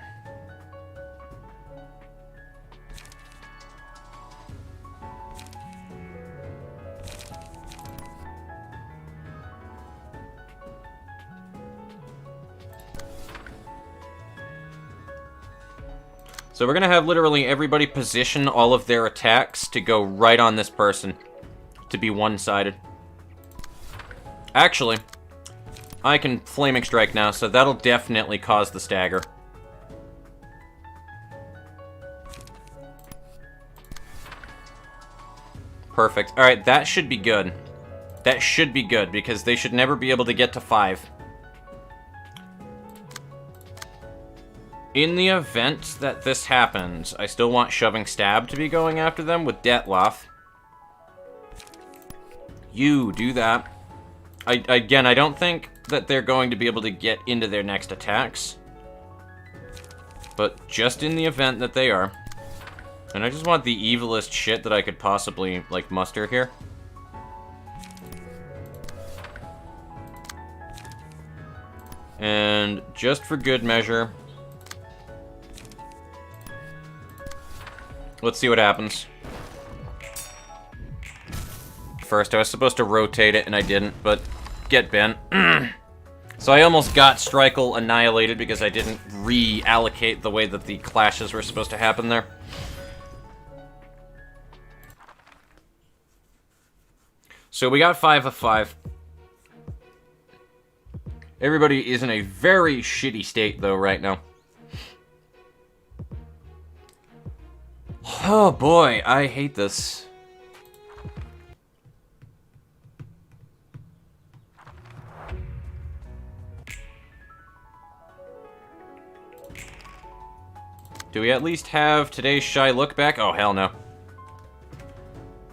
So we're gonna have literally everybody position all of their attacks to go right on this person, to be one-sided. Actually, I can Flaming Strike now, so that'll definitely cause the stagger. Perfect. Alright, that should be good. That should be good, because they should never be able to get to 5. In the event that this happens, I still want Shoving Stab to be going after them with Detloff. You do that. Again, I don't think that they're going to be able to get into their next attacks. But just in the event that they are. And I just want the evilest shit that I could possibly, like, muster here. And just for good measure, let's see what happens. First, I was supposed to rotate it, and I didn't, but get bent. So I almost got Strykel annihilated because I didn't reallocate the way that the clashes were supposed to happen there. So we got 5 of 5. Everybody is in a very shitty state, though, right now. Oh boy, I hate this. Do we at least have today's Shy Look back? Oh, hell no.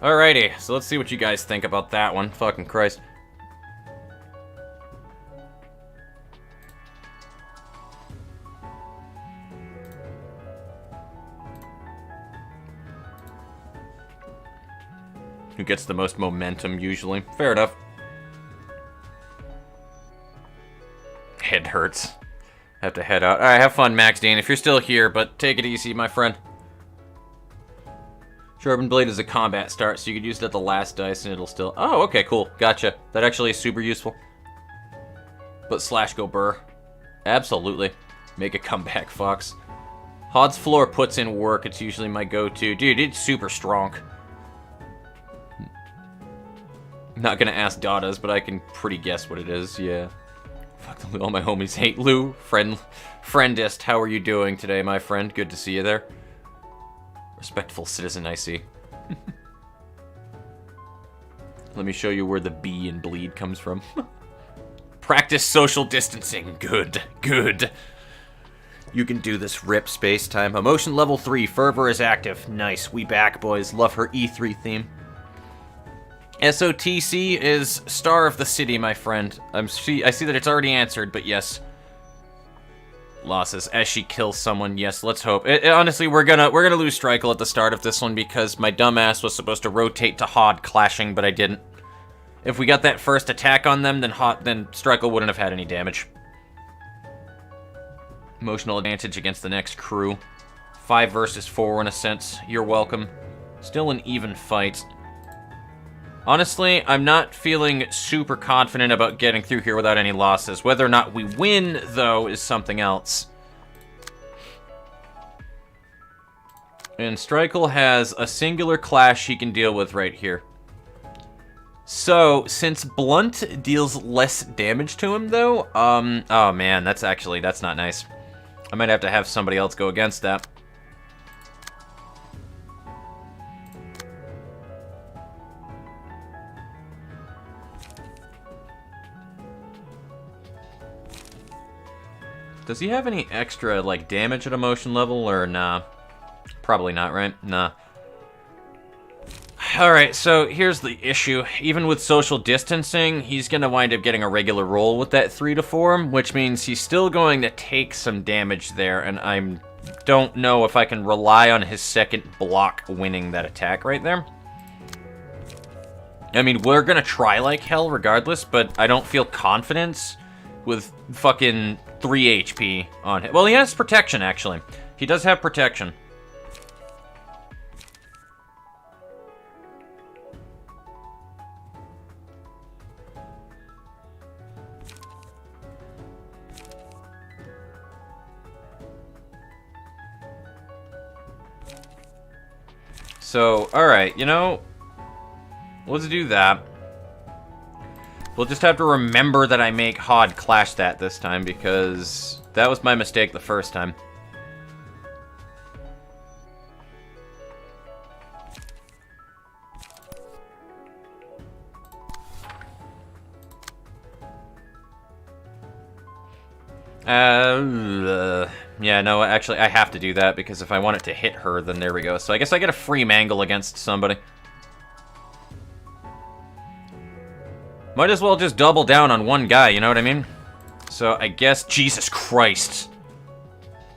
Alrighty, so let's see what you guys think about that one. Fucking Christ. Who gets the most momentum, usually. Fair enough. Head hurts. Have to head out. Alright, have fun, Max Dean, if you're still here, but take it easy, my friend. Sharpened Blade is a combat start, so you could use it at the last dice and it'll still... Oh, okay, cool. Gotcha. That actually is super useful. But slash go burr. Absolutely. Make a comeback, Fox. Hod's Floor puts in work. It's usually my go-to. Dude, it's super strong. Not gonna ask Dada's, but I can pretty guess what it is, yeah. Fuck, all my homies hate Lou. Friendist, how are you doing today, my friend? Good to see you there. Respectful citizen, I see. Let me show you where the B in bleed comes from. Practice social distancing. Good, good. You can do this, Rip Space Time. Emotion level 3, Fervor is active. Nice, we back, boys. Love her E3 theme. SotC is Star of the City, my friend. I see that it's already answered, but yes. Losses as she kills someone. Yes, let's hope. Honestly, we're gonna lose Strykel at the start of this one because my dumbass was supposed to rotate to Hod clashing, but I didn't. If we got that first attack on them, then Strykel wouldn't have had any damage. Emotional advantage against the next crew. 5 versus 4 in a sense. You're welcome. Still an even fight. Honestly, I'm not feeling super confident about getting through here without any losses. Whether or not we win, though, is something else. And Strykel has a singular clash he can deal with right here. So, since Blunt deals less damage to him, though, oh man, that's not nice. I might have somebody else go against that. Does he have any extra, like, damage at emotion level, or nah? Probably not, right? Nah. Alright, so here's the issue. Even with social distancing, he's gonna wind up getting a regular roll with that 3 to 4, which means he's still going to take some damage there, and I don't know if I can rely on his second block winning that attack right there. I mean, we're gonna try like hell regardless, but I don't feel confidence with fucking 3 HP on him. Well, he has protection, actually. He does have protection. So, alright, you know, let's do that. We'll just have to remember that I make Hod clash that this time, because that was my mistake the first time. Yeah, no, actually, I have to do that, because if I want it to hit her, then there we go. So I guess I get a free mangle against somebody. Might as well just double down on one guy, you know what I mean? So I guess... Jesus Christ.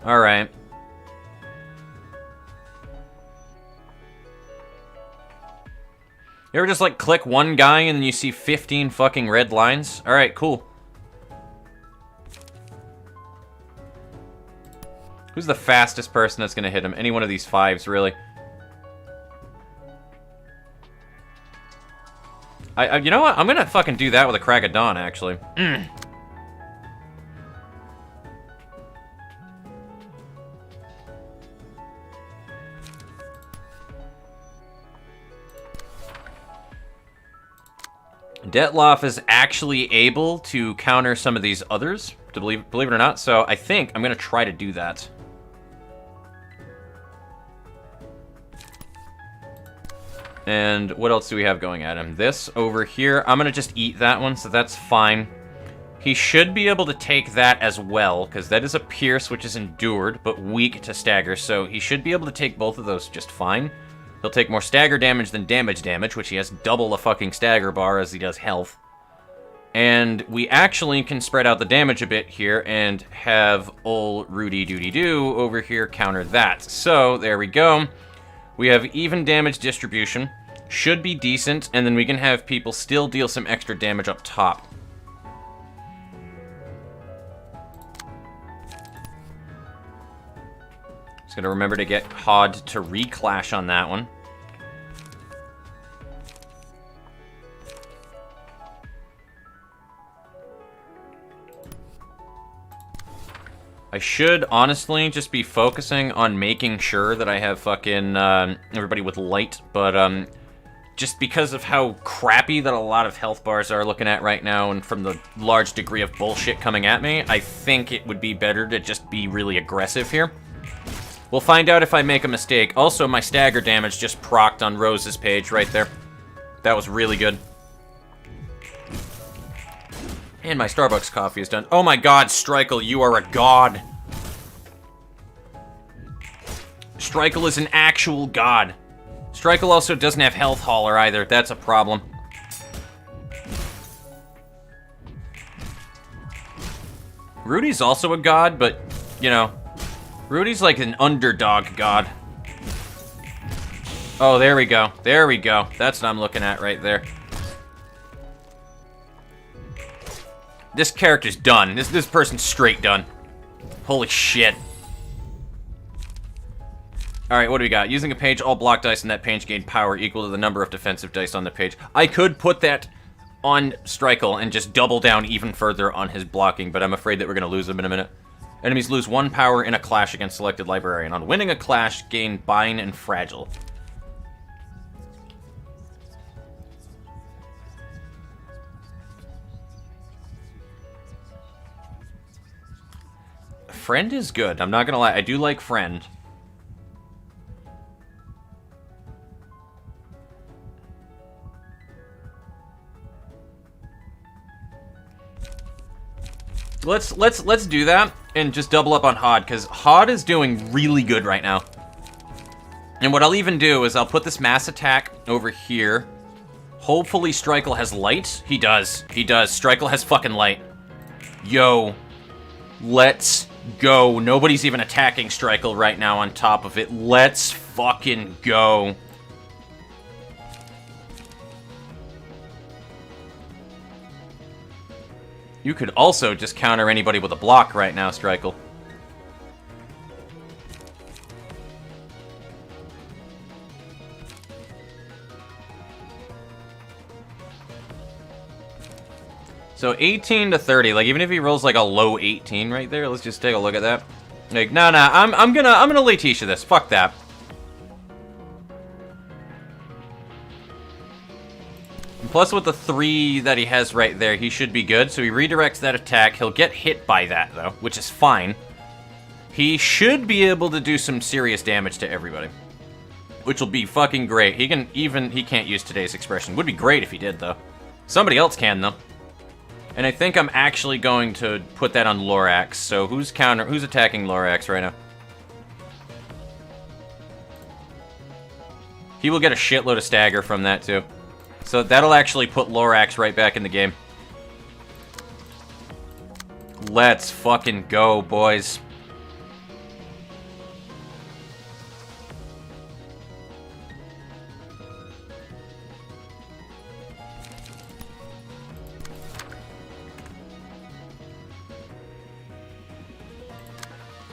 Alright. You ever just, like, click one guy and then you see 15 fucking red lines? Alright, cool. Who's the fastest person that's gonna hit him? Any one of these 5s, really. You know what? I'm gonna fucking do that with a Crack of Dawn, actually. Detloff is actually able to counter some of these others, to believe it or not, so I think I'm gonna try to do that. And what else do we have going at him? This over here. I'm going to just eat that one, so that's fine. He should be able to take that as well, because that is a pierce, which is endured, but weak to stagger, so he should be able to take both of those just fine. He'll take more stagger damage than damage, which he has double the fucking stagger bar as he does health. And we actually can spread out the damage a bit here and have old Rudy Doody Doo over here counter that. So, there we go. We have even damage distribution. Should be decent, and then we can have people still deal some extra damage up top. Just gotta remember to get Hod to reclash on that one. I should, honestly, just be focusing on making sure that I have fucking everybody with light, but just because of how crappy that a lot of health bars are looking at right now, and from the large degree of bullshit coming at me, I think it would be better to just be really aggressive here. We'll find out if I make a mistake. Also, my stagger damage just procced on Rose's page right there. That was really good. And my Starbucks coffee is done. Oh my god, Strykel, you are a god. Strykel is an actual god. Strykel also doesn't have health hauler either. That's a problem. Rudy's also a god, but, you know, Rudy's like an underdog god. Oh, there we go. There we go. That's what I'm looking at right there. This character's done. This person's straight done. Holy shit. Alright, what do we got? Using a page, all block dice in that page gain power equal to the number of defensive dice on the page. I could put that on Strikel and just double down even further on his blocking, but I'm afraid that we're going to lose him in a minute. Enemies lose 1 power in a clash against selected librarian. On winning a clash, gain Bind and Fragile. Friend is good. I'm not going to lie. I do like Friend. Let's do that and just double up on Hod, because Hod is doing really good right now. And what I'll even do is I'll put this mass attack over here. Hopefully Strikel has light. He does. He does. Strikel has fucking light. Yo. Let's go. Nobody's even attacking Strikel right now on top of it. Let's fucking go. You could also just counter anybody with a block right now, Strikel. So 18 to 30, like even if he rolls like a low 18 right there, let's just take a look at that. Like, nah, I'm gonna Letitia this. Fuck that. Plus, with the 3 that he has right there, he should be good. So he redirects that attack. He'll get hit by that, though, which is fine. He should be able to do some serious damage to everybody, which will be fucking great. He can't use today's expression. Would be great if he did, though. Somebody else can, though. And I think I'm actually going to put that on Lorax. So who's attacking Lorax right now? He will get a shitload of stagger from that, too. So that'll actually put Lorax right back in the game. Let's fucking go, boys.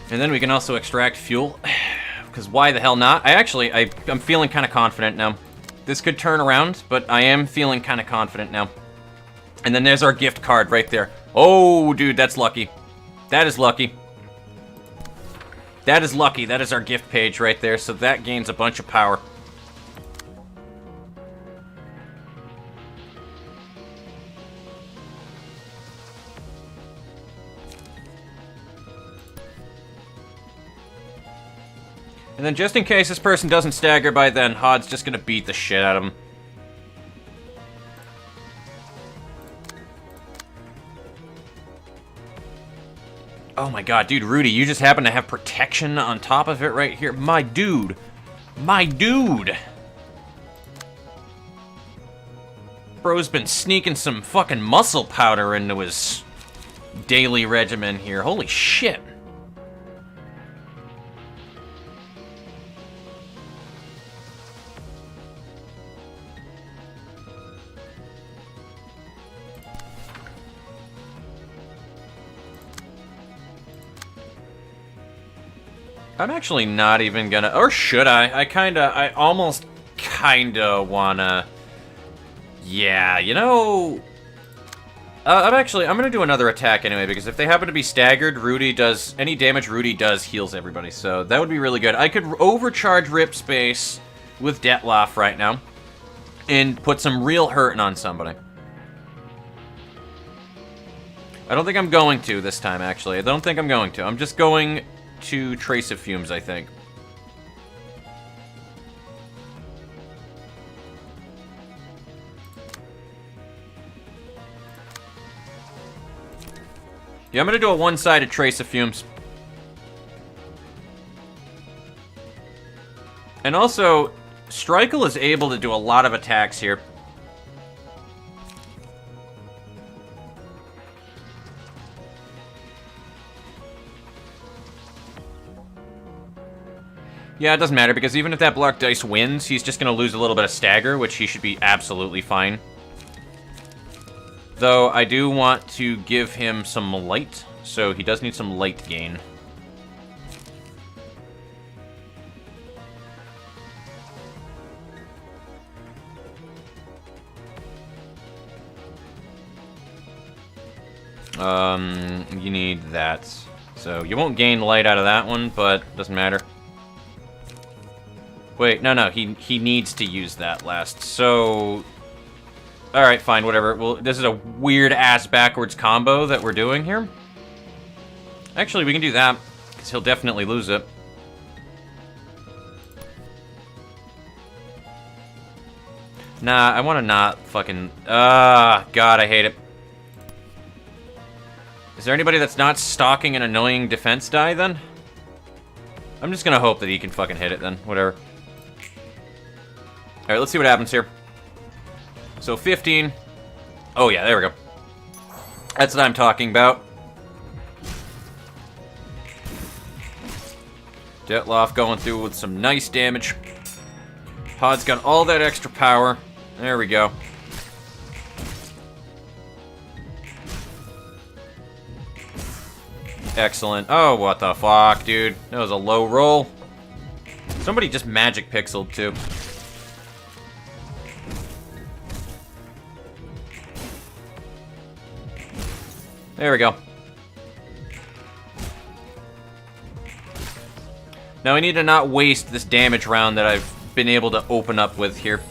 And then we can also extract fuel. Because why the hell not? I'm feeling kind of confident now. This could turn around, but I am feeling kind of confident now. And then there's our gift card right there. Oh, dude, that's lucky. That is lucky. That is lucky. That is our gift page right there, so that gains a bunch of power. And then just in case this person doesn't stagger by then, Hod's just gonna beat the shit out of him. Oh my god, dude, Rudy, you just happen to have protection on top of it right here. My dude. My dude. Bro's been sneaking some fucking muscle powder into his daily regimen here. Holy shit. I'm actually not even gonna, or should I? I almost kinda wanna, yeah, you know, I'm gonna do another attack anyway, because if they happen to be staggered, any damage Rudy does heals everybody, so that would be really good. I could overcharge Rip Space with Detloff right now, and put some real hurting on somebody. I don't think I'm going to this time, actually. I don't think I'm going to. I'm just going to Trace of Fumes, I think. Yeah, I'm gonna do a one-sided Trace of Fumes. And also, Strikel is able to do a lot of attacks here. Yeah, it doesn't matter, because even if that block dice wins, he's just going to lose a little bit of stagger, which he should be absolutely fine. Though, I do want to give him some light, so he does need some light gain. You need that. So you won't gain light out of that one, but doesn't matter. Wait, no, he needs to use that last. So, all right, fine, whatever. Well, this is a weird ass backwards combo that we're doing here. Actually, we can do that because he'll definitely lose it. Nah, I want to not fucking. God, I hate it. Is there anybody that's not stocking an annoying defense die, then? I'm just gonna hope that he can fucking hit it, then. Whatever. Alright, let's see what happens here. So, 15. Oh, yeah, there we go. That's what I'm talking about. Detloff going through with some nice damage. Pod's got all that extra power. There we go. Excellent. Oh, what the fuck, dude. That was a low roll. Somebody just magic pixeled, too. There we go. Now we need to not waste this damage round that I've been able to open up with here.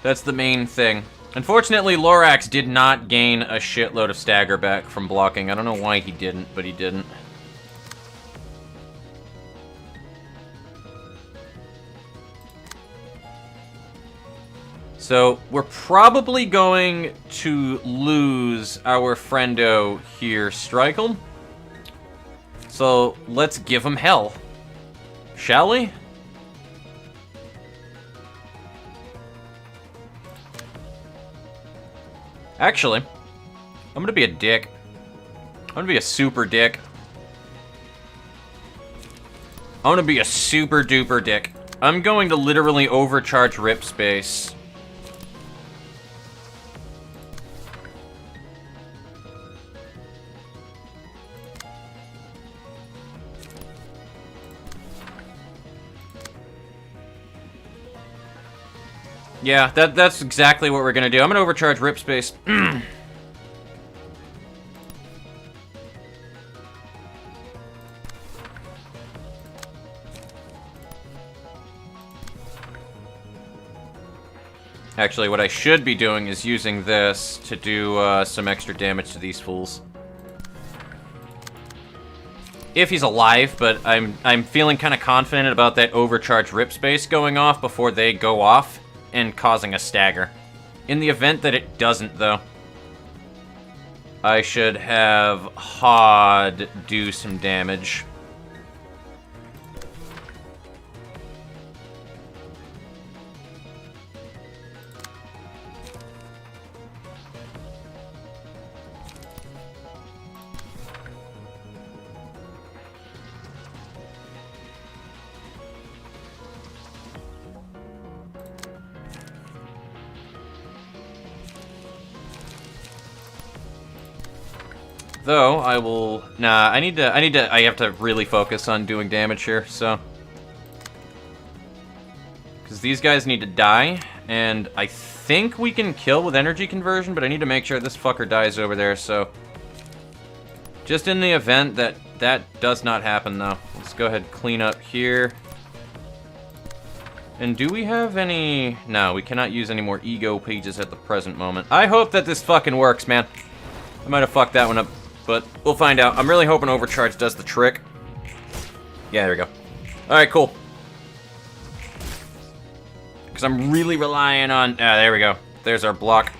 That's the main thing. Unfortunately, Lorax did not gain a shitload of stagger back from blocking. I don't know why he didn't, but he didn't. So, we're probably going to lose our friendo here, Strikel. So, let's give him hell. Shall we? Actually, I'm gonna be a dick. I'm gonna be a super dick. I'm gonna be a super duper dick. I'm going to literally overcharge rip space. Yeah, that's exactly what we're gonna do. I'm gonna overcharge rip space. Actually, what I should be doing is using this to do some extra damage to these fools. If he's alive, but I'm feeling kind of confident about that overcharged rip space going off before they go off and causing a stagger. In the event that it doesn't, though, I should have Hod do some damage. Though, I will... Nah, I have to really focus on doing damage here, so... Because these guys need to die, and I think we can kill with energy conversion, but I need to make sure this fucker dies over there, so... Just in the event that that does not happen, though. Let's go ahead and clean up here. And do we have any... No, we cannot use any more ego pages at the present moment. I hope that this fucking works, man. I might have fucked that one up. But we'll find out. I'm really hoping Overcharge does the trick. Yeah, there we go. Alright, cool. Because I'm really relying on... Ah, there we go. There's our block.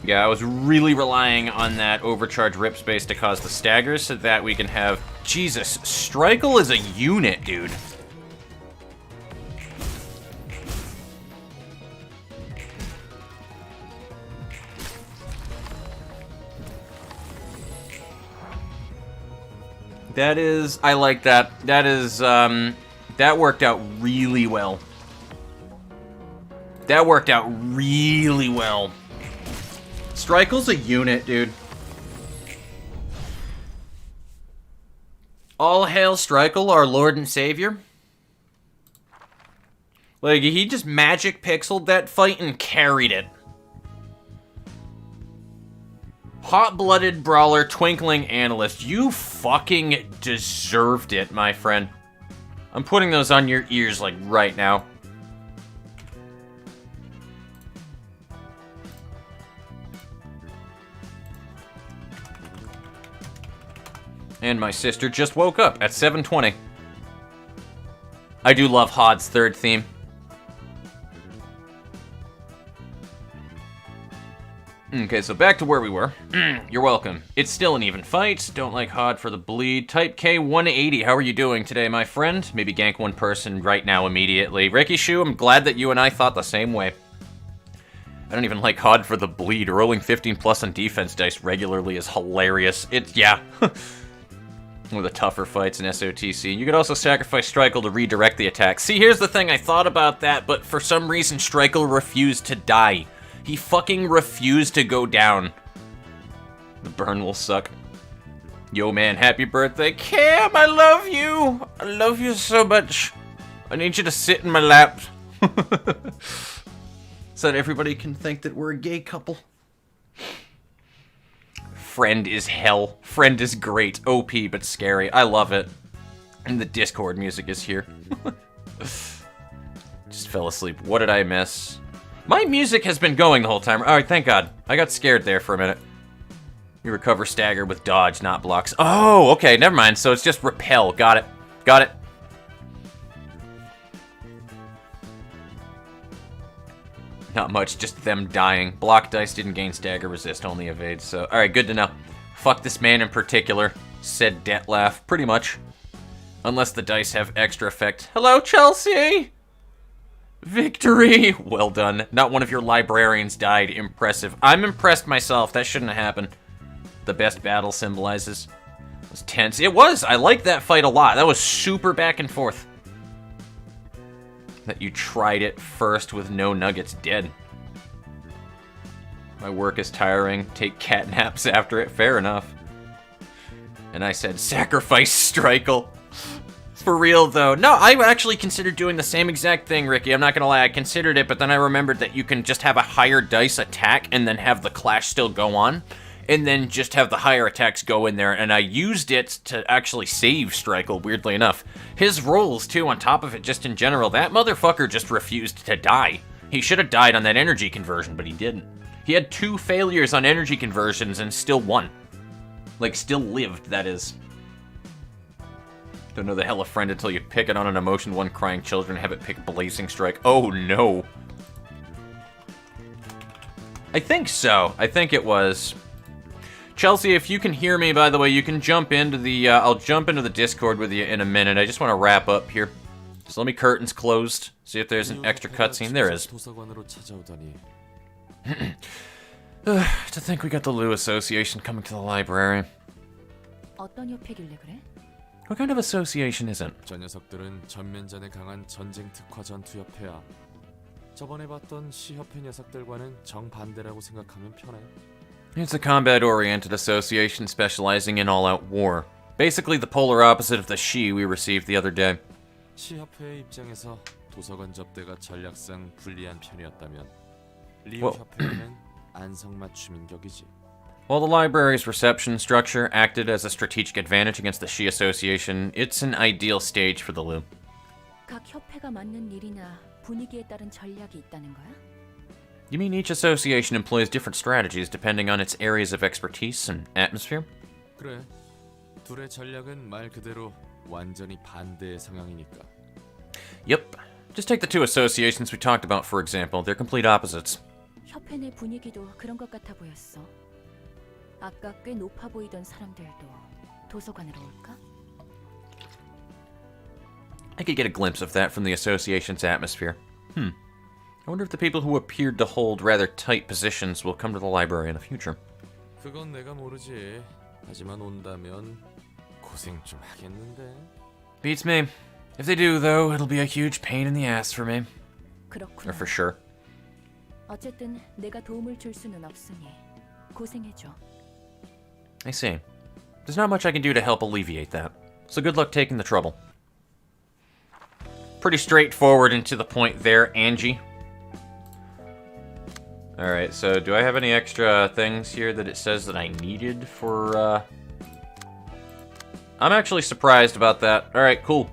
Yeah, I was really relying on that Overcharge rip space to cause the staggers so that we can have... Jesus, Strikel is a unit, dude. That is, I like that. That is, that worked out really well. That worked out really well. Strikel's a unit, dude. All hail Strikel, our Lord and Savior. Like, he just magic pixeled that fight and carried it. Hot-blooded brawler, twinkling analyst. You fucking deserved it, my friend. I'm putting those on your ears, like, right now. And my sister just woke up at 7:20. I do love Hod's third theme. Okay, so back to where we were. You're welcome. It's still an even fight. Don't like Hod for the bleed. Type K180, how are you doing today, my friend? Maybe gank one person right now immediately. Ricky Shu, I'm glad that you and I thought the same way. I don't even like Hod for the bleed. Rolling 15 plus on defense dice regularly is hilarious. Yeah. One of the tougher fights in SOTC. You could also sacrifice Strikel to redirect the attack. See, here's the thing, I thought about that, but for some reason Strikel refused to die. He fucking refused to go down. The burn will suck. Yo, man, happy birthday. Cam, I love you. I love you so much. I need you to sit in my lap. So that everybody can think that we're a gay couple. Friend is hell. Friend is great. OP, but scary. I love it. And the Discord music is here. Just fell asleep. What did I miss? My music has been going the whole time. Alright, thank God. I got scared there for a minute. You recover stagger with dodge, not blocks. Oh, okay, never mind. So it's just repel. Got it. Got it. Not much, just them dying. Block dice didn't gain stagger resist, only evade. So, alright, good to know. Fuck this man in particular. Said Detlef, pretty much. Unless the dice have extra effect. Hello, Chelsea! Victory! Well done. Not one of your librarians died. Impressive. I'm impressed myself. That shouldn't have happened. The best battle symbolizes. It was tense. It was! I liked that fight a lot. That was super back and forth. That you tried it first with no nuggets dead. My work is tiring. Take cat naps after it. Fair enough. And I said, sacrifice Strikel. For real, though. No, I actually considered doing the same exact thing, Ricky. I'm not gonna lie, I considered it, but then I remembered that you can just have a higher dice attack and then have the clash still go on, and then just have the higher attacks go in there, and I used it to actually save Strikel, weirdly enough. His rolls, too, on top of it, just in general, that motherfucker just refused to die. He should have died on that energy conversion, but he didn't. He had 2 failures on energy conversions and still won. Like, still lived, that is. Don't know the hell a friend until you pick it on an emotion 1 crying children and have it pick Blazing Strike. Oh no. I think so. I think it was. Chelsea, if you can hear me, by the way, you can jump into the, I'll jump into the Discord with you in a minute. I just want to wrap up here. Just let me curtains closed. See if there's an extra cutscene. There is. To think we got the Lou Association coming to the library. 어떤 협회길래 그래? What kind of association is it? 저 녀석들은 전면전에 강한 전쟁 특화 전투 협회야. 저번에 봤던 시협회 녀석들과는 정반대라고 생각하면 편해. It's a combat-oriented association specializing in all-out war. Basically the polar opposite of the Shi we received the other day. 시협회의 입장에서 도서관 접대가 전략상 불리한 편이었다면 리우 Well- 협회는 안성맞춤인 격이지. While the library's reception structure acted as a strategic advantage against the Shi Association, it's an ideal stage for the Lu. 각 협회가 맡는 일이나 분위기에 따른 전략이 있다는 거야? You mean each association employs different strategies depending on its areas of expertise and atmosphere? 그래. 둘의 전략은 말 그대로 완전히 반대의 성향이니까. Yep. Just take the 2 associations we talked about, for example. They're complete opposites. 협회 내 분위기도 그런 것 같아 보였어. 아까 꽤 높아 보이던 사람들도 도서관으로 올까? I could get a glimpse of that from the association's atmosphere. I wonder if the people who appeared to hold rather tight positions will come to the library in the future. 그건 내가 모르지. 하지만 온다면 고생 좀 하겠는데. Beats me. If they do, though, it'll be a huge pain in the ass for me. 그렇구나. Or for sure. 어쨌든 내가 도움을 줄 수는 없으니 고생해줘. I see. There's not much I can do to help alleviate that. So good luck taking the trouble. Pretty straightforward and to the point there, Angie. Alright, so do I have any extra things here that it says that I needed for, I'm actually surprised about that. Alright, cool.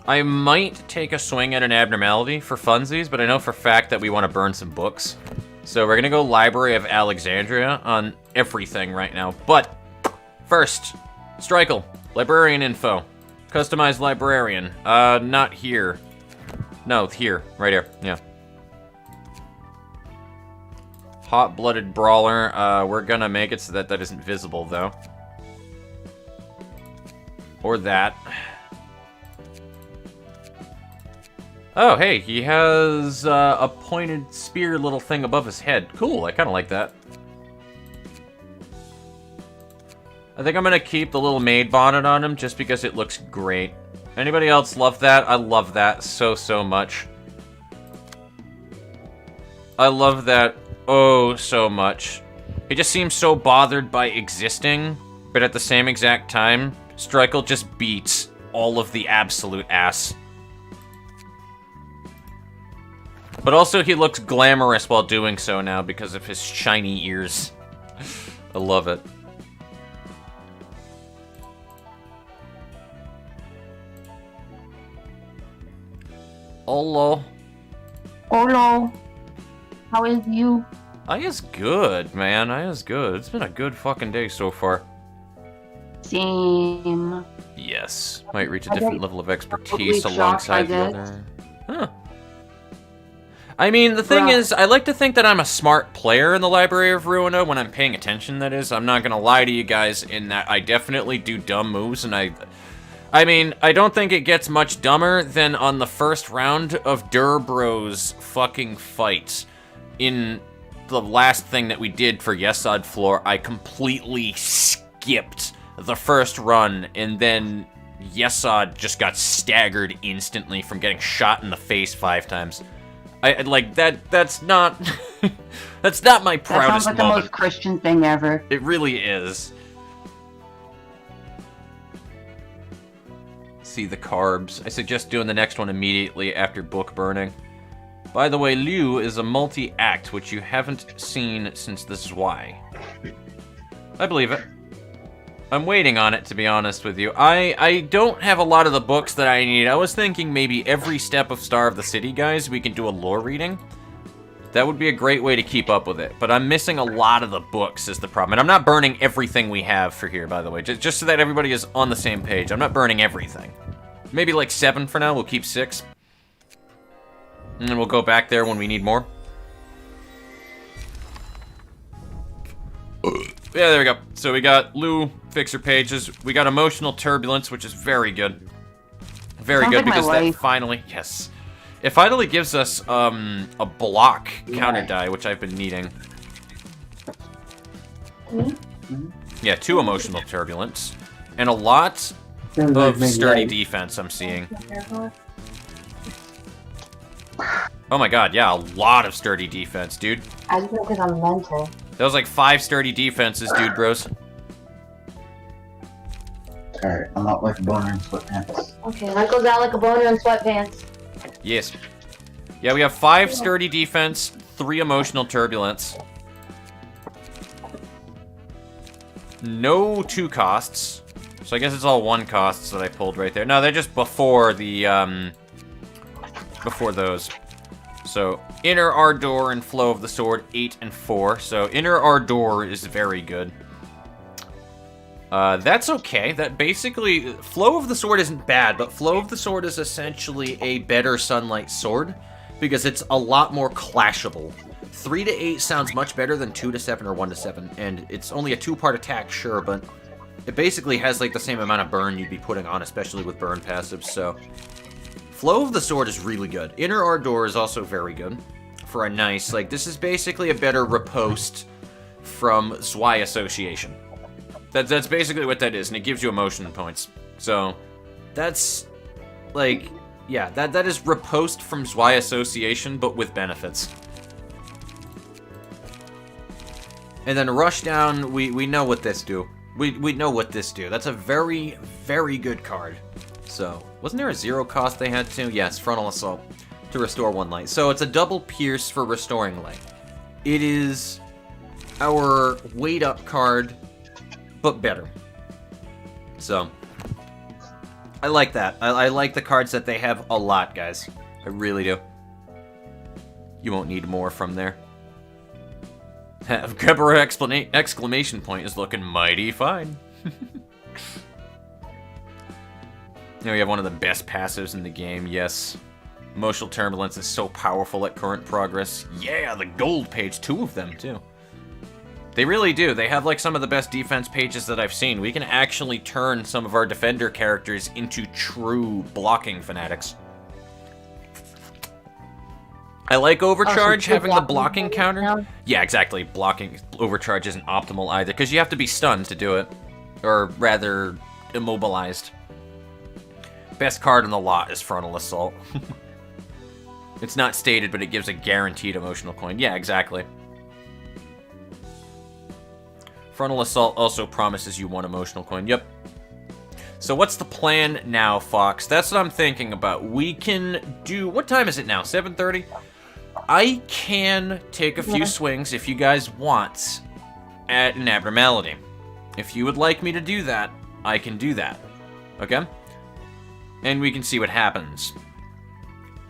I might take a swing at an abnormality for funsies, but I know for a fact that we want to burn some books. So we're gonna go Library of Alexandria on everything right now. But, first, Strikel, Librarian info. Customized Librarian. Not here. No, here. Right here. Yeah. Hot-blooded brawler. We're gonna make it so that that isn't visible, though. Or that. Oh, hey, he has a pointed spear little thing above his head. Cool, I kind of like that. I think I'm gonna keep the little maid bonnet on him just because it looks great. Anybody else love that? I love that so much. I love that oh so much. He just seems so bothered by existing, but at the same exact time, Strikel just beats all of the absolute ass. But also he looks glamorous while doing so now because of his shiny ears. I love it. Hello. Hello. How is you? I is good, man. I is good. It's been a good fucking day so far. Same. Yes. Might reach a different level of expertise shocked, alongside I the guess. other. Huh. I mean, the thing is, I like to think that I'm a smart player in the Library of Ruina when I'm paying attention, that is. I'm not gonna lie to you guys in that I definitely do dumb moves, and I mean, I don't think it gets much dumber than on the first round of Durbro's fucking fight. In the last thing that we did for Yesod Floor, I completely skipped the first run, and then Yesod just got staggered instantly from getting shot in the face 5 times. I like that. That's not. That's not my That proudest sounds like the moment. most Christian thing ever. It really is. See the carbs. I suggest doing the next one immediately after book burning. By the way, Liu is a multi-act, which you haven't seen since this is why. I believe it. I'm waiting on it, to be honest with you. I don't have a lot of the books that I need. I was thinking maybe every step of Star of the City, guys, we can do a lore reading. That would be a great way to keep up with it. But I'm missing a lot of the books is the problem. And I'm not burning everything we have for here, by the way. Just so that everybody is on the same page. I'm not burning everything. Maybe like 7 for now. We'll keep 6. And then we'll go back there when we need more. Yeah, there we go. So we got Lou, Fixer Pages. We got Emotional Turbulence, which is very good. Very Sounds good like my because that life. finally, yes. It finally gives us a block counter die, which I've been needing. Yeah, 2 Emotional Turbulence. And a lot of Sturdy Defense I'm seeing. Oh my god, yeah, a lot of Sturdy Defense, dude. I just know because I'm mental. That was like 5 Sturdy Defenses, dude, bros. Alright, I'm out like a boner in sweatpants. Okay, that goes out like a boner in sweatpants. Yes. Yeah, we have 5 Sturdy Defense, 3 Emotional Turbulence. No 2 costs. So I guess it's all 1 costs that I pulled right there. No, they're just before the, before those. So, Inner Ardor and Flow of the Sword, 8 and 4. So, Inner Ardor is very good. That's okay. That basically... Flow of the Sword isn't bad, but Flow of the Sword is essentially a better Sunlight Sword, because it's a lot more clashable. 3 to 8 sounds much better than 2 to 7 or 1 to 7, and it's only a 2-part attack, sure, but it basically has like the same amount of burn you'd be putting on, especially with burn passives, so... Flow of the Sword is really good. Inner Ardor is also very good for a nice, like, this is basically a better riposte from Zwei Association. That's basically what that is, and it gives you emotion points. So, that's, like, yeah, that is riposte from Zwei Association, but with benefits. And then Rushdown, we know what this do. We know what this do. That's a very, very good card. So, wasn't there a 0 cost they had to? Yes, Frontal Assault to restore 1 light. So it's a double pierce for restoring light. It is our weight up card, but better. So, I like that. I like the cards that they have a lot, guys. I really do. You won't need more from there. Gebra exclamation point is looking mighty fine. Now we have one of the best passives in the game, yes. Emotional Turbulence is so powerful at current progress. Yeah, the gold page, 2 of them, too. They really do. They have, like, some of the best defense pages that I've seen. We can actually turn some of our defender characters into true blocking fanatics. I like Overcharge, having the blocking counter. Yeah, exactly. Blocking Overcharge isn't optimal either, because you have to be stunned to do it. Or, rather, immobilized. Best card in the lot is Frontal Assault. It's not stated, but it gives a guaranteed emotional coin. Yeah, exactly. Frontal Assault also promises you 1 emotional coin. Yep. So what's the plan now, Fox? That's what I'm thinking about. We can do... What time is it now? 7:30? I can take a few swings, if you guys want, at an abnormality. If you would like me to do that, I can do that. Okay? And we can see what happens.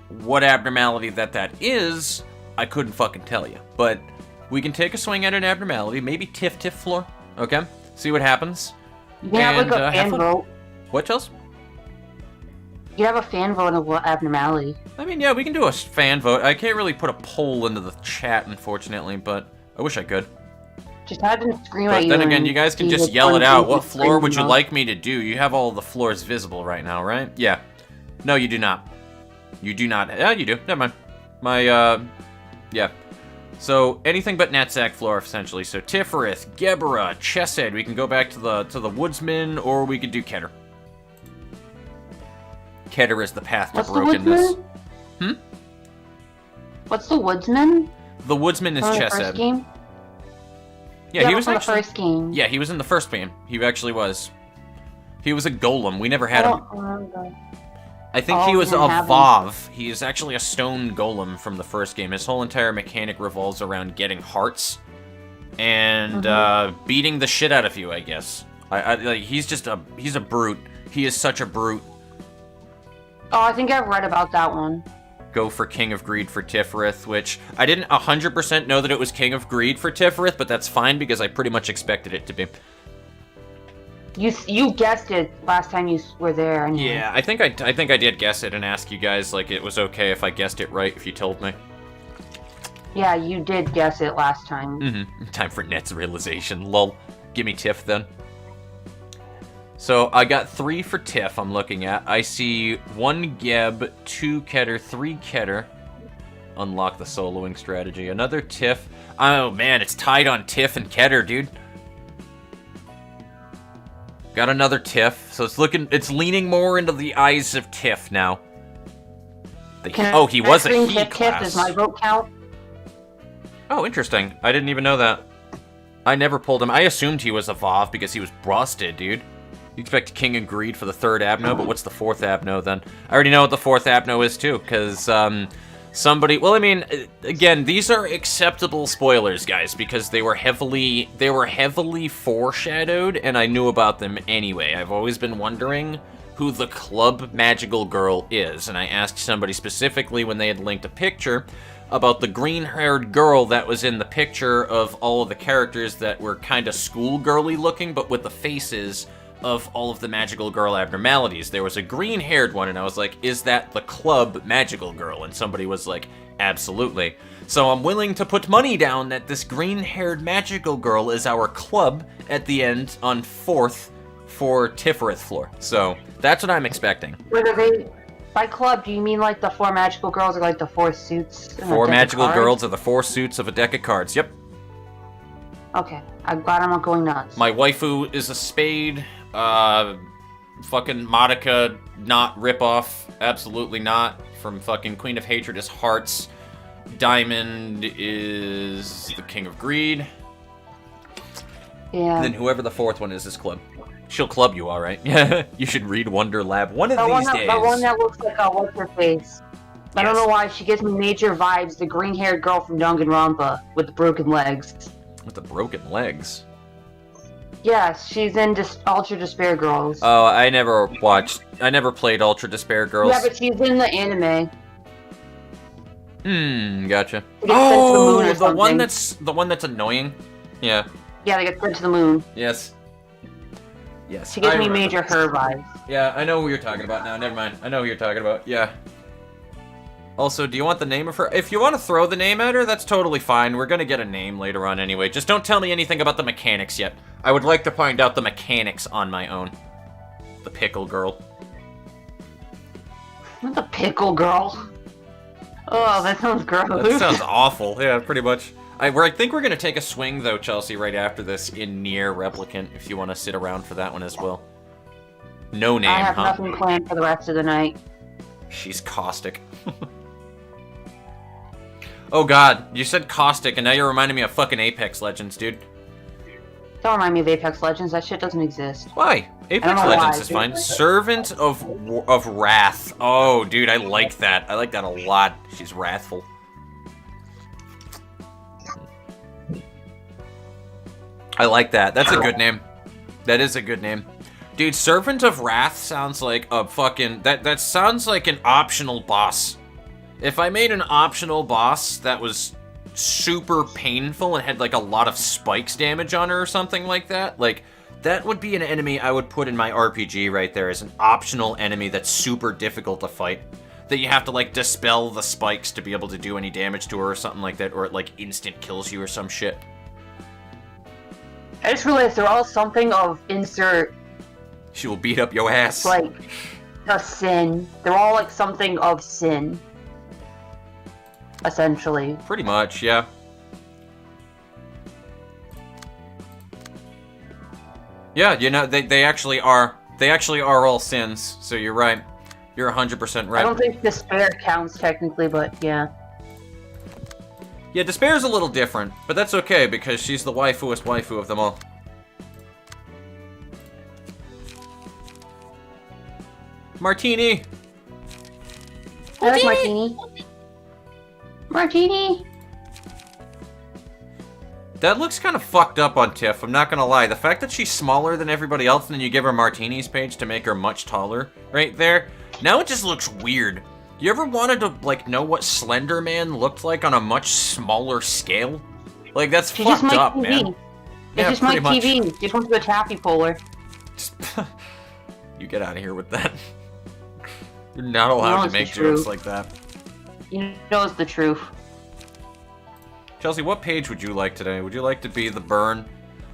What abnormality that is, I couldn't fucking tell you. But we can take a swing at an abnormality, maybe Tiff floor, okay? See what happens. You can have like a fan vote. What, Chels? You have a fan vote of what abnormality. I mean, yeah, we can do a fan vote. I can't really put a poll into the chat, unfortunately, but I wish I could. Just have them scream But at you. then again, you guys can just yell it out. What floor would you like me to do? You have all the floors visible right now, right? Yeah. No, you do not. You do not. Yeah, you do. Never mind. My, yeah. So, anything but Natsac floor, essentially. So, Tifferith, Gebra, Chesed. We can go back to the Woodsman, or we could do Keter. Keter is the path to brokenness. What's the Woodsman? The Woodsman is Chesed. First game? Yeah, he was in actually... the first game. Yeah, he was in the first game. He actually was. He was a golem. We never had him. I think he was a Vav. He is actually a stone golem from the first game. His whole entire mechanic revolves around getting hearts and beating the shit out of you, I guess. Like, he's a brute. He is such a brute. Oh, I think I've read about that one. Go for King of Greed for Tifferith, which I didn't 100% know that it was King of Greed for Tifferith, but that's fine because I pretty much expected it to be. You guessed it last time you were there. Anyway. Yeah, I think I did guess it and ask you guys like it was okay if I guessed it right if you told me. Yeah, you did guess it last time. Time for Net's realization. Lol. Give me Tiff then. So I got 3 for Tiff. I'm looking at. I see 1 Geb, 2 Keter, 3 Keter. Unlock the soloing strategy. Another Tiff. Oh man, it's tied on Tiff and Keter, dude. Got another Tiff, so it's leaning more into the eyes of Tiff now. He was a he class. Does my vote count? Oh, interesting. I didn't even know that. I never pulled him. I assumed he was a Vav because he was busted, dude. You expect King and Greed for the 3rd Abno, but what's the 4th Abno then? I already know what the 4th Abno is too, because somebody... Well, I mean, again, these are acceptable spoilers, guys, because they were heavily foreshadowed, and I knew about them anyway. I've always been wondering who the Club Magical Girl is, and I asked somebody specifically when they had linked a picture about the green-haired girl that was in the picture of all of the characters that were kind of schoolgirly looking, but with the faces of all of the Magical Girl abnormalities. There was a green-haired one, and I was like, is that the Club Magical Girl? And somebody was like, absolutely. So I'm willing to put money down that this green-haired Magical Girl is our club at the end on 4th for Tifferith floor. So that's what I'm expecting. Wait, are they... By club, do you mean like the 4 magical girls are like the 4 suits? 4 magical girls are the 4 suits of a deck of cards, yep. Okay, I'm glad I'm not going nuts. My waifu is a spade. Fucking Madoka, not ripoff. Absolutely not. From fucking Queen of Hatred is Hearts. Diamond is the King of Greed. Yeah. And then whoever the 4th one is Club. She'll club you, alright. You should read Wonder Lab one of these days. The one that looks like a what's-her-face. I don't know why she gives me major vibes. The green-haired girl from Danganronpa with the broken legs. With the broken legs. Yes, she's in Ultra Despair Girls. Oh, I never played Ultra Despair Girls. Yeah, but she's in the anime. Gotcha. They get sent to the moon or Oh, something. the one that's annoying. Yeah. Yeah, they get sent to the moon. Yes. Yes. She gives I me remember. major her vibes. Yeah, I know who you're talking about now. Never mind. I know who you're talking about. Yeah. Also, do you want the name of her? If you want to throw the name at her, that's totally fine. We're gonna get a name later on anyway. Just don't tell me anything about the mechanics yet. I would like to find out the mechanics on my own. The pickle girl. Not the pickle girl. Oh, that sounds gross. That sounds awful. Yeah, pretty much. I think we're gonna take a swing though, Chelsea, right after this in Nier Replicant. If you want to sit around for that one as well. No name, I have huh? nothing planned for the rest of the night. She's caustic. Oh god, you said caustic, and now you're reminding me of fucking Apex Legends, dude. Don't remind me of Apex Legends. That shit doesn't exist. Why? Apex know Legends why. is fine. Servant of Wrath. Oh, dude, I like that. I like that a lot. She's wrathful. I like that. That's a good name. That is a good name. Dude, Servant of Wrath sounds like a fucking... That sounds like an optional boss. If I made an optional boss that was super painful and had like a lot of spikes damage on her or something like that, like, that would be an enemy I would put in my RPG right there as an optional enemy that's super difficult to fight. That you have to like dispel the spikes to be able to do any damage to her or something like that, or it like instant kills you or some shit. I just realized they're all something of insert, She will beat up your ass. like, a sin. They're all like something of sin. Essentially. Pretty much, yeah. Yeah, you know, they actually are all sins, so you're right. You're 100% right. I don't think despair counts technically, but yeah. Yeah, Despair's a little different, but that's okay because she's the waifuest waifu of them all. Martini! I like Martini. Martini! That looks kind of fucked up on Tiff, I'm not gonna lie. The fact that she's smaller than everybody else and then you give her Martini's page to make her much taller right there, now it just looks weird. You ever wanted to, like, know what Slender Man looked like on a much smaller scale? Like, that's She's just fucked my up, TV. man. It's Yeah, just my pretty much. TV. Just went to a taffy puller. You get out of here with that. You're not allowed to it's make the truth. jokes like that. You know it's the truth. Chelsea, what page would you like today? Would you like to be the Burn?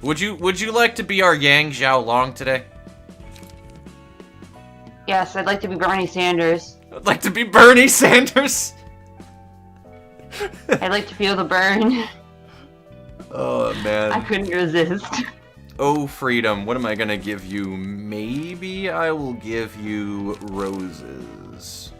Would you like to be our Yang Zhao Long today? Yes, I'd like to be Bernie Sanders. I'd like to be Bernie Sanders. I'd like to feel the burn. Oh I man. couldn't resist. Oh freedom, what am I gonna give you? Maybe I will give you roses.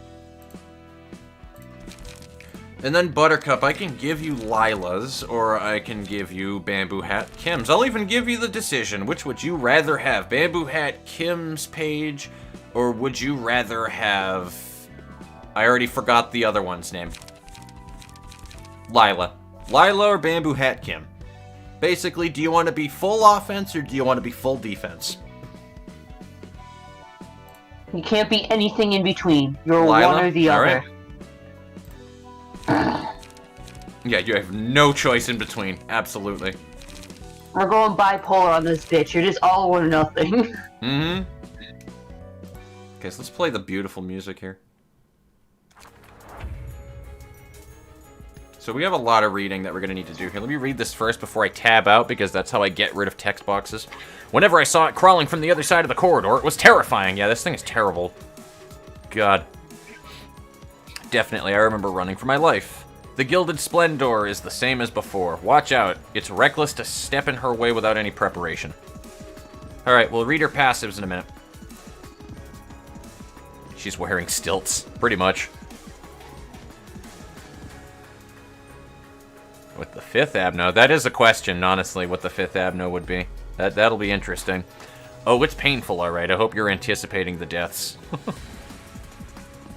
And then Buttercup, I can give you Lila's, or I can give you Bamboo Hat Kim's. I'll even give you the decision. Which would you rather have? Bamboo Hat Kim's page, or would you rather have... I already forgot the other one's name. Lila. Lila or Bamboo Hat Kim? Basically, do you want to be full offense, or do you want to be full defense? You can't be anything in between. You're Lila? one or the All other. right. Yeah, you have no choice in between. Absolutely. We're going bipolar on this bitch. You're just all or nothing. Mm-hmm. Okay, so let's play the beautiful music here. So we have a lot of reading that we're going to need to do here. Let me read this first before I tab out, because that's how I get rid of text boxes. Whenever I saw it crawling from the other side of the corridor, it was terrifying. Yeah, this thing is terrible. God. Definitely, I remember running for my life. The Gilded Splendor is the same as before. Watch out. It's reckless to step in her way without any preparation. Alright, we'll read her passives in a minute. She's wearing stilts, pretty much. With the 5th Abno, that is a question, honestly, what the 5th Abno would be. That'll be interesting. Oh, it's painful, alright. I hope you're anticipating the deaths.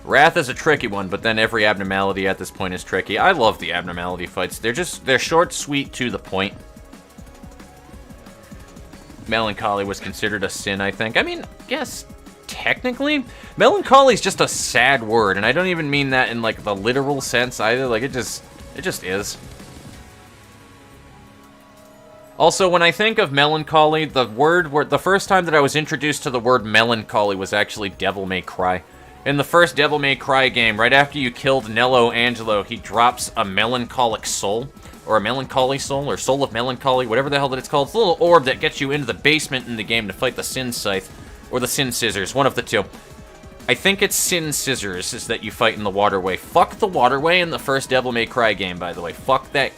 Wrath is a tricky one, but then every abnormality at this point is tricky. I love the abnormality fights. They're short, sweet, to the point. Melancholy was considered a sin, I think. I mean, yes, technically. Melancholy is just a sad word, and I don't even mean that in, like, the literal sense either. Like, it just is. Also, when I think of melancholy, the first time that I was introduced to the word melancholy was actually Devil May Cry. In the first Devil May Cry game, right after you killed Nello Angelo, he drops a melancholic soul, or a melancholy soul, or soul of melancholy, whatever the hell that it's called. It's a little orb that gets you into the basement in the game to fight the Sin Scythe, or the Sin Scissors, one of the two. I think it's Sin Scissors is that you fight in the waterway. Fuck the waterway in the first Devil May Cry game, by the way. Fuck that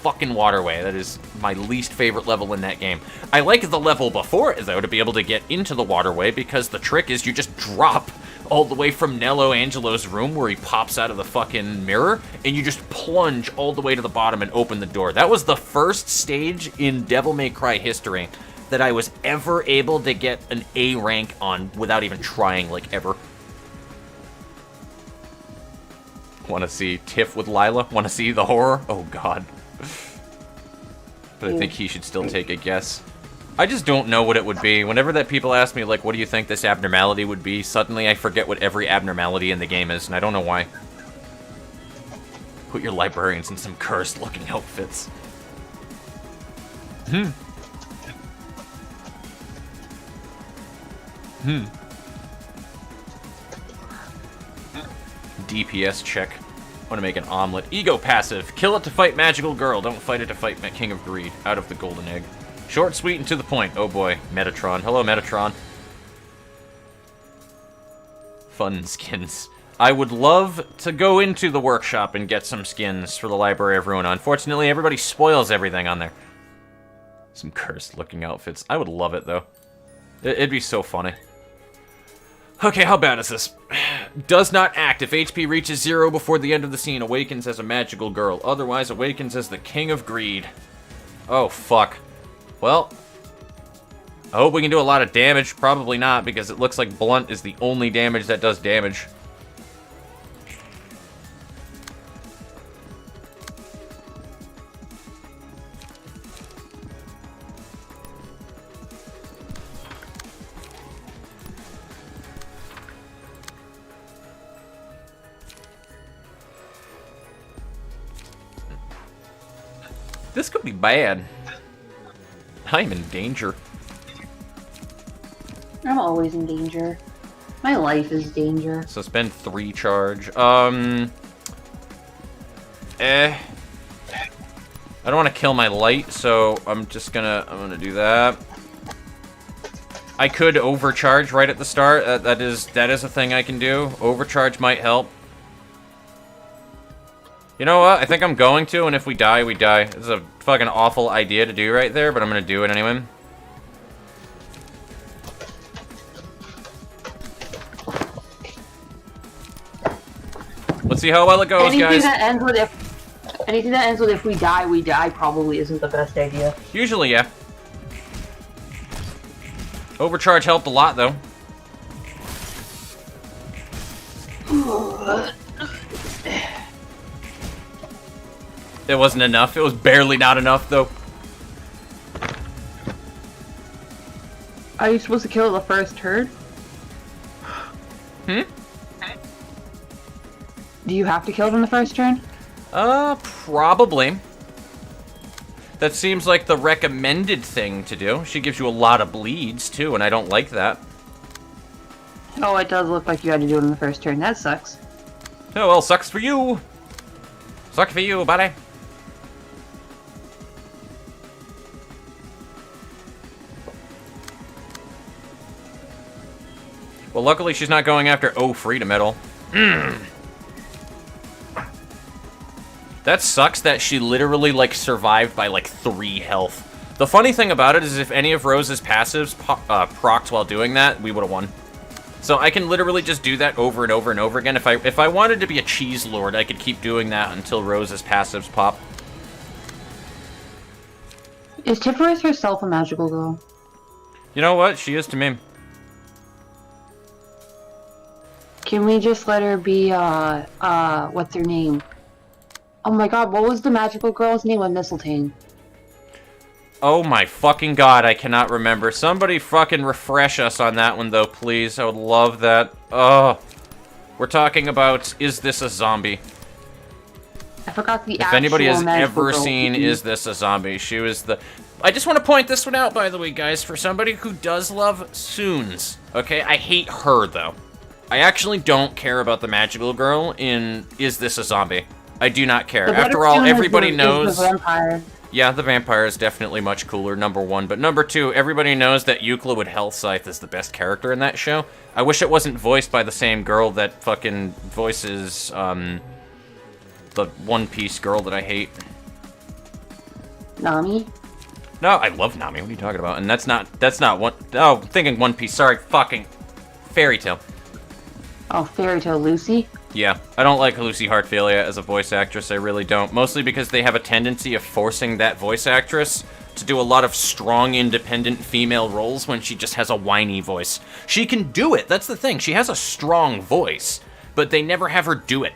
fucking waterway. That is my least favorite level in that game. I like the level before it, though, to be able to get into the waterway, because the trick is you just drop all the way from Nello Angelo's room where he pops out of the fucking mirror, and you just plunge all the way to the bottom and open the door. That was the first stage in Devil May Cry history that I was ever able to get an A rank on without even trying, like, ever. Want to see Tiff with Lila? Want to see the horror? Oh, God. But I think he should still take a guess. I just don't know what it would be. Whenever that people ask me, like, what do you think this abnormality would be, suddenly I forget what every abnormality in the game is, and I don't know why. Put your librarians in some cursed-looking outfits. DPS check. Want to make an omelet. Ego passive. Kill it to fight magical girl. Don't fight it to fight King of Greed. Out of the golden egg. Short, sweet, and to the point. Oh boy. Metatron. Hello, Metatron. Fun skins. I would love to go into the workshop and get some skins for the Library of Ruina. Unfortunately, everybody spoils everything on there. Some cursed-looking outfits. I would love it, though. It'd be so funny. Okay, how bad is this? Does not act. If HP reaches 0 before the end of the scene, awakens as a magical girl. Otherwise, awakens as the King of Greed. Oh, fuck. Well, I hope we can do a lot of damage. Probably not, because it looks like blunt is the only damage that does damage. This could be bad. I'm in danger. I'm always in danger. My life is danger. So spend 3 charge. I don't want to kill my light, so I'm gonna do that. I could overcharge right at the start. That is a thing I can do. Overcharge might help. You know what? I think I'm going to, and if we die, we die. This is a fucking awful idea to do right there, but I'm gonna do it anyway. Let's see how well it goes, anything guys. Anything that ends with if we die probably isn't the best idea. Usually, yeah. Overcharge helped a lot, though. It wasn't enough. It was barely not enough, though. Are you supposed to kill the first turd? Hmm? Do you have to kill it in the first turn? Probably. That seems like the recommended thing to do. She gives you a lot of bleeds, too, and I don't like that. Oh, it does look like you had to do it in the first turn. That sucks. Oh, well, sucks for you. Sucks for you, buddy. Well, luckily she's not going after Freedom Medal. That sucks that she literally, like, survived by, like, 3 health. The funny thing about it is if any of Rose's passives procced while doing that, we would have won. So I can literally just do that over and over and over again. If I wanted to be a cheese lord, I could keep doing that until Rose's passives pop. Is Tifereth herself a magical girl? You know what? She is to me. Can we just let her be, what's her name? Oh my god, what was the magical girl's name on Mistletoe? Oh my fucking god, I cannot remember. Somebody fucking refresh us on that one, though, please. I would love that. Oh. We're talking about Is This a Zombie? I forgot the If anybody has ever girl. seen Is This a Zombie, she was the... I just want to point this one out, by the way, guys, for somebody who does love Soons. Okay, I hate her, though. I actually don't care about the magical girl in Is This a Zombie. I do not care. After all, everybody knows... The vampire. Yeah, the vampire is definitely much cooler, number one. But number two, everybody knows that Euclid Hellscythe is the best character in that show. I wish it wasn't voiced by the same girl that fucking voices, the One Piece girl that I hate. Nami? No, I love Nami. What are you talking about? And that's not one... Oh, I'm thinking One Piece. Sorry, fucking Fairy Tail. Oh, Fairy Tale Lucy? Yeah, I don't like Lucy Hartfilia as a voice actress, I really don't. Mostly because they have a tendency of forcing that voice actress to do a lot of strong, independent female roles when she just has a whiny voice. She can do it, that's the thing. She has a strong voice, but they never have her do it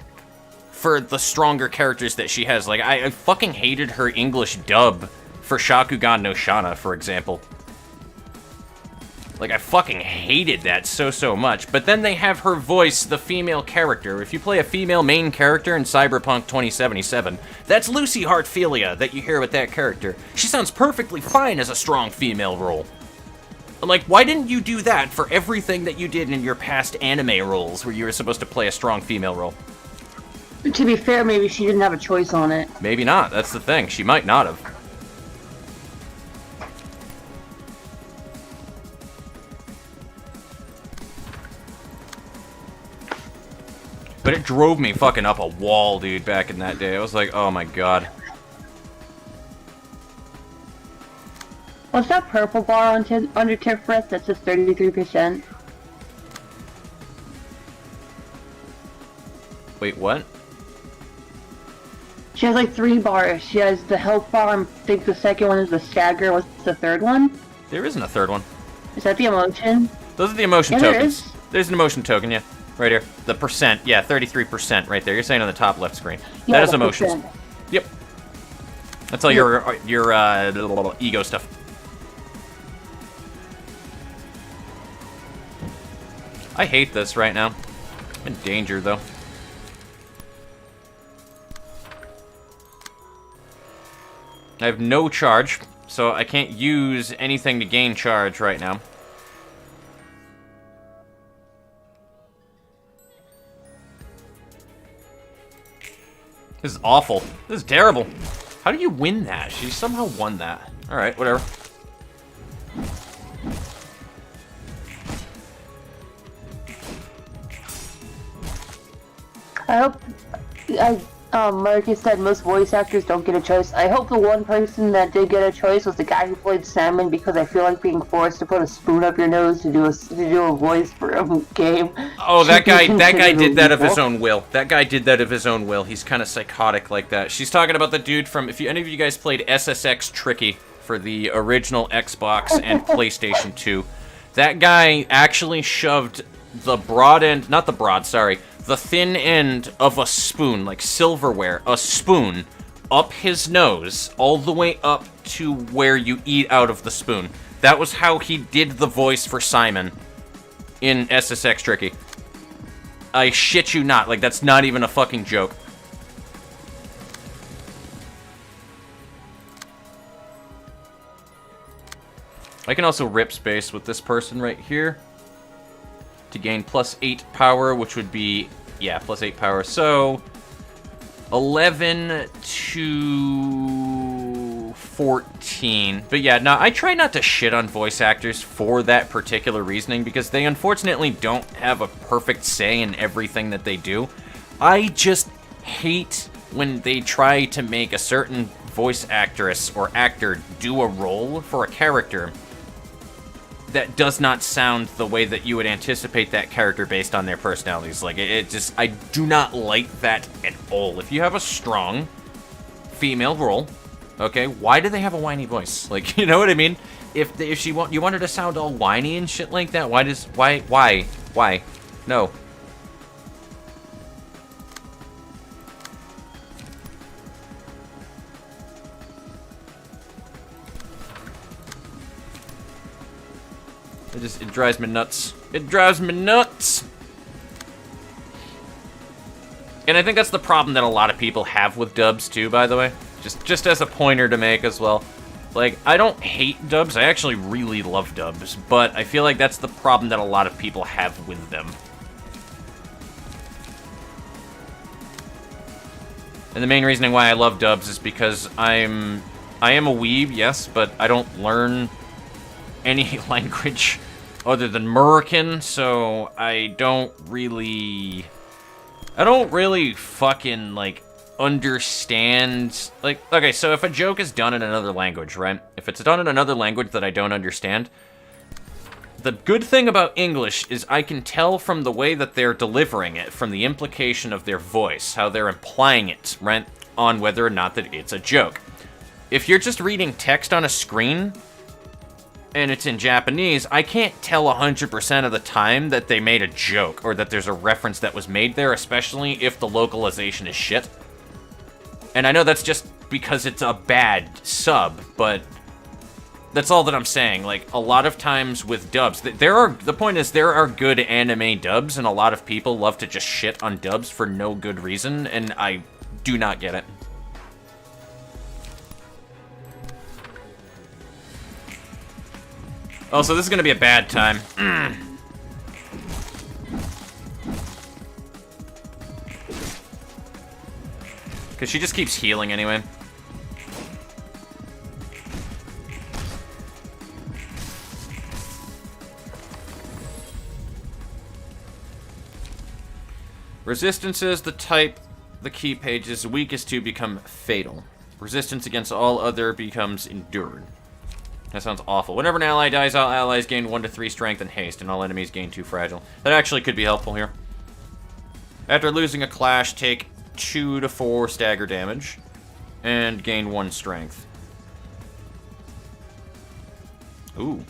for the stronger characters that she has. Like, I fucking hated her English dub for Shakugan no Shana, for example. Like, I fucking hated that so much. But then they have her voice the female character. If you play a female main character in Cyberpunk 2077, that's Lucy Hartfilia that you hear with that character. She sounds perfectly fine as a strong female role. I'm like, why didn't you do that for everything that you did in your past anime roles where you were supposed to play a strong female role? To be fair, maybe she didn't have a choice on it. Maybe not. That's the thing. She might not have. But it drove me fucking up a wall, dude, back in that day. I was like, oh my god. What's that purple bar on under Tiferet that says 33%? Wait, what? She has like 3 bars. She has the health bar, I think the second one is the stagger. What's the third one? There isn't a third one. Is that the emotion? Those are the emotion Yeah, there tokens. is. There's an emotion token, yeah. Right here. The percent. Yeah, 33% right there. You're saying on the top left screen. Yeah, that is the emotions. percent. Yep. That's all your little ego stuff. I hate this right now. I'm in danger, though. I have no charge, so I can't use anything to gain charge right now. This is awful. This is terrible. How do you win that? She somehow won that. Alright, whatever. I hope, Marcus said most voice actors don't get a choice. I hope the one person that did get a choice was the guy who played Salmon, because I feel like being forced to put a spoon up your nose to do a voice for a game. Oh, that guy did that of his own will. That guy did that of his own will. He's kind of psychotic like that. She's talking about the dude from, if any of you guys played SSX Tricky for the original Xbox and PlayStation 2, that guy actually shoved the broad end, not the broad, sorry, the thin end of a spoon, like silverware, a spoon, up his nose, all the way up to where you eat out of the spoon. That was how he did the voice for Simon in SSX Tricky. I shit you not, like, that's not even a fucking joke. I can also rip space with this person right here to gain +8 power, which would be, yeah, +8 power. So, 11 to 14. But yeah, no, I try not to shit on voice actors for that particular reasoning, because they unfortunately don't have a perfect say in everything that they do. I just hate when they try to make a certain voice actress or actor do a role for a character that does not sound the way that you would anticipate that character based on their personalities. Like, it just, I do not like that at all. If you have a strong female role, okay, why do they have a whiny voice? Like, you know what I mean? If you want her to sound all whiny and shit like that, why? No. It drives me nuts. It drives me nuts! And I think that's the problem that a lot of people have with dubs too, by the way. Just as a pointer to make as well. Like, I don't hate dubs, I actually really love dubs, but I feel like that's the problem that a lot of people have with them. And the main reasoning why I love dubs is because I am a weeb, yes, but I don't learn any language other than American, so I don't really fucking, like, understand, like, okay, so if a joke is done in another language, right? If it's done in another language that I don't understand, the good thing about English is I can tell from the way that they're delivering it, from the implication of their voice, how they're implying it, right, on whether or not that it's a joke. If you're just reading text on a screen, and it's in Japanese, I can't tell 100% of the time that they made a joke, or that there's a reference that was made there, especially if the localization is shit. And I know that's just because it's a bad sub, but that's all that I'm saying. Like, a lot of times with dubs, the point is there are good anime dubs, and a lot of people love to just shit on dubs for no good reason, and I do not get it. Oh, so this is gonna be a bad time. Because she just keeps healing anyway. Resistances, the type the key page is weakest to become fatal. Resistance against all other becomes endured. That sounds awful. Whenever an ally dies, all allies gain 1 to 3 strength and haste, and all enemies gain 2 fragile. That actually could be helpful here. After losing a clash, take 2 to 4 stagger damage, and gain 1 strength. Ooh.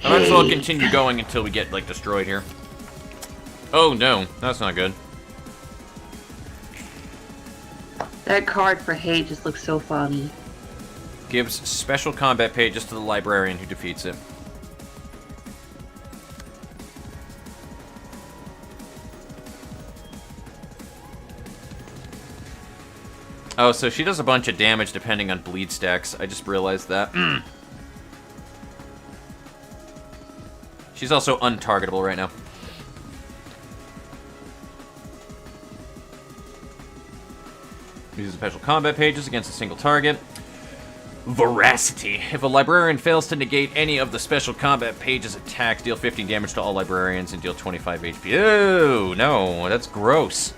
I might as well continue going until we get, like, destroyed here. Oh, no. That's not good. That card for hate just looks so funny. Gives special combat pages to the librarian who defeats it. Oh, so she does a bunch of damage depending on bleed stacks. I just realized that. She's also untargetable right now. Uses special combat pages against a single target. Veracity. If a librarian fails to negate any of the special combat pages attacks, deal 15 damage to all librarians and deal 25 HP. Ew, no, that's gross.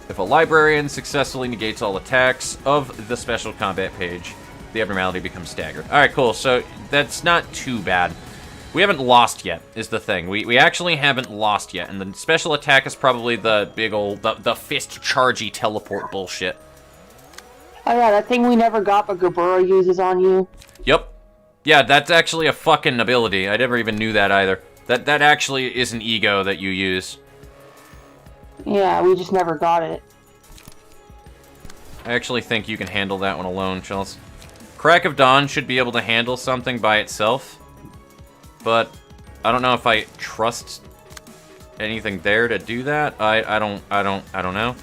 If a librarian successfully negates all attacks of the special combat page, the abnormality becomes staggered. Alright, cool. So that's not too bad. We haven't lost yet, is the thing. We actually haven't lost yet, and the special attack is probably the big old, the fist chargy teleport bullshit. Oh yeah, that thing we never got but Gabura uses on you. Yep. Yeah, that's actually a fucking ability. I never even knew that either. That actually is an ego that you use. Yeah, we just never got it. I actually think you can handle that one alone, Chels. Crack of Dawn should be able to handle something by itself. But I don't know if I trust anything there to do that. I don't know.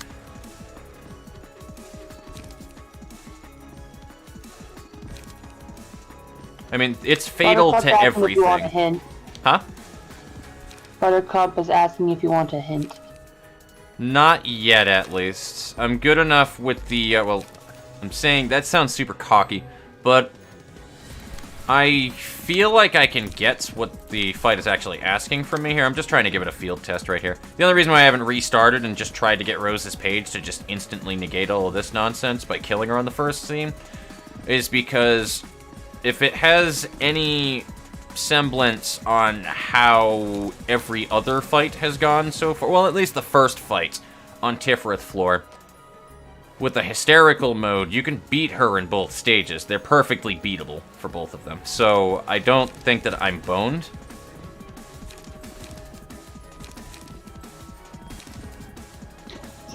I mean, it's fatal to everything. Huh? Buttercup is asking if you want a hint. Not yet, at least. I'm good enough with the, well, I'm saying that sounds super cocky, but I feel like I can get what the fight is actually asking from me here. I'm just trying to give it a field test right here. The only reason why I haven't restarted and just tried to get Rose's page to just instantly negate all of this nonsense by killing her on the first scene is because if it has any semblance on how every other fight has gone so far, well, at least the first fight on Tiferet floor, with the hysterical mode, you can beat her in both stages. They're perfectly beatable for both of them. So I don't think that I'm boned.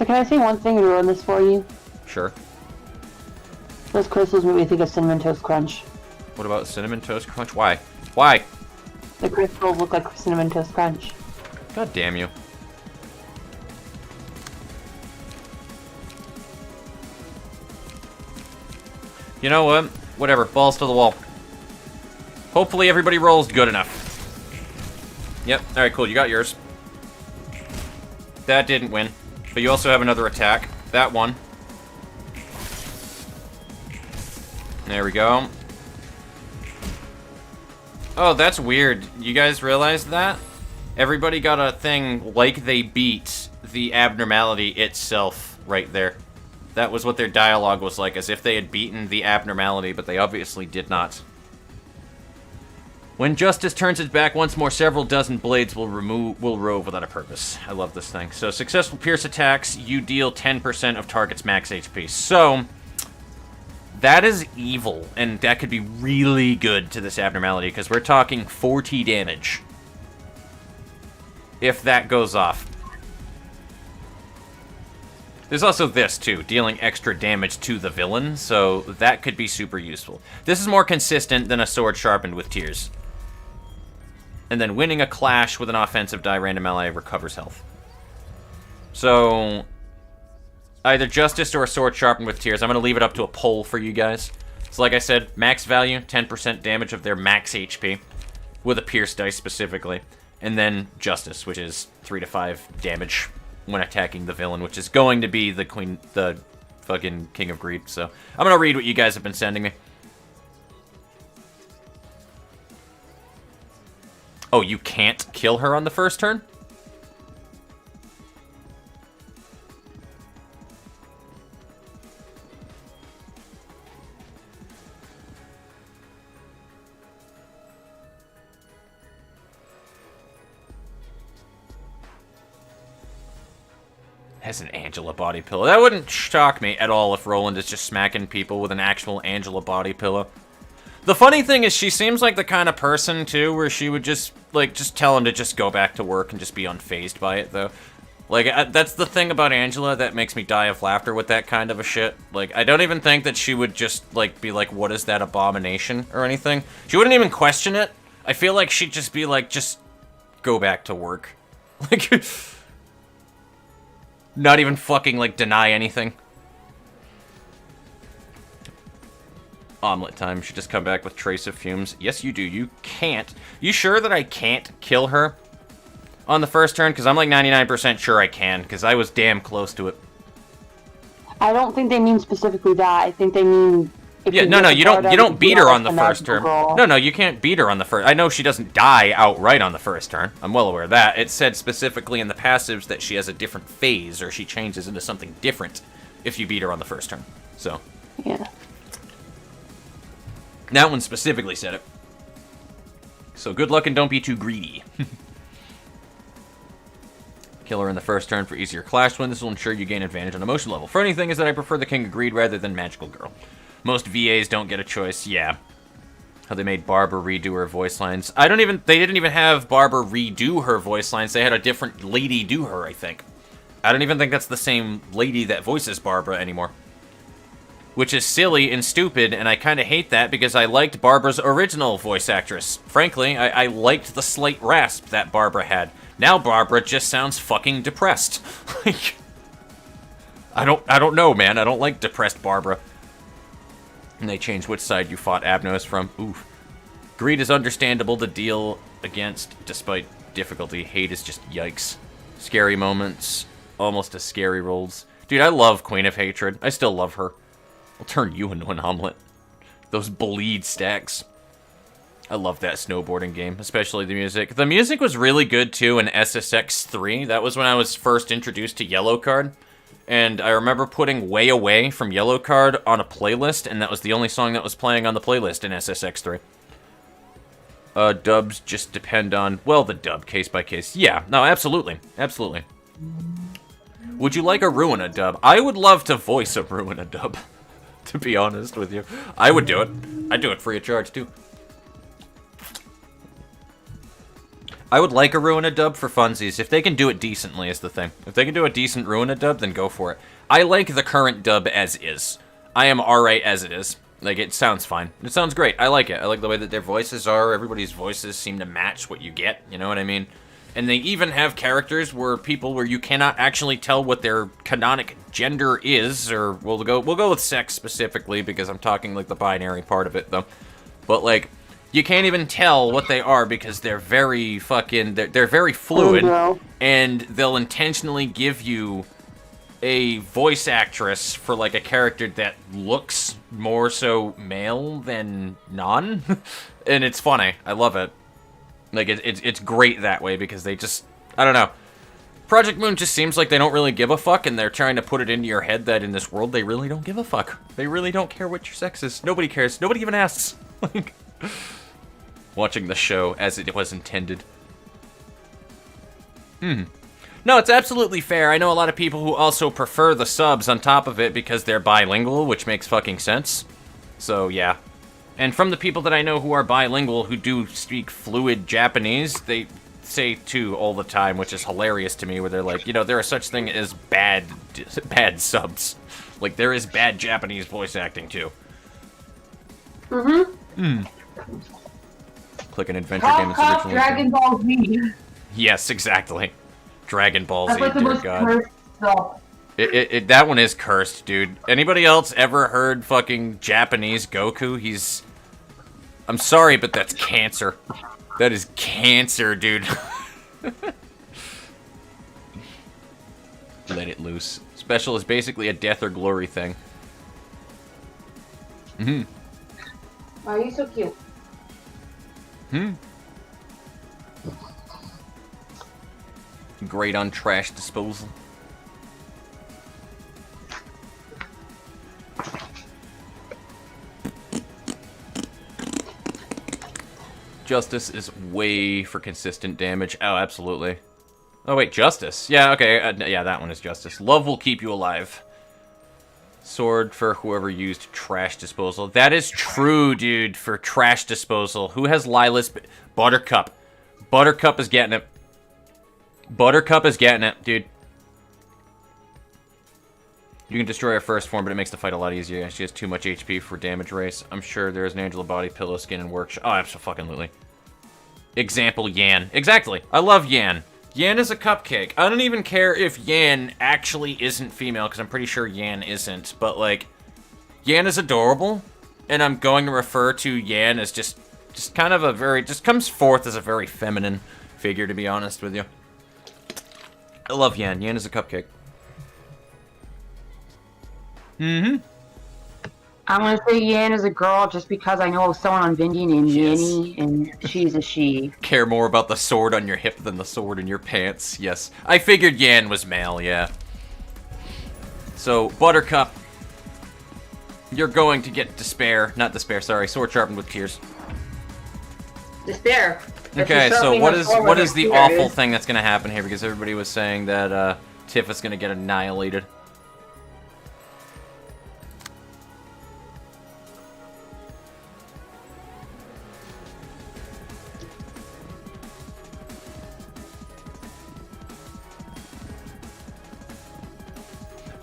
So can I say one thing and ruin this for you? Sure. Those crystals make me think of Cinnamon Toast Crunch. What about Cinnamon Toast Crunch? Why? Why? The crystals look like Cinnamon Toast Crunch. God damn you. You know what? Whatever. Balls to the wall. Hopefully everybody rolls good enough. Yep. Alright, cool. You got yours. That didn't win. But you also have another attack. That one. There we go. Oh, that's weird. You guys realize that? Everybody got a thing like they beat the abnormality itself right there. That was what their dialogue was like, as if they had beaten the abnormality, but they obviously did not. When justice turns its back once more, several dozen blades will rove without a purpose. I love this thing. So, successful pierce attacks, you deal 10% of target's max HP. So, that is evil, and that could be really good to this abnormality, because we're talking 40 damage. If that goes off. There's also this, too, dealing extra damage to the villain, so that could be super useful. This is more consistent than a sword sharpened with tears. And then winning a clash with an offensive die random ally recovers health. So, either Justice or a sword sharpened with tears. I'm going to leave it up to a poll for you guys. So like I said, max value, 10% damage of their max HP, with a pierce dice specifically. And then Justice, which is 3 to 5 damage when attacking the villain, which is going to be the fucking King of Greed. So I'm gonna read what you guys have been sending me. Oh, you can't kill her on the first turn? Has an Angela body pillow. That wouldn't shock me at all if Roland is just smacking people with an actual Angela body pillow. The funny thing is she seems like the kind of person, too, where she would just tell him to just go back to work and just be unfazed by it, though. Like, that's the thing about Angela that makes me die of laughter with that kind of a shit. Like, I don't even think that she would just, like, be like, what is that abomination or anything. She wouldn't even question it. I feel like she'd just be like, just go back to work. Like... Not even fucking, like, deny anything. Omelet time. Should just come back with trace of fumes. Yes, you do. You can't. You sure that I can't kill her on the first turn? Because I'm, like, 99% sure I can, because I was damn close to it. I don't think they mean specifically that. I think they mean... Yeah, no, you don't beat her on the first turn. No, you can't beat her on the first... I know she doesn't die outright on the first turn. I'm well aware of that. It said specifically in the passives that she has a different phase, or she changes into something different if you beat her on the first turn. So. Yeah. That one specifically said it. So good luck and don't be too greedy. Kill her in the first turn for easier clash win. This will ensure you gain advantage on emotion level. Funny thing is that I prefer the King of Greed rather than Magical Girl. Most VAs don't get a choice, yeah. How they made Barbara redo her voice lines. They didn't even have Barbara redo her voice lines. They had a different lady do her, I think. I don't even think that's the same lady that voices Barbara anymore. Which is silly and stupid, and I kind of hate that because I liked Barbara's original voice actress. Frankly, I liked the slight rasp that Barbara had. Now Barbara just sounds fucking depressed. Like, I don't know, man. I don't like depressed Barbara. And they changed which side you fought Abnos from. Oof. Greed is understandable to deal against despite difficulty. Hate is just yikes. Scary moments. Almost as scary rolls. Dude, I love Queen of Hatred. I still love her. I'll turn you into an omelet. Those bleed stacks. I love that snowboarding game, especially the music. The music was really good, too, in SSX 3. That was when I was first introduced to Yellow Card. And I remember putting Way Away from Yellow Card on a playlist, and that was the only song that was playing on the playlist in SSX3. Dubs just depend on, well, the dub, case by case. Yeah, no, absolutely. Absolutely. Would you like a Ruina dub? I would love to voice a Ruina dub, to be honest with you. I would do it. I'd do it free of charge, too. I would like a Ruina dub for funsies. If they can do it decently is the thing. If they can do a decent Ruina dub, then go for it. I like the current dub as is. I am alright as it is. Like, it sounds fine. It sounds great. I like it. I like the way that their voices are. Everybody's voices seem to match what you get. You know what I mean? And they even have characters where you cannot actually tell what their canonic gender is, or we'll go with sex specifically because I'm talking like the binary part of it though. But like, you can't even tell what they are because they're very they're very fluid, and they'll intentionally give you a voice actress for like a character that looks more so male than non, and it's funny. I love it. Like, it's great that way because they just, I don't know. Project Moon just seems like they don't really give a fuck, and they're trying to put it into your head that in this world they really don't give a fuck. They really don't care what your sex is. Nobody cares. Nobody even asks. Like, watching the show as it was intended. No, it's absolutely fair. I know a lot of people who also prefer the subs on top of it because they're bilingual, which makes fucking sense. So, yeah. And from the people that I know who are bilingual, who do speak fluid Japanese, they say too all the time, which is hilarious to me, where they're like, you know, there is such thing as bad subs. Like, there is bad Japanese voice acting too. Click an adventure game that's originally Dragon Ball Z. Yes, exactly. Dragon Ball Z, That's like the dear most God. cursed stuff. That one is cursed, dude. Anybody else ever heard fucking Japanese Goku? I'm sorry, but that's cancer. That is cancer, dude. Let it loose. Special is basically a death or glory thing. Why are you so cute? Great on trash disposal. Justice is way for consistent damage. Oh, absolutely. Oh, wait, Justice. Yeah, okay. Yeah, that one is Justice. Love will keep you alive. Sword for whoever used trash disposal. That is true, dude, for trash disposal. Who has Lila's... Buttercup. Buttercup is getting it. Buttercup is getting it, dude. You can destroy her first form, but it makes the fight a lot easier. She has too much HP for damage race. I'm sure there is an Angela body, pillow skin, and workshop. Oh, absolutely. Example, Yan. Exactly. I love Yan. Yan is a cupcake. I don't even care if Yan actually isn't female, because I'm pretty sure Yan isn't. But, like, Yan is adorable, and I'm going to refer to Yan as just kind of a very... just comes forth as a very feminine figure, to be honest with you. I love Yan. Yan is a cupcake. I'm gonna say Yan is a girl just because I know someone on Vindy named Yanny, and she's a she. Care more about the sword on your hip than the sword in your pants. Yes. I figured Yan was male, yeah. So, Buttercup, you're going to get despair. Not despair, sorry. Sword sharpened with tears. Despair. Okay, so what is the awful thing that's going to happen here? Because everybody was saying that Tiff is going to get annihilated.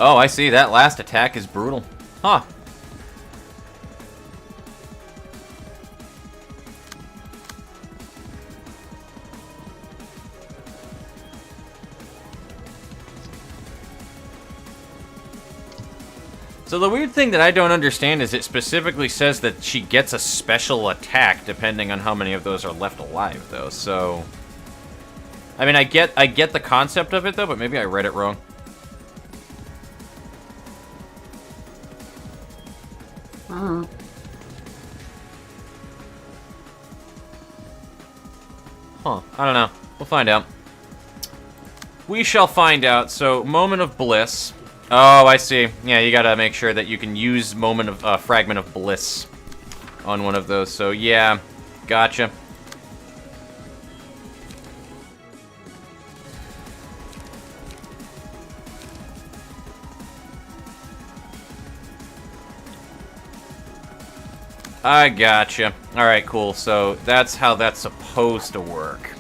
Oh, I see. That last attack is brutal. Huh. So the weird thing that I don't understand is it specifically says that she gets a special attack depending on how many of those are left alive, though. So, I mean, I get the concept of it, though, but maybe I read it wrong. Huh. I don't know. We'll find out. We shall find out. So, Moment of Bliss. Oh, I see. Yeah, you gotta make sure that you can use Fragment of Bliss on one of those. So, yeah. Gotcha. I gotcha. Alright, cool. So, that's how that's supposed to work.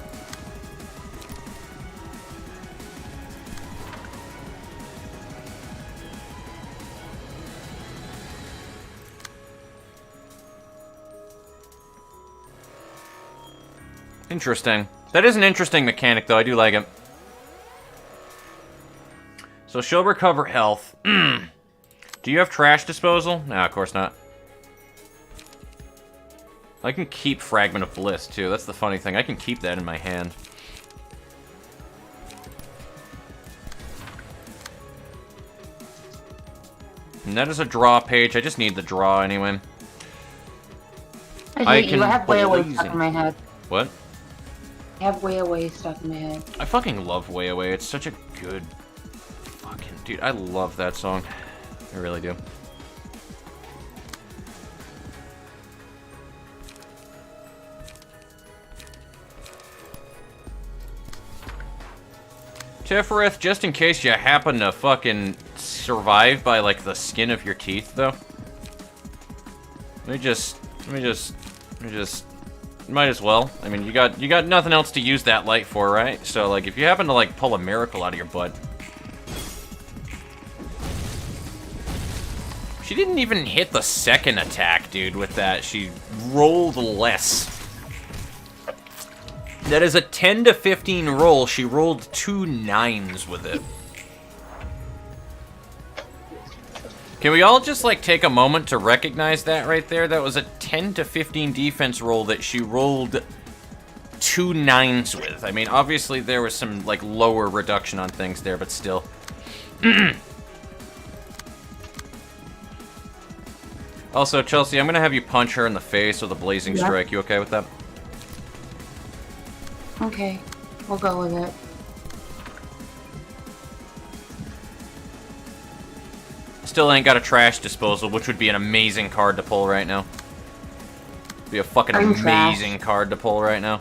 Interesting. That is an interesting mechanic, though. I do like it. So she'll recover health. Do you have trash disposal? No, of course not. I can keep Fragment of Bliss, too. That's the funny thing. I can keep that in my hand. And that is a draw page. I just need the draw anyway. I have way away stuck in my head. What? I have way away stuck in my head. I fucking love Way Away. It's such a good fucking... Dude, I love that song. I really do. Tifereth, just in case you happen to fucking survive by, like, the skin of your teeth, though. Let me just... Might as well. I mean, you got nothing else to use that light for, right? So, like, if you happen to, like, pull a miracle out of your butt... She didn't even hit the second attack, dude, with that. She rolled less. That is a 10 to 15 roll. She rolled 2 9s with it. Can we all just, like, take a moment to recognize that right there? That was a 10 to 15 defense roll that she rolled 2 9s with. I mean, obviously there was some, like, lower reduction on things there, but still. Also, Chelsea, I'm gonna have you punch her in the face with a blazing strike. You okay with that? Okay, we'll go with it. Still ain't got a trash disposal, which would be an amazing card to pull right now. Be a fucking amazing card to pull right now.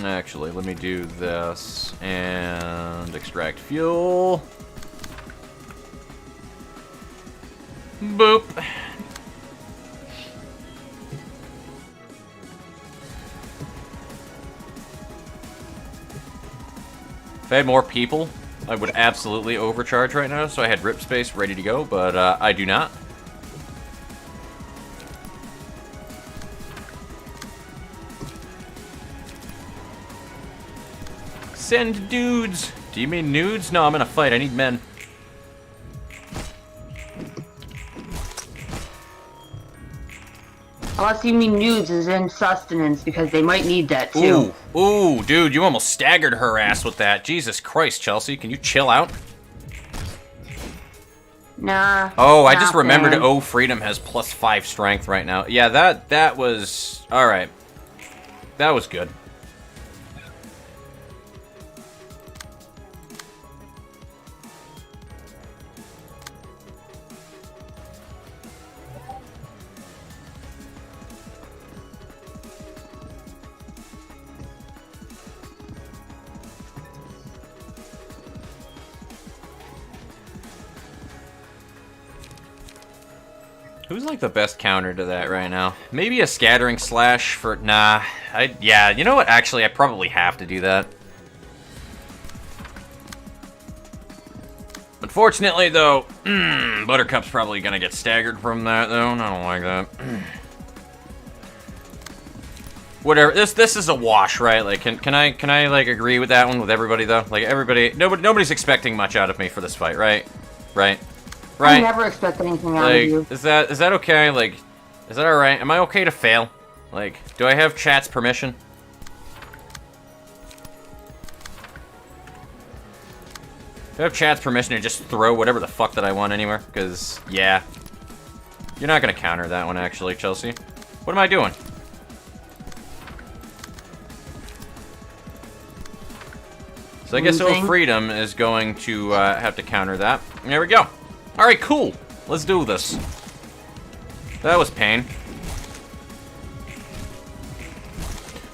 Actually, let me do this and extract fuel. Boop. If I had more people, I would absolutely overcharge right now, so I had rip space ready to go, but I do not. Send dudes! Do you mean nudes? No, I'm in a fight. I need men. Unless you mean nudes as in sustenance, because they might need that too. Ooh, ooh, dude, you almost staggered her ass with that. Jesus Christ, Chelsea, can you chill out? Nah. Oh, I just remembered Oh Freedom has +5 strength right now. Yeah, that was... Alright. That was good. Who's like the best counter to that right now? Maybe a scattering slash for... Nah. Yeah, you know what? Actually, I probably have to do that. Unfortunately, though, Buttercup's probably gonna get staggered from that, though. I don't like that. Whatever. This is a wash, right? Like, can I like agree with that one with everybody though? Like nobody's expecting much out of me for this fight, right? Right. I never expect anything out of you. Is that okay? Like, is that alright? Am I okay to fail? Like, do I have chat's permission? Do I have chat's permission to just throw whatever the fuck that I want anywhere? Because, yeah. You're not gonna counter that one, actually, Chelsea. What am I doing? So I guess Oh Freedom is going to have to counter that. There we go. Alright, cool. Let's do this. That was pain.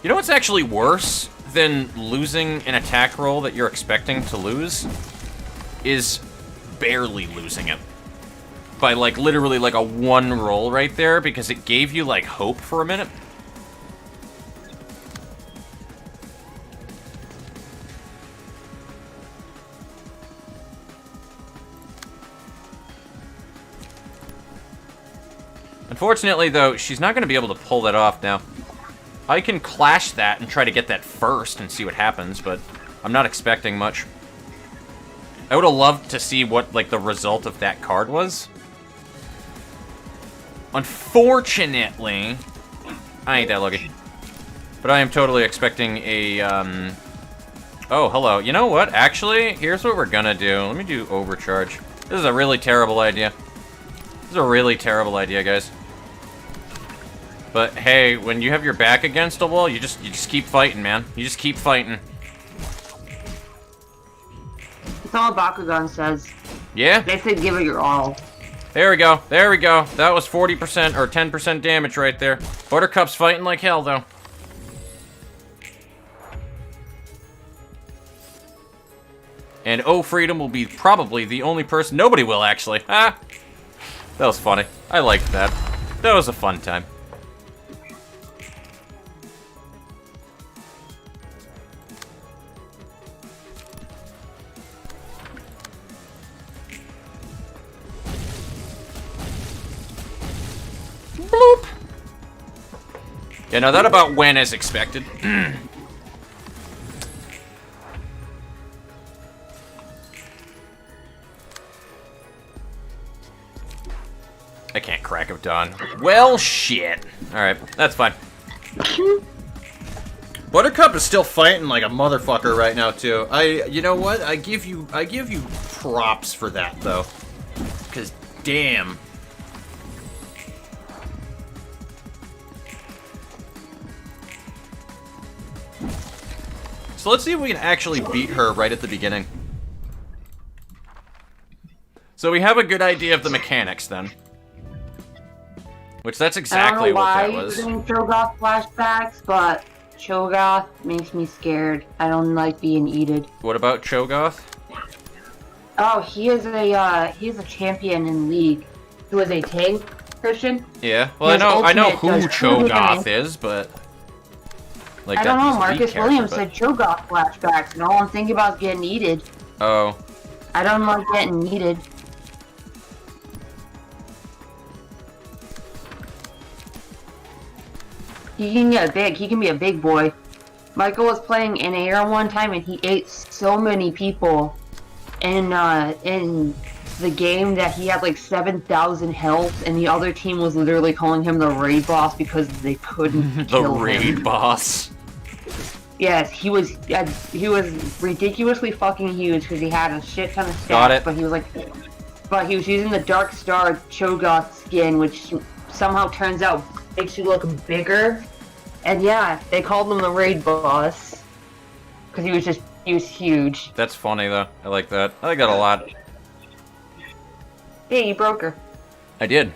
You know what's actually worse than losing an attack roll that you're expecting to lose? Is barely losing it. By, like, literally, like, a 1 roll right there, because it gave you, like, hope for a minute. Unfortunately, though, she's not going to be able to pull that off now. I can clash that and try to get that first and see what happens, but I'm not expecting much. I would have loved to see what, like, the result of that card was. Unfortunately, I ain't that lucky. But I am totally expecting a, Oh, hello. You know what? Actually, here's what we're gonna do. Let me do overcharge. This is a really terrible idea. This is a really terrible idea, guys. But hey, when you have your back against a wall, you just keep fighting, man. You just keep fighting. That's all Bakugan says. Yeah? They say give it your all. There we go. There we go. That was 40% or 10% damage right there. Buttercup's fighting like hell, though. And Oh Freedom will be probably the only person... Nobody will, actually. Ah! That was funny. I liked that. That was a fun time. Bloop! Yeah, no, that about went as expected. I can't crack of dawn. Well, shit. Alright, that's fine. Buttercup is still fighting like a motherfucker right now, too. You know what? I give you props for that, though. Because, damn. So let's see if we can actually beat her right at the beginning. So we have a good idea of the mechanics, then. Which, that's exactly what that was. I don't know why you're doing Cho'Gath flashbacks, but Cho'Gath makes me scared. I don't like being eated. What about Cho'Gath? Oh, he is a champion in League. He was a tank, Christian. Yeah, well, I know who Cho'Gath is, but... Like, I don't know, that Marcus Williams said Cho'Gath flashbacks, and all I'm thinking about is getting eated. Oh. I don't like getting eated. He can get big. He can be a big boy. Michael was playing in AR one time, and he ate so many people in the game that he had like 7,000 health, and the other team was literally calling him the raid boss because they couldn't kill him. The raid boss. Yes, he was ridiculously fucking huge because he had a shit ton of stats. Got it. But he was using the Dark Star Cho'Gath skin, which somehow turns out makes you look bigger. And yeah, they called him the raid boss because he was huge. That's funny though. I like that. I like that a lot. Yeah, you broke her. I did.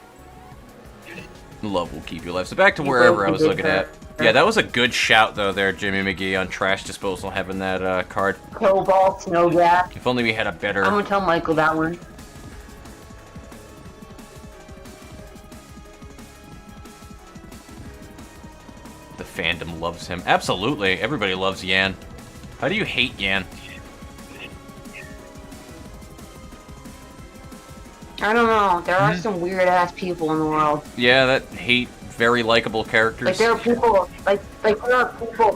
Love will keep you alive. So back to wherever I was looking at. Yeah, that was a good shout though there, Jimmy McGee, on trash disposal having that card. Cobalt, Snow Gap. If only we had a better... I'm gonna tell Michael that one. The fandom loves him. Absolutely. Everybody loves Yan. How do you hate Yan? I don't know. There are some weird ass people in the world. Yeah, that hate very likable characters. Like there are people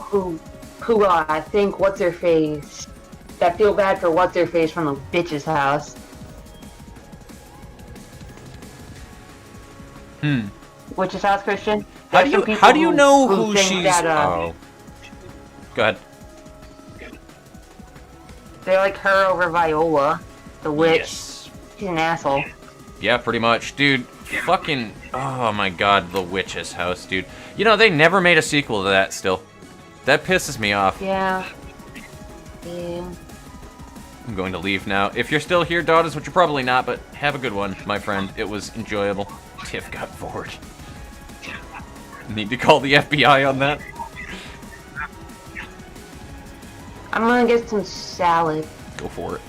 who think what's their face that feel bad for what's their face from the bitch's house. Witch's house, Christian. How do you know who she's? Oh, go ahead. They like her over Viola, the witch. Yes. She's an asshole. Yeah, pretty much, dude. Fucking, oh my god, the witch's house, dude. You know, they never made a sequel to that still. That pisses me off. Yeah. Yeah. I'm going to leave now. If you're still here, daughters, which you're probably not, but have a good one, my friend. It was enjoyable. Tiff got bored. Need to call the FBI on that? I'm gonna get some salad. Go for it.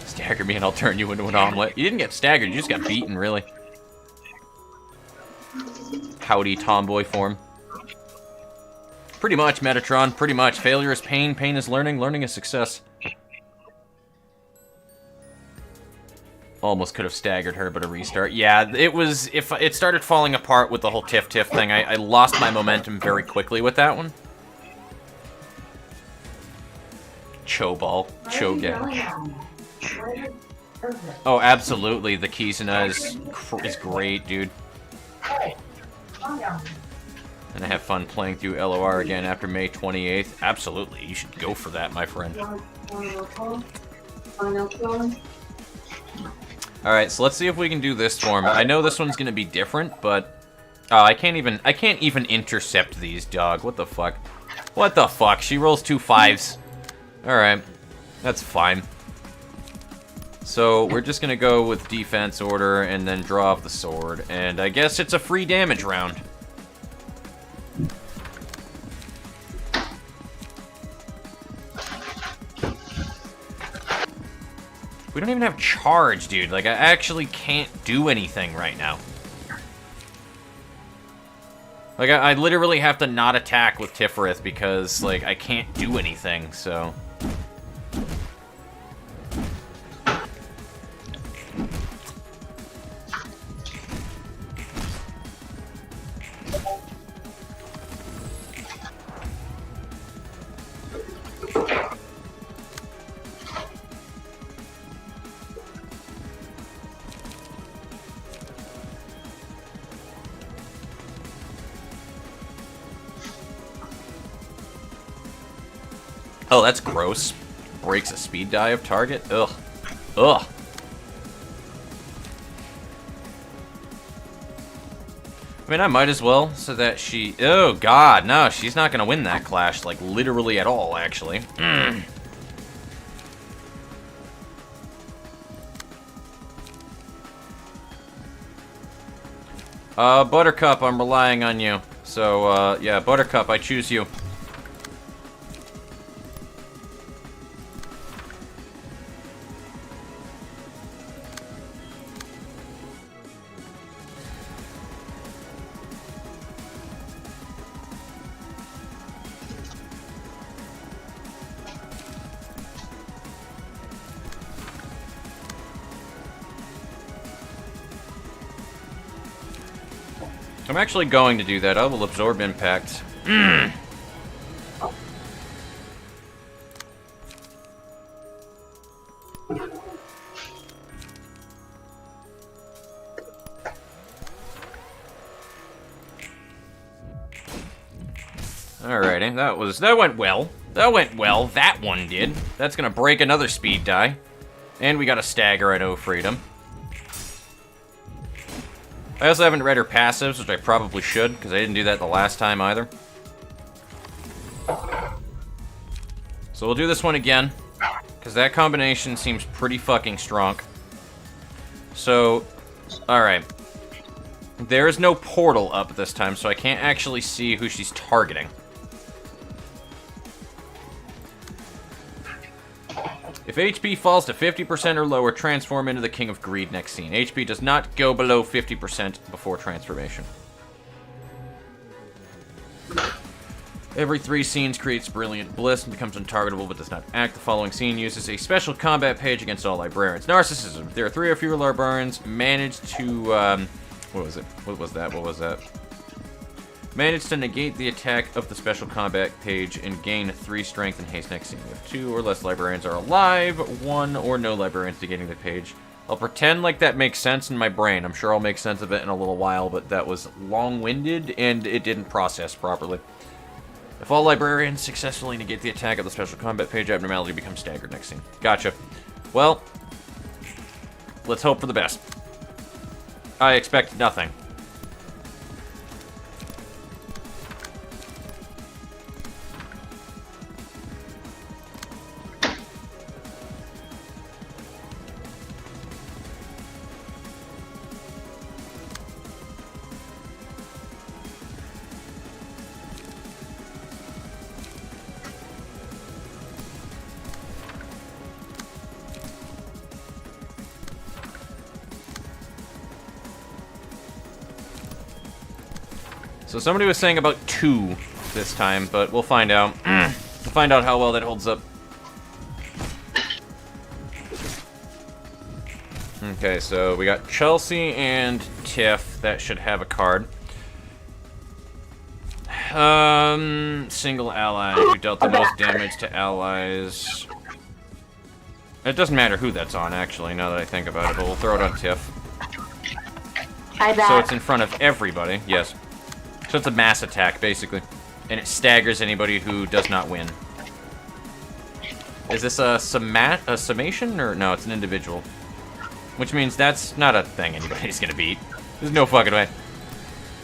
Stagger me and I'll turn you into an omelet. You didn't get staggered, you just got beaten, really. Howdy, tomboy form. Pretty much, Metatron, pretty much. Failure is pain, pain is learning, learning is success. Almost could have staggered her, but a restart. Yeah, it was... If it started falling apart with the whole tiff-tiff thing, I lost my momentum very quickly with that one. Cho ball. Cho gag. Oh, absolutely. The Kizuna is great, dude. And I have fun playing through LOR again after May 28th. Absolutely. You should go for that, my friend. Alright, so let's see if we can do this form. I know this one's gonna be different, but... I can't even intercept these, dog. What the fuck? What the fuck? She rolls 2 5s. Alright. That's fine. So, we're just gonna go with defense order and then draw off the sword. And I guess it's a free damage round. We don't even have charge, dude. Like, I actually can't do anything right now. Like, I literally have to not attack with Tiferet because, like, I can't do anything, so... Oh, that's gross. Breaks a speed die of target? Ugh. Ugh. I mean, I might as well, so that she... Oh, God, no, she's not gonna win that clash, like, literally at all, actually. Buttercup, I'm relying on you. So, yeah, Buttercup, I choose you. I'm actually going to do that. I will absorb impact. Alrighty, that went well. That went well. That one did. That's gonna break another speed die. And we got a stagger at O Freedom. I also haven't read her passives, which I probably should, because I didn't do that the last time either. So we'll do this one again, because that combination seems pretty fucking strong. So, alright. There is no portal up this time, so I can't actually see who she's targeting. If HP falls to 50% or lower, transform into the King of Greed next scene. HP does not go below 50% before transformation. Every 3 scenes creates Brilliant Bliss and becomes untargetable but does not act. The following scene uses a special combat page against all librarians. Narcissism. If there are 3 or fewer librarians, manage to, what was it? What was that? Manage to negate the attack of the special combat page and gain 3 strength and haste next scene. If 2 or less librarians are alive, 1 or no librarians negating the page. I'll pretend like that makes sense in my brain. I'm sure I'll make sense of it in a little while, but that was long-winded and it didn't process properly. If all librarians successfully negate the attack of the special combat page, abnormality becomes staggered next scene. Gotcha. Well, let's hope for the best. I expect nothing. So somebody was saying about 2 this time, but we'll find out. We'll find out how well that holds up. Okay, so we got Chelsea and Tiff. That should have a card. Single ally who dealt the most damage to allies. It doesn't matter who that's on, actually, now that I think about it, but we'll throw it on Tiff. So it's in front of everybody, yes. So it's a mass attack, basically. And it staggers anybody who does not win. Is this a summation, or no, it's an individual. Which means that's not a thing anybody's gonna beat. There's no fucking way.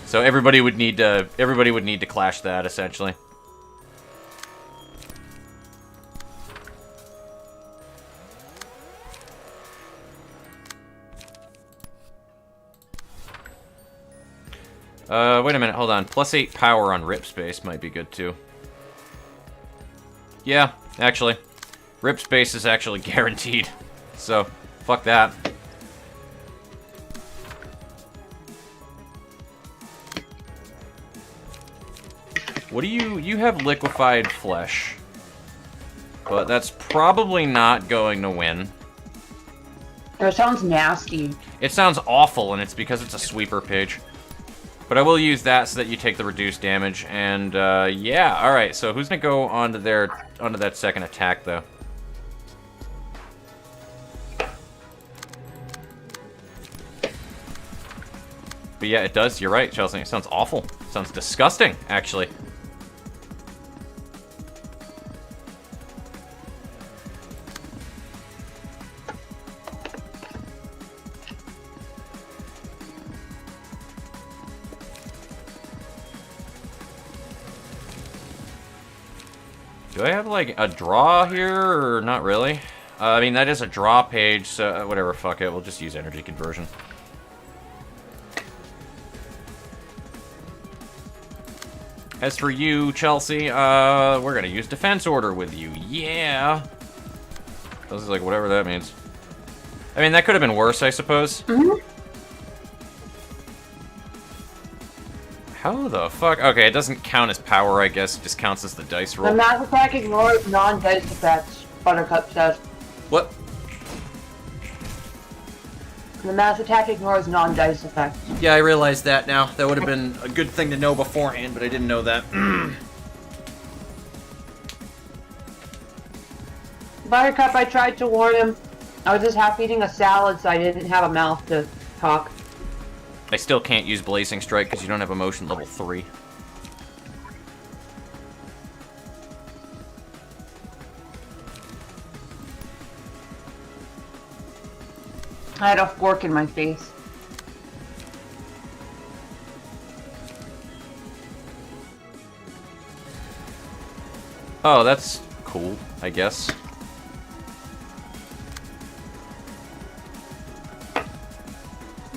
So everybody would need to clash that, essentially. Wait a minute, hold on. +8 power on rip space might be good too. Yeah, actually. Rip space is actually guaranteed. So, fuck that. What do you have liquefied flesh. But that's probably not going to win. It sounds nasty. It sounds awful, and it's because it's a sweeper page. But I will use that so that you take the reduced damage, and yeah, alright, so who's gonna go onto that second attack, though? But yeah, it does, you're right, Chelsea, it sounds awful. It sounds disgusting, actually. Do I have, like, a draw here, or not really? I mean, that is a draw page, so whatever, fuck it. We'll just use energy conversion. As for you, Chelsea, we're gonna use defense order with you. Yeah! This is like, whatever that means. I mean, that could have been worse, I suppose. Mm-hmm. How the fuck? Okay, it doesn't count as power, I guess. It just counts as the dice roll. The mass attack ignores non-dice effects, Buttercup says. What? The mass attack ignores non-dice effects. Yeah, I realize that now. That would have been a good thing to know beforehand, but I didn't know that. Buttercup, I tried to warn him. I was just half eating a salad, so I didn't have a mouth to talk. I still can't use Blazing Strike because you don't have emotion level 3. I had a fork in my face. Oh, that's cool, I guess.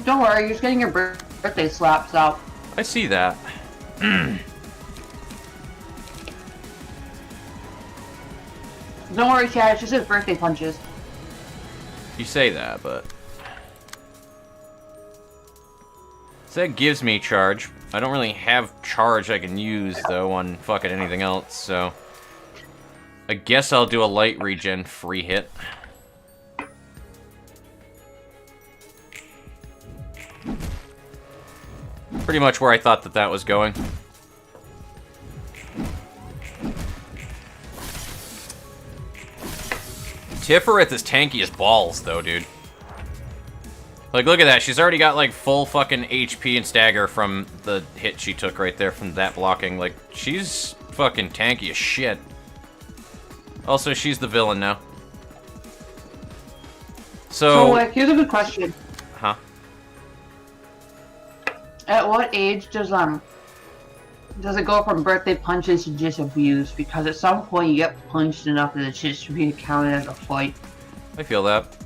Don't worry, you're just getting your birthday slaps out. I see that. Don't worry, Chad, it's just his birthday punches. You say that, but... So that gives me charge. I don't really have charge I can use, though, on fucking anything else, so... I guess I'll do a light regen free hit. Pretty much where I thought that that was going. Tiffereth is tanky as balls, though, dude. Like, look at that. She's already got, like, full fucking HP and stagger from the hit she took right there from that blocking. Like, she's fucking tanky as shit. Also, she's the villain now. So here's a good question. Huh? At what age does it go from birthday punches to just abuse? Because at some point you get punched enough that it should be counted as a fight. I feel that.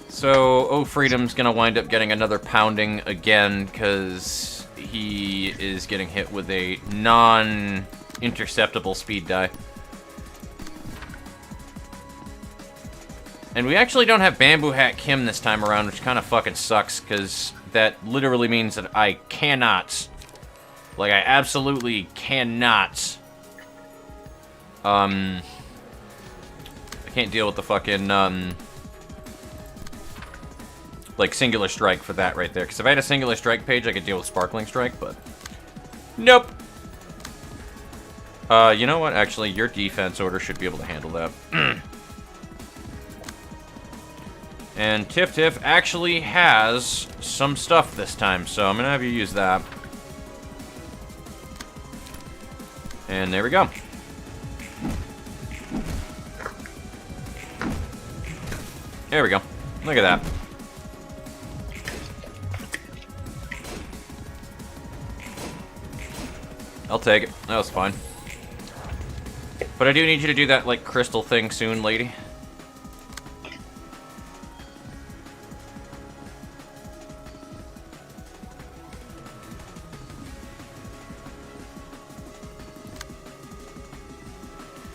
So, Oh Freedom's gonna wind up getting another pounding again, because he is getting hit with a non-interceptable speed die. And we actually don't have Bamboo Hat Kim this time around, which kind of fucking sucks, because that literally means that I cannot, like, I absolutely cannot, I can't deal with the fucking, like, Singular Strike for that right there. Because if I had a Singular Strike page, I could deal with Sparkling Strike, but... Nope! You know what? Actually, your defense order should be able to handle that. And Tiff Tiff actually has some stuff this time, so I'm gonna have you use that. And there we go. There we go. Look at that. I'll take it. That was fine. But I do need you to do that, like, crystal thing soon, lady.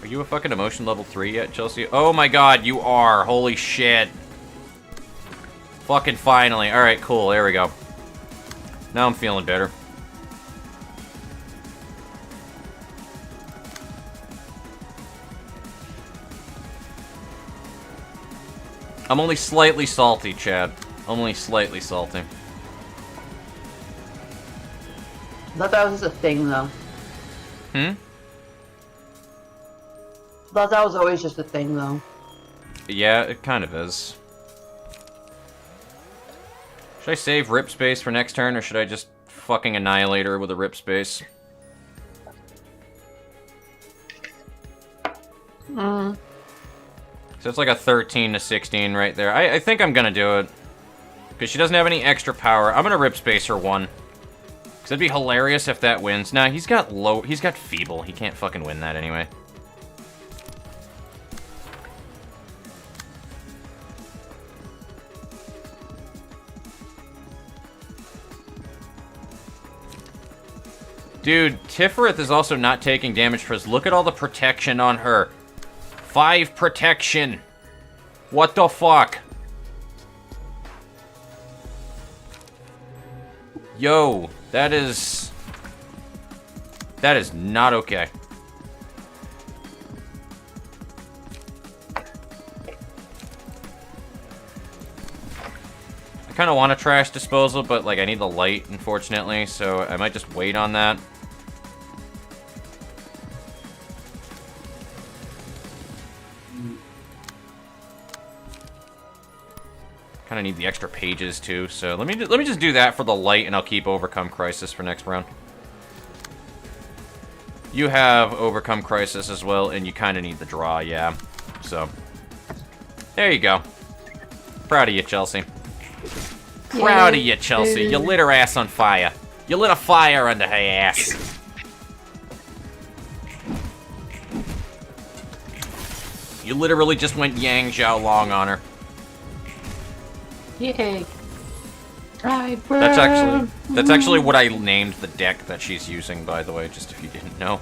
Are you a fucking emotion level 3 yet, Chelsea? Oh my god, you are! Holy shit. Fucking finally. Alright, cool. There we go. Now I'm feeling better. I'm only slightly salty, Chad. Only slightly salty. I thought that was just a thing, though. Hmm? I thought that was always just a thing, though. Yeah, it kind of is. Should I save Rip Space for next turn, or should I just fucking annihilate her with a Rip Space? So it's like a 13 to 16 right there. I think I'm gonna do it. Because she doesn't have any extra power. I'm gonna Rip Space her 1. Because it'd be hilarious if that wins. Nah, he's got Feeble. He can't fucking win that anyway. Dude, Tiferet is also not taking damage for us. Look at all the protection on her. 5 protection. What the fuck? Yo, that is not okay. I kind of want a trash disposal, but like I need the light, unfortunately, so I might just wait on that. Kind of need the extra pages too, so let me just do that for the light, and I'll keep Overcome Crisis for next round. You have Overcome Crisis as well, and you kind of need the draw, yeah. So there you go. Proud of you, Chelsea. Proud of you, Chelsea. You lit her ass on fire. You lit a fire under her ass. You literally just went Yang Zhao Long on her. Yay. That's actually what I named the deck that she's using, by the way, just if you didn't know.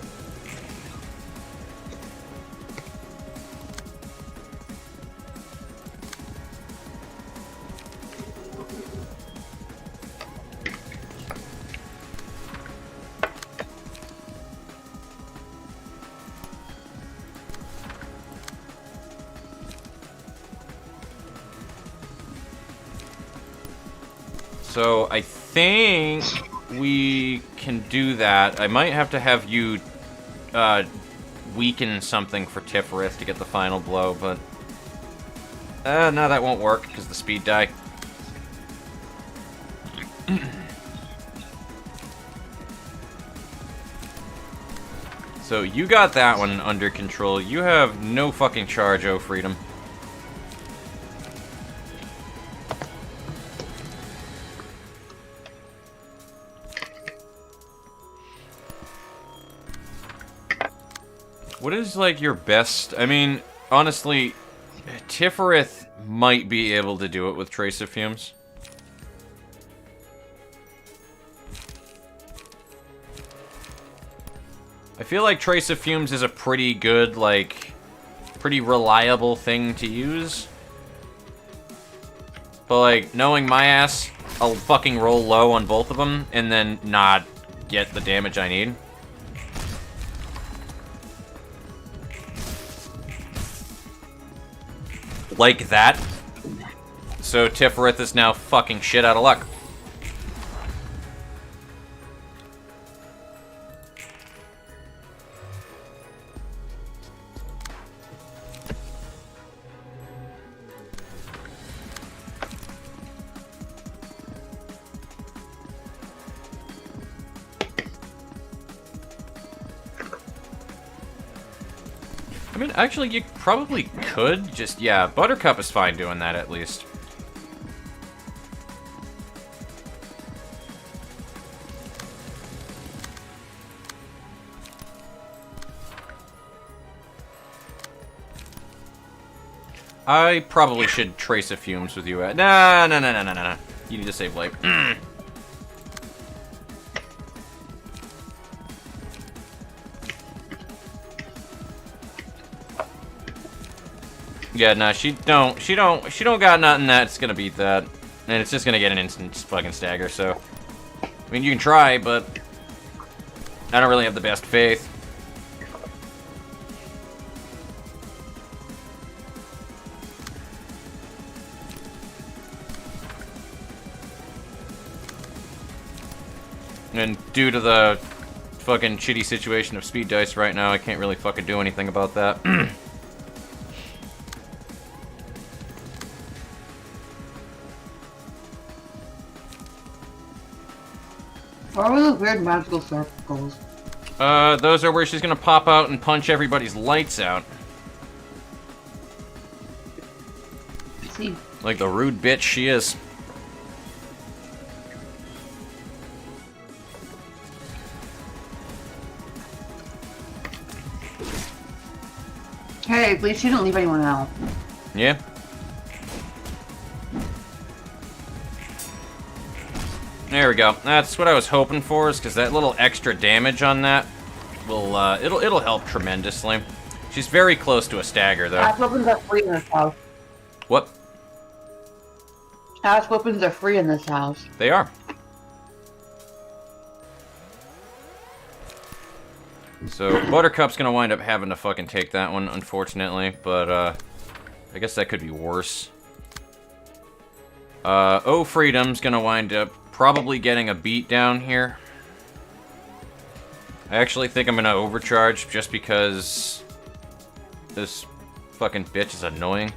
So I think we can do that. I might have to have you weaken something for Tiferet to get the final blow, but no, that won't work because the speed die. So you got that one under control. You have no fucking charge, oh freedom. What is, like, your best... I mean, honestly, Tiferet might be able to do it with Trace of Fumes. I feel like Trace of Fumes is a pretty good, like, pretty reliable thing to use. But, like, knowing my ass, I'll fucking roll low on both of them and then not get the damage I need. Like that. So Tiferet is now fucking shit out of luck. I mean, actually, you probably could just, yeah, Buttercup is fine doing that at least. I probably should trace a fumes with you. Nah. You need to save life. Yeah, nah, she don't got nothing that's gonna beat that. And it's just gonna get an instant fucking stagger, so. I mean, you can try, but I don't really have the best faith. And due to the fucking shitty situation of speed dice right now, I can't really fucking do anything about that. What are those weird magical circles? Those are where she's gonna pop out and punch everybody's lights out. See. Like the rude bitch she is. Hey, at least she didn't leave anyone out. Yeah. There we go. That's what I was hoping for, is because that little extra damage on that will, it'll help tremendously. She's very close to a stagger, though. Ass weapons are free in this house. What? Ass weapons are free in this house. They are. So, Buttercup's gonna wind up having to fucking take that one, unfortunately, but, I guess that could be worse. Oh Freedom's gonna wind up probably getting a beat down here. I actually think I'm gonna overcharge just because this fucking bitch is annoying.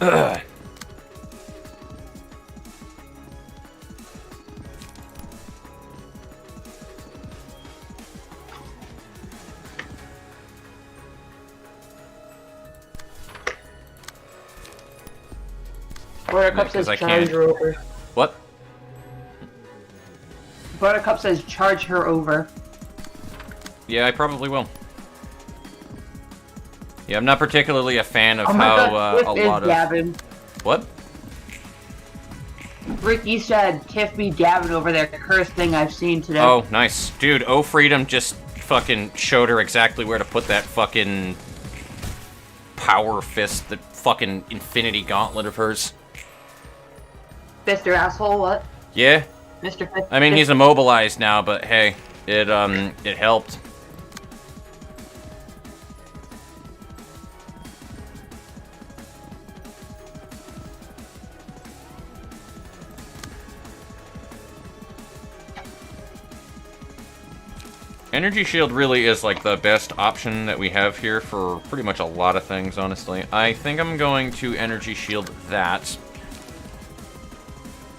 Ugh. Buttercup Because says I charge can't. her over. What? Buttercup says charge her over. Yeah, I probably will. Yeah, I'm not particularly a fan of Oh my how God, Tiff a is lot of dabbing. what? Ricky said Tiff be dabbing over there. Cursed thing I've seen today. Oh, nice. Dude, Oh Freedom just fucking showed her exactly where to put that fucking power fist, the fucking infinity gauntlet of hers. Mr. Asshole, what? Yeah? Mr. Fist. I mean, he's immobilized now, but hey, it helped. Energy Shield really is like the best option that we have here for pretty much a lot of things, honestly. I think I'm going to Energy Shield that.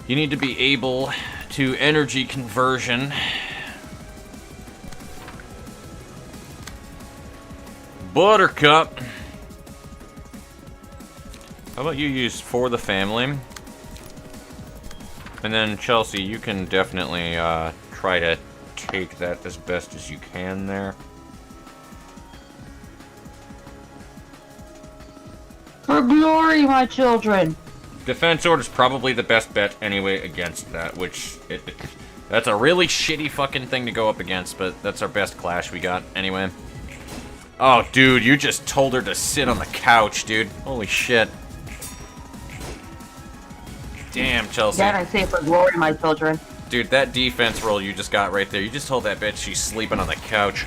You need to be able to energy conversion. Buttercup. How about you use For the Family? And then Chelsea, you can definitely try to take that as best as you can there. For glory, my children. Defense Sword is probably the best bet anyway against that, which that's a really shitty fucking thing to go up against, but that's our best clash we got anyway. Oh, dude, you just told her to sit on the couch, dude. Holy shit. Damn, Chelsea. Then I say for glory, my children. Dude, that defense roll you just got right there, you just told that bitch she's sleeping on the couch.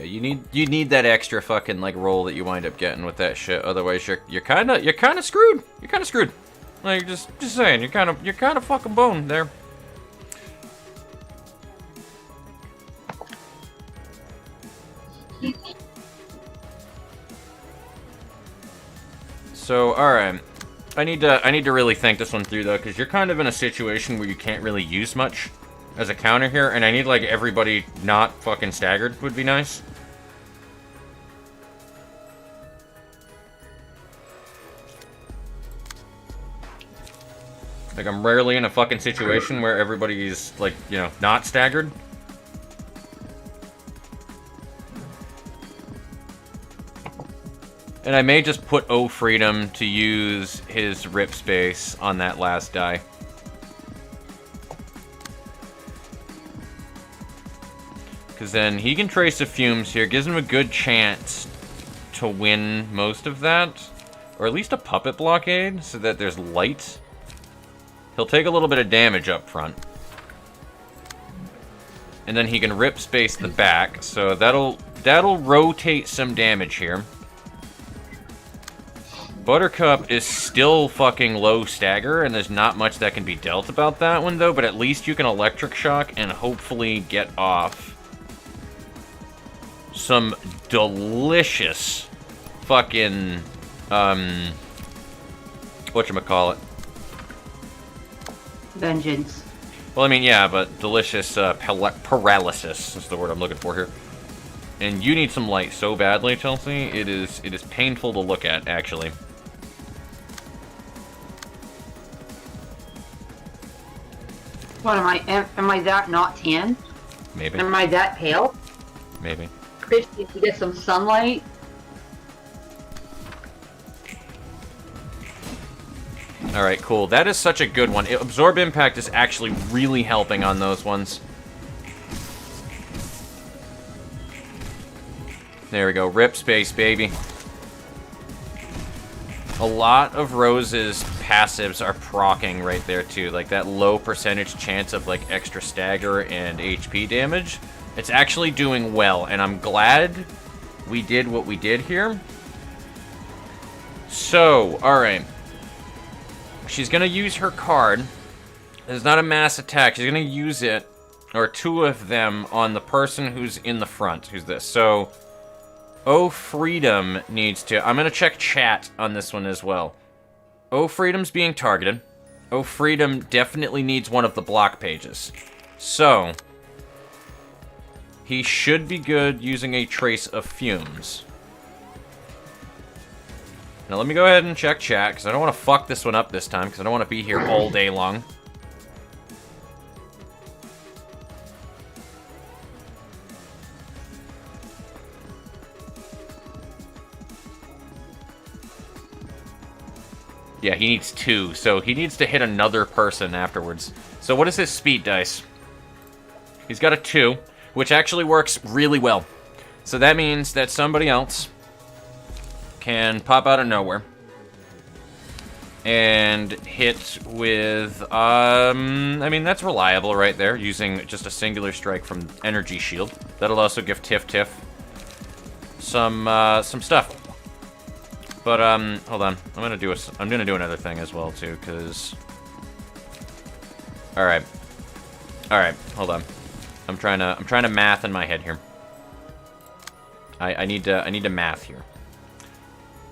Yeah, you need that extra fucking like roll that you wind up getting with that shit. Otherwise, you're kind of screwed. You're kind of screwed. Like just saying, you're kind of fucking boned there. So, all right. I need to really think this one through though, because you're kind of in a situation where you can't really use much as a counter here, and I need like everybody not fucking staggered would be nice. Like I'm rarely in a fucking situation where everybody's like, you know, not staggered. And I may just put O Freedom to use his rip space on that last die. Because then he can trace the fumes here. Gives him a good chance to win most of that. Or at least a puppet blockade so that there's light. He'll take a little bit of damage up front. And then he can rip space the back. So that'll rotate some damage here. Buttercup is still fucking low stagger, and there's not much that can be dealt about that one, though, but at least you can Electric Shock and hopefully get off some delicious fucking, whatchamacallit? Vengeance. Well, I mean, yeah, but delicious paralysis is the word I'm looking for here. And you need some light so badly, Chelsea. It is painful to look at, actually. What am I that not tan? Maybe. Am I that pale? Maybe. Chris, if you get some sunlight. Alright, cool. That is such a good one. Absorb Impact is actually really helping on those ones. There we go. Rip space, baby. A lot of Rose's passives are proccing right there, too. Like, that low percentage chance of, like, extra stagger and HP damage. It's actually doing well, and I'm glad we did what we did here. So, alright. She's gonna use her card. It's not a mass attack. She's gonna use it, or two of them, on the person who's in the front. Who's this? So, O Freedom needs to... I'm gonna check chat on this one as well. O Freedom's being targeted. O Freedom definitely needs one of the block pages. So, he should be good using a Trace of Fumes. Now let me go ahead and check chat, because I don't want to fuck this one up this time, because I don't want to be here all day long. Yeah, he needs 2, so he needs to hit another person afterwards. So what is his speed dice? He's got a 2, which actually works really well. So that means that somebody else can pop out of nowhere and hit with, I mean, that's reliable right there, using just a singular strike from Energy Shield. That'll also give Tiff some stuff. But, hold on. I'm gonna do another thing as well, too, because... Alright. Alright, hold on. I'm trying to math in my head here. I need to math here.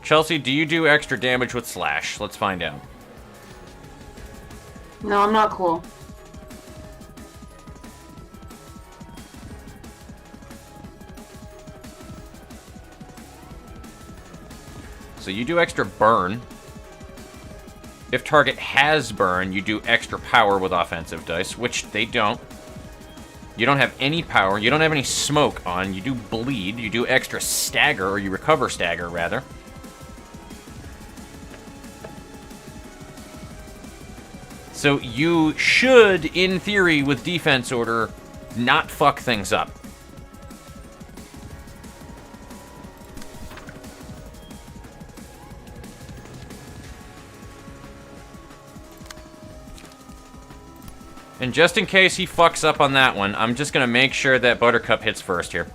Chelsea, do you do extra damage with Slash? Let's find out. No, I'm not cool. So you do extra burn. If target has burn, you do extra power with offensive dice, which they don't. You don't have any power. You don't have any smoke on. You do bleed. You do extra stagger, or you recover stagger, rather. So you should, in theory, with defense order, not fuck things up. And just in case he fucks up on that one, I'm just going to make sure that Buttercup hits first here.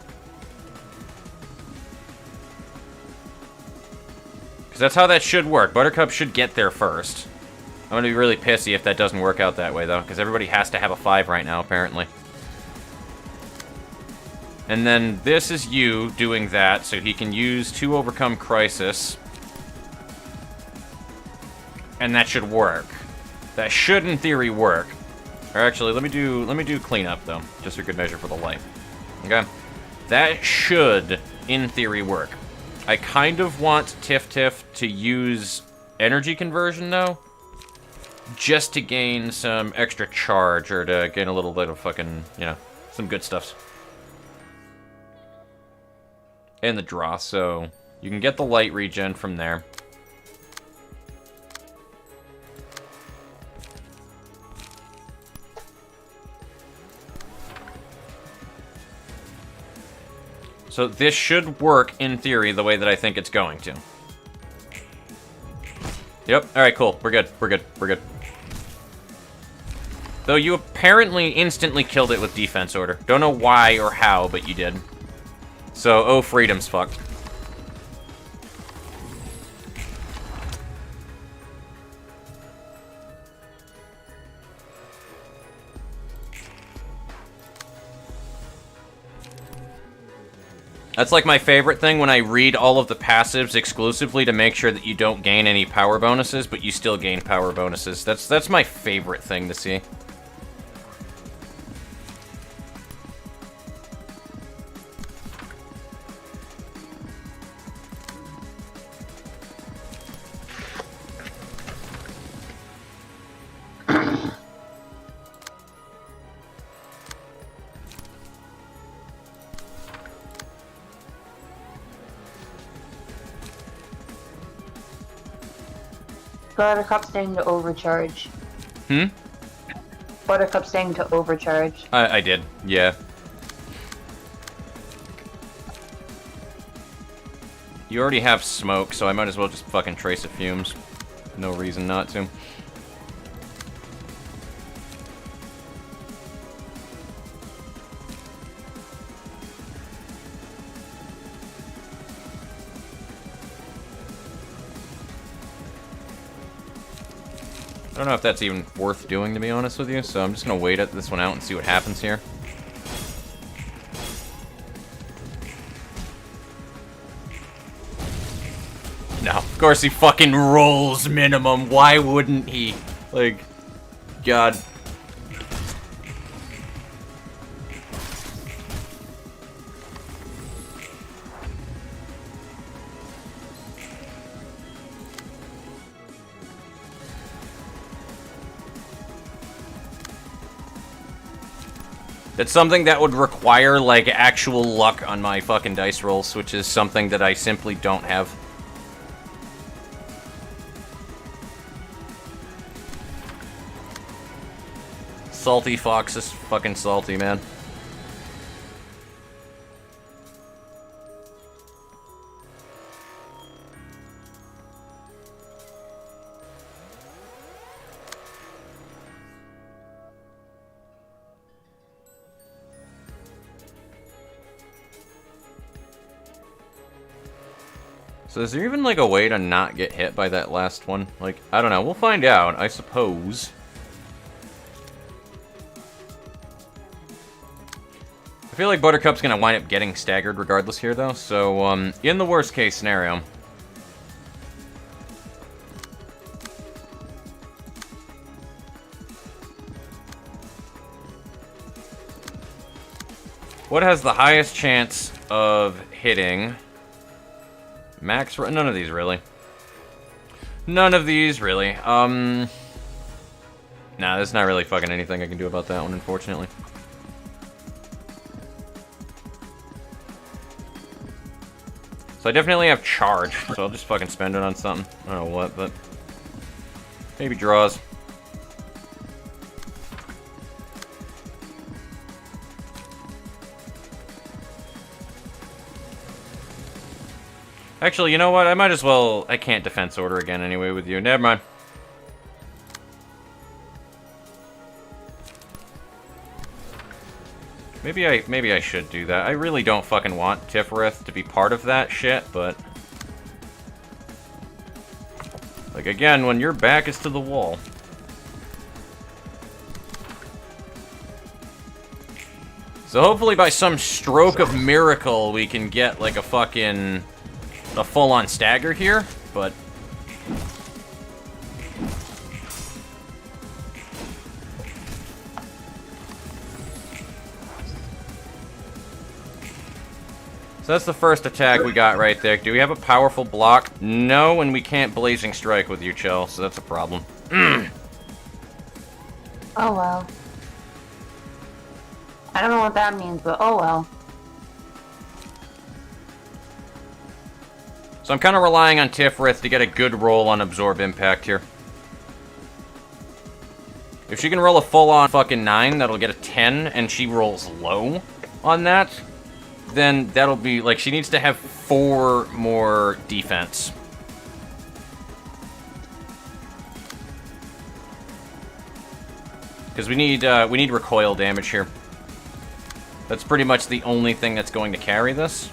Because that's how that should work. Buttercup should get there first. I'm going to be really pissy if that doesn't work out that way, though. Because everybody has to have a 5 right now, apparently. And then this is you doing that, so he can use to overcome crisis. And that should work. That should, in theory, work. Or actually, let me do cleanup, though. Just for good measure for the light. Okay? That should, in theory, work. I kind of want Tiff to use energy conversion, though. Just to gain some extra charge, or to gain a little bit of fucking, you know, some good stuff. And the draw, so you can get the light regen from there. So this should work, in theory, the way that I think it's going to. Yep, alright, cool. We're good, we're good, we're good. Though you apparently instantly killed it with defense order. Don't know why or how, but you did. So, oh, freedom's fucked. That's like my favorite thing when I read all of the passives exclusively to make sure that you don't gain any power bonuses, but you still gain power bonuses. That's my favorite thing to see. Buttercup staying to overcharge. Hmm? Buttercup staying to overcharge. I did, yeah. You already have smoke, so I might as well just fucking trace the fumes. No reason not to. I don't know if that's even worth doing, to be honest with you, so I'm just gonna wait at this one out and see what happens here. No, of course he fucking rolls minimum. Why wouldn't he? Like, God. It's something that would require, like, actual luck on my fucking dice rolls, which is something that I simply don't have. Salty Fox is fucking salty, man. So is there even, like, a way to not get hit by that last one? Like, I don't know. We'll find out, I suppose. I feel like Buttercup's gonna wind up getting staggered regardless here, though. So, in the worst case scenario... what has the highest chance of hitting... Max, none of these, really. None of these, really. Nah, there's not really fucking anything I can do about that one, unfortunately. So I definitely have charge, so I'll just fucking spend it on something. I don't know what, but... maybe draws. Actually, you know what? I might as well... I can't defense order again anyway with you. Never mind. Maybe I should do that. I really don't fucking want Tiffereth to be part of that shit, but... Like, again, when your back is to the wall. So hopefully by some stroke of miracle we can get, like, a full-on stagger here, but... So that's the first attack we got right there. Do we have a powerful block? No, and we can't Blazing Strike with you, Chell, so that's a problem. Oh well. I don't know what that means, but oh well. So I'm kind of relying on Tifrith to get a good roll on Absorb Impact here. If she can roll a full-on fucking 9, that'll get a 10, and she rolls low on that, then that'll be, like, she needs to have 4 more defense. Because we need recoil damage here. That's pretty much the only thing that's going to carry this.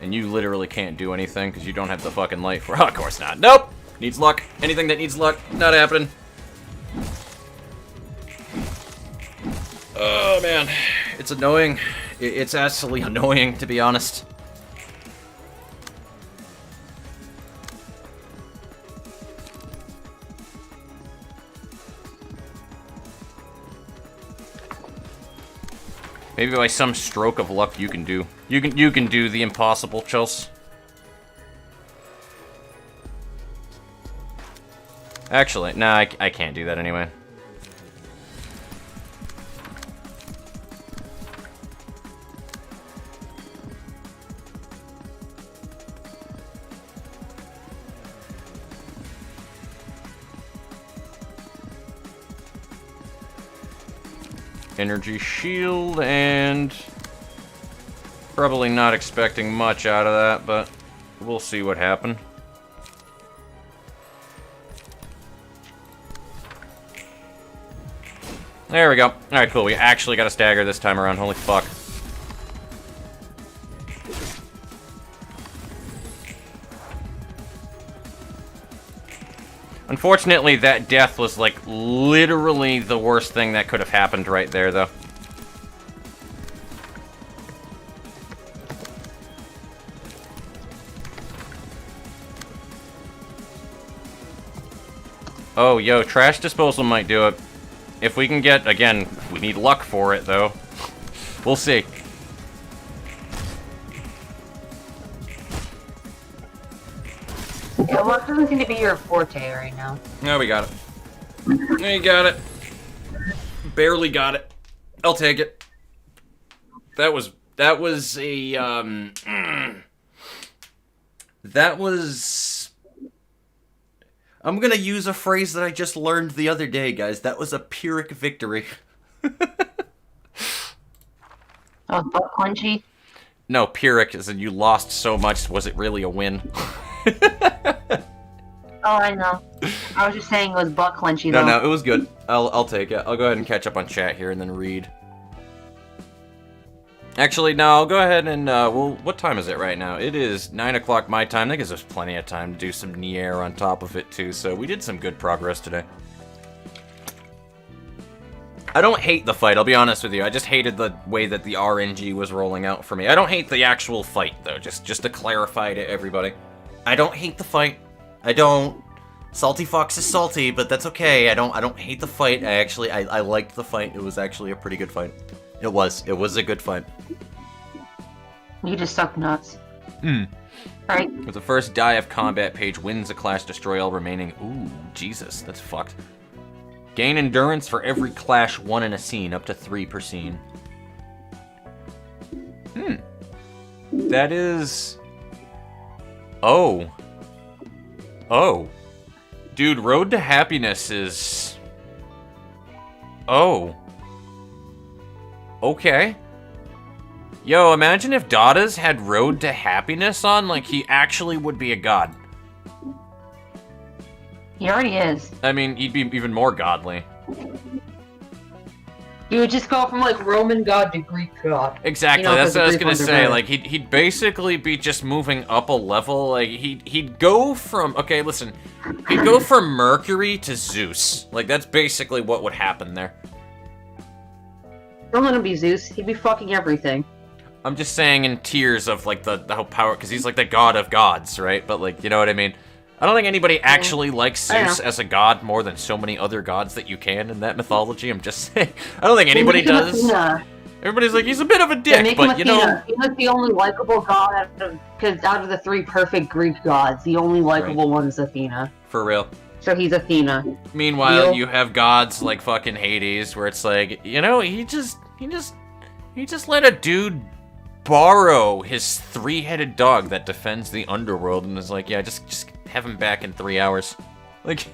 And you literally can't do anything because you don't have the fucking light for... Oh, of course not. Nope! Needs luck. Anything that needs luck, not happening. Oh, man. It's annoying. It's absolutely annoying, to be honest. Maybe by some stroke of luck you can do. You can do the impossible, Chels. Actually, nah, I can't do that anyway. Energy shield, and probably not expecting much out of that, but we'll see what happens. There we go. Alright, cool. We actually got a stagger this time around. Holy fuck. Unfortunately, that death was, like, literally the worst thing that could have happened right there, though. Oh, yo, trash disposal might do it. If we can get, again, we need luck for it, though. We'll see. Yeah, luck doesn't seem to be your forte right now. No, we got it. We got it. Barely got it. I'll take it. That was a, that was... I'm gonna use a phrase that I just learned the other day, guys. That was a Pyrrhic victory. Oh, butt clenchy? No, Pyrrhic, as in you lost so much, was it really a win? Oh, I know. I was just saying it was butt clenchy, No, though. no, it was good. I'll take it. I'll go ahead and catch up on chat here and then read. Actually, no, I'll go ahead and, well, what time is it right now? It is 9 o'clock my time. That gives us plenty of time to do some Nier on top of it, too, so we did some good progress today. I don't hate the fight, I'll be honest with you. I just hated the way that the RNG was rolling out for me. I don't hate the actual fight, though, just to clarify to everybody. I don't hate the fight. I don't. Salty Fox is salty, but that's okay. I don't hate the fight. I liked the fight. It was actually a pretty good fight. It was a good fight. You just suck nuts. Hmm. Right? With the first die of combat page wins a clash, destroy all remaining. Ooh, Jesus, that's fucked. Gain endurance for every clash won in a scene, up to 3 per scene. Hmm. That is... Oh. Oh. Dude, Road to Happiness is... Oh. Okay. Yo, imagine if Dada's had Road to Happiness on, like, he actually would be a god. He already is. I mean, he'd be even more godly. You would just go from, like, Roman god to Greek god. Exactly, You know, that's what I was Greek gonna ones are say. better. Like, he'd basically be just moving up a level. Like, he'd go from... Okay, listen. He'd go from Mercury to Zeus. Like, that's basically what would happen there. Don't let him be Zeus. He'd be fucking everything. I'm just saying in tiers of, like, the whole power... Because he's, like, the god of gods, right? But, like, you know what I mean? I don't think anybody actually likes Zeus as a god more than so many other gods that you can in that mythology. I'm just saying. I don't think anybody does. Everybody's like, he's a bit of a dick, but you know... He's like the only likable god out of the three perfect Greek gods, the only likable one is Athena. For real. So he's Athena. Meanwhile, you have gods like fucking Hades, where it's like, you know, he just let a dude borrow his three-headed dog that defends the underworld, and is like, yeah, just have him back in 3 hours. Like,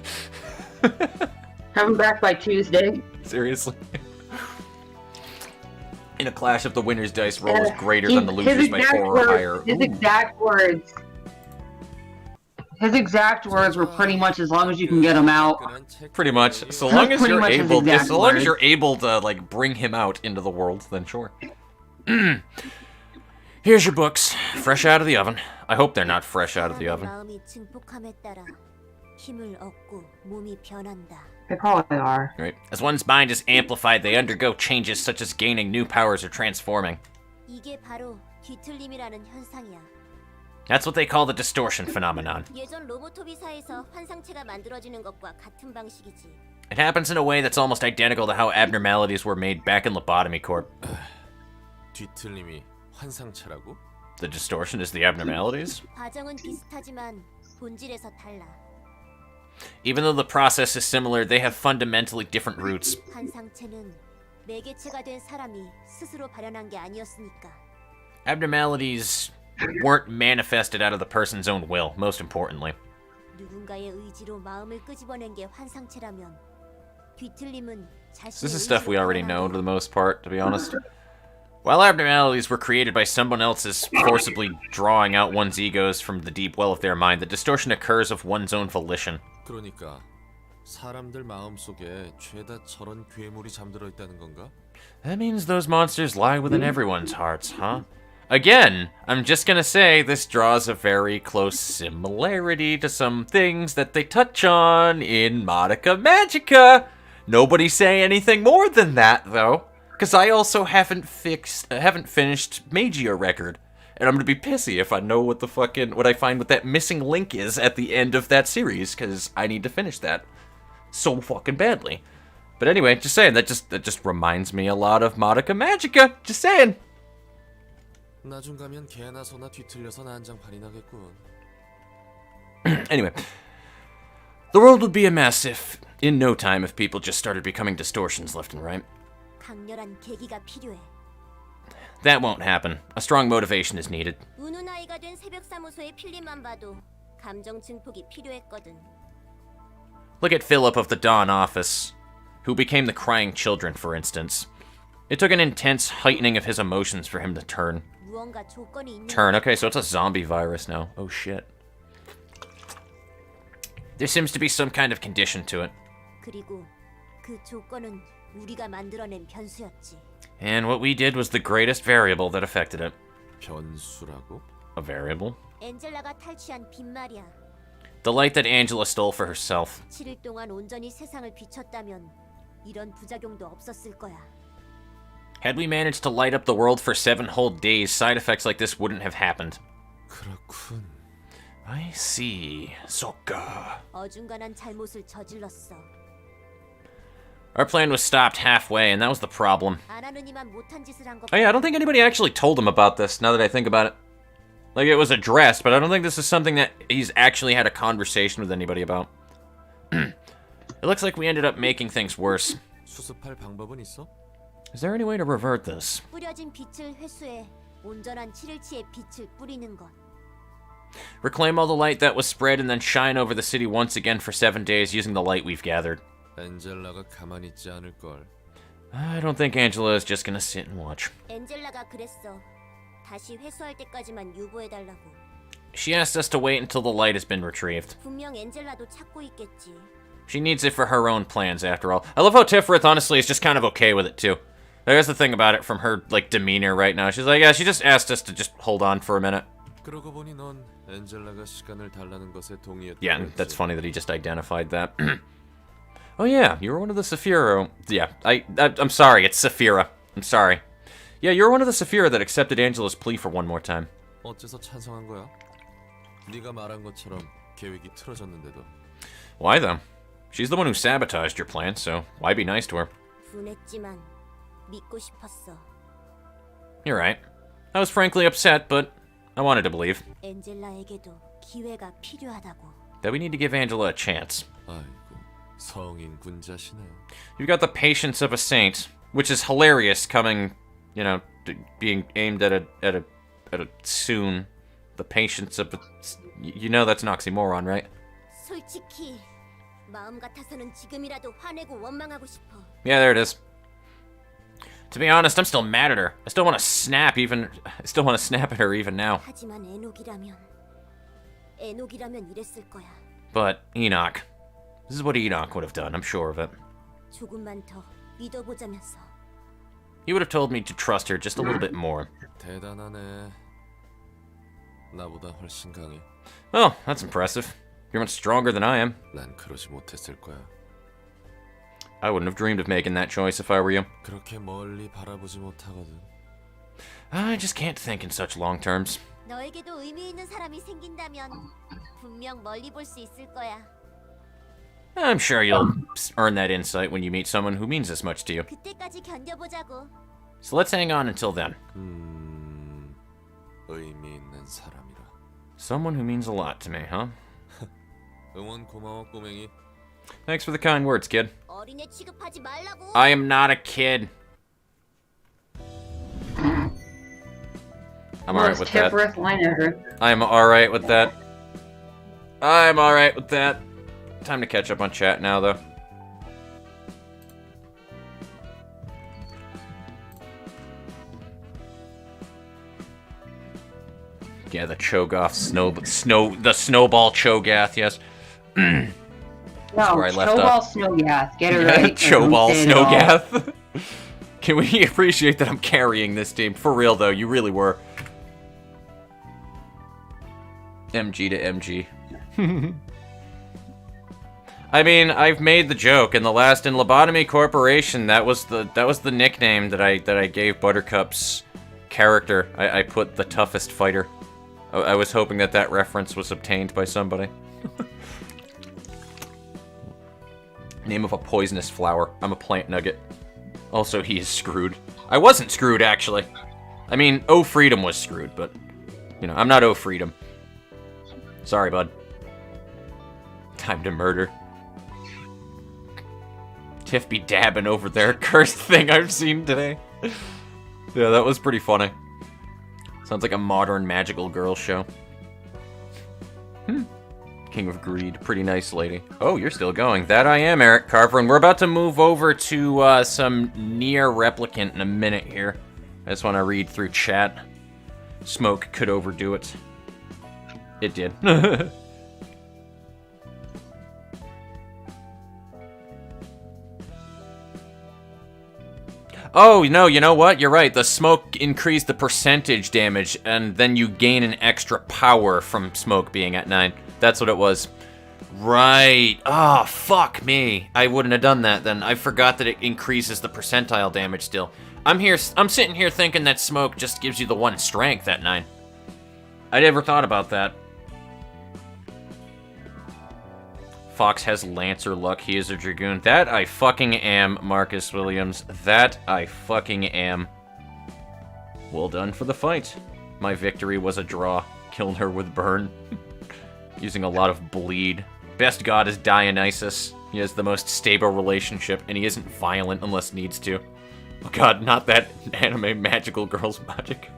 have him back by Tuesday. Seriously. In a clash of the winner's dice roll is greater than the loser's by 4 or higher. His exact words. His exact words were pretty much as long as you can get him out. Pretty much. So long as you're able, as long as you're able to like bring him out into the world, then sure. Here's your books, fresh out of the oven. I hope they're not fresh out of the oven. They probably are. Right. As one's mind is amplified, they undergo changes such as gaining new powers or transforming. That's what they call the distortion phenomenon. It happens in a way that's almost identical to how abnormalities were made back in Lobotomy Corp. 뒤틀림이 환상체라고? The distortion is the abnormalities? Even though the process is similar, they have fundamentally different roots. Abnormalities weren't manifested out of the person's own will, most importantly. This is stuff we already know, for the most part, to be honest. While abnormalities were created by someone else's forcibly drawing out one's egos from the deep well of their mind, the distortion occurs of one's own volition. 그러니까 사람들 마음속에 죄다 저런 괴물이 잠들어 있다는 건가? That means those monsters lie within everyone's hearts, huh? Again, I'm just gonna say this draws a very close similarity to some things that they touch on in Madoka Magica. Nobody say anything more than that, though. Because I also haven't finished Magia Record. And I'm gonna be pissy if I know what what I find what that missing link is at the end of that series, because I need to finish that so fucking badly. But anyway, just saying, that just reminds me a lot of Madoka Magica. Just saying. 나중 가면 개나 소나 뒤틀려서 난장판이 나겠군. Anyway, the world would be a mess if, in no time, if people just started becoming distortions left and right. That won't happen. A strong motivation is needed. Look at Philip of the Dawn office, who became the Crying Children, for instance. It took an intense heightening of his emotions for him to turn. Okay, so it's a zombie virus now. Oh shit. There seems to be some kind of condition to it. And what we did was the greatest variable that affected it. 변수라고? A variable? The light that Angela stole for herself. Had we managed to light up the world for 7 whole days, side effects like this wouldn't have happened. 그렇군. I see. SotC. Our plan was stopped halfway, and that was the problem. Oh yeah, I don't think anybody actually told him about this, now that I think about it. Like, it was addressed, but I don't think this is something that he's actually had a conversation with anybody about. It looks like we ended up making things worse. 수습할 방법은 있어? Is there any way to revert this? Reclaim all the light that was spread and then shine over the city once again for 7 days using the light we've gathered. 엔젤라가 가만히 있지 않을 걸. I don't think Angela is just gonna sit and watch. 엔젤라가 그랬어. 다시 회수할 때까지만 유보해달라고. She asked us to wait until the light has been retrieved. 분명 엔젤라도 찾고 있겠지. She needs it for her own plans, after all. I love how Tiferet, honestly, is just kind of okay with it, too. There's the thing about it from her, like, demeanor right now. She's like, yeah, she just asked us to just hold on for a minute. 그러고 보니 넌 엔젤라가 시간을 달라는 것에 동의했다고 Yeah, and that's funny that he just identified that. Oh yeah, you were one of the Saphira. Yeah, I'm sorry, it's Saphira. I'm sorry. Yeah, you're one of the Saphira that accepted Angela's plea for one more time. 어째서 찬성한 거야? 네가 말한 것처럼 계획이 틀어졌는데도. Why though? She's the one who sabotaged your plan, so why be nice to her? 분했지만 믿고 싶었어. You're right. I was frankly upset, but I wanted to believe 엔젤라에게도 기회가 필요하다고. that we need to give Angela a chance. 아이고, 성인 군자시네. You've got the patience of a saint, which is hilarious coming, you know, being aimed at a soon. The patience of a... You know that's an oxymoron, right? 솔직히 마음 같아서는 지금이라도 화내고 원망하고 싶어. Yeah, there it is. To be honest, I'm still mad at her. I still want to snap at her even now. 하지만 에녹이라면 이랬을 거야. But Enoch. This is what Enoch would have done, I'm sure of it. 조금만 더 믿어보자면서. He would have told me to trust her just a little bit more. 대단하네. 나보다 훨씬 강해. Oh, that's impressive. You're much stronger than I am. 난 그러지 못했을 거야. I wouldn't have dreamed of making that choice if I were you. 그렇게 멀리 바라보지 못하거든. I just can't think in such long terms. 너에게도 의미 있는 사람이 생긴다면 분명 멀리 볼 수 있을 거야. I'm sure you'll earn that insight when you meet someone who means as much to you. 그때까지 견뎌보자고. So let's hang on until then. 의미 있는 사람이라. Someone who means a lot to me, huh? 응원 고마워 꼬맹이. Thanks for the kind words, kid. 어린애 취급하지 말라고. I am not a kid. I'm alright with that. I'm alright with that. I'm alright with that. Time to catch up on chat now, though. Yeah, the Cho'Gath the snowball Cho'Gath, yes. No, where I left Snowball off. Snowgath. Get it right. Cho'Ball Snowgath. Can we appreciate that I'm carrying this team? For real, though, you really were. MG to MG. I mean, I've made the joke in the last in Lobotomy Corporation. That was the nickname that I gave Buttercup's character. I put the toughest fighter. I was hoping that reference was obtained by somebody. Name of a poisonous flower. I'm a plant nugget. Also, he is screwed. I wasn't screwed, actually. I mean, Oh Freedom was screwed, but, you know, I'm not Oh Freedom. Sorry, bud. Time to murder. Tiff be dabbing over there. Cursed thing I've seen today. Yeah, that was pretty funny. Sounds like a modern magical girl show. King of Greed. Pretty nice lady. Oh, you're still going. That I am, Eric Carver, and we're about to move over to some Nier Replicant in a minute here. I just want to read through chat. Smoke could overdo it. It did. Oh, no, you know what? You're right. The smoke increased the percentage damage, and then you gain an extra power from smoke being at 9. That's what it was. Right. Ah, oh, fuck me. I wouldn't have done that then. I forgot that it increases the percentile damage still. I'm sitting here thinking that smoke just gives you the 1 strength at 9. I never thought about that. Fox has Lancer luck. He is a Dragoon. That I fucking am, Marcus Williams. That I fucking am. Well done for the fight. My victory was a draw. Killed her with burn. Using a lot of bleed. Best god is Dionysus. He has the most stable relationship, and he isn't violent unless needs to. Oh god, not that anime magical girl's magic.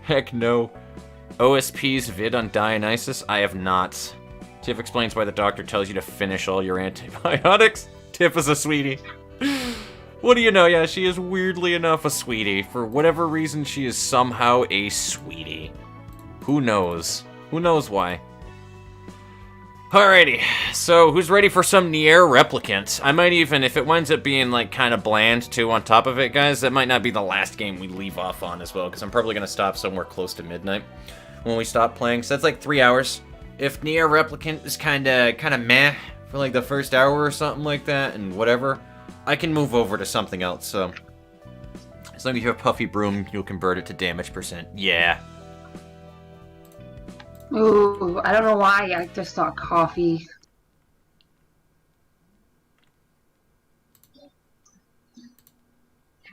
Heck no. OSP's vid on Dionysus? I have not. Tiff explains why the doctor tells you to finish all your antibiotics. Tiff is a sweetie. What do you know? Yeah, she is weirdly enough a sweetie. For whatever reason, she is somehow a sweetie. Who knows? Who knows why? Alrighty, so who's ready for some Nier Replicant? I might even, if it winds up being like kind of bland too on top of it, guys, that might not be the last game we leave off on as well, because I'm probably going to stop somewhere close to midnight when we stop playing, so that's like 3 hours. If Nier Replicant is kind of meh for like the first hour or something like that, and whatever, I can move over to something else, so as long as you have Puffy Broom, you'll convert it to damage percent. Yeah. Ooh, I don't know why. I just thought coffee.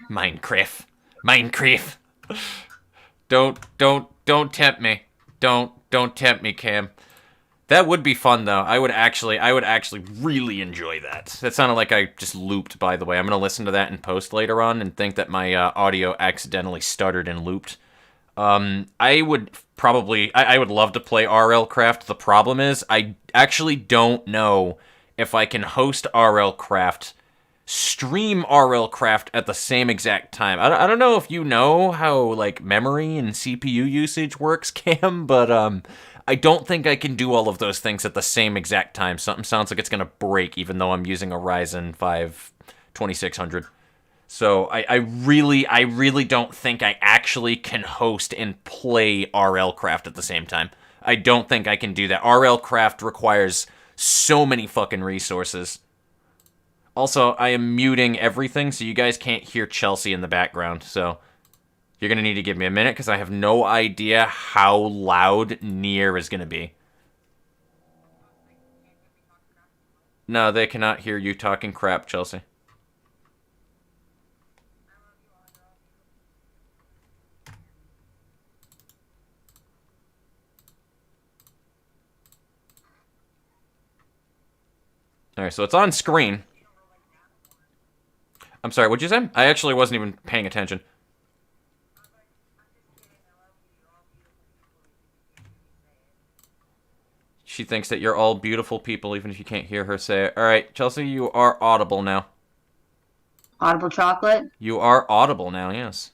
Minecraft. Minecraft. Don't tempt me. Don't tempt me, Cam. That would be fun though. I would actually really enjoy that. That sounded like I just looped, by the way. I'm gonna listen to that in post later on and think that my audio accidentally stuttered and looped. I would love to play RL Craft. The problem is, I actually don't know if I can host RL Craft, stream RL Craft at the same exact time. I don't know if you know how, like, memory and CPU usage works, Cam, but, I don't think I can do all of those things at the same exact time. Something sounds like it's gonna break, even though I'm using a Ryzen 5 2600. So I really don't think I actually can host and play RL Craft at the same time. I don't think I can do that. RL Craft requires so many fucking resources. Also, I am muting everything so you guys can't hear Chelsea in the background. So you're going to need to give me a minute because I have no idea how loud Nier is going to be. No, they cannot hear you talking crap, Chelsea. Alright, so it's on screen. I'm sorry, what'd you say? I actually wasn't even paying attention. She thinks that you're all beautiful people, even if you can't hear her say it. Alright, Chelsea, you are audible now. Audible chocolate? You are audible now, yes.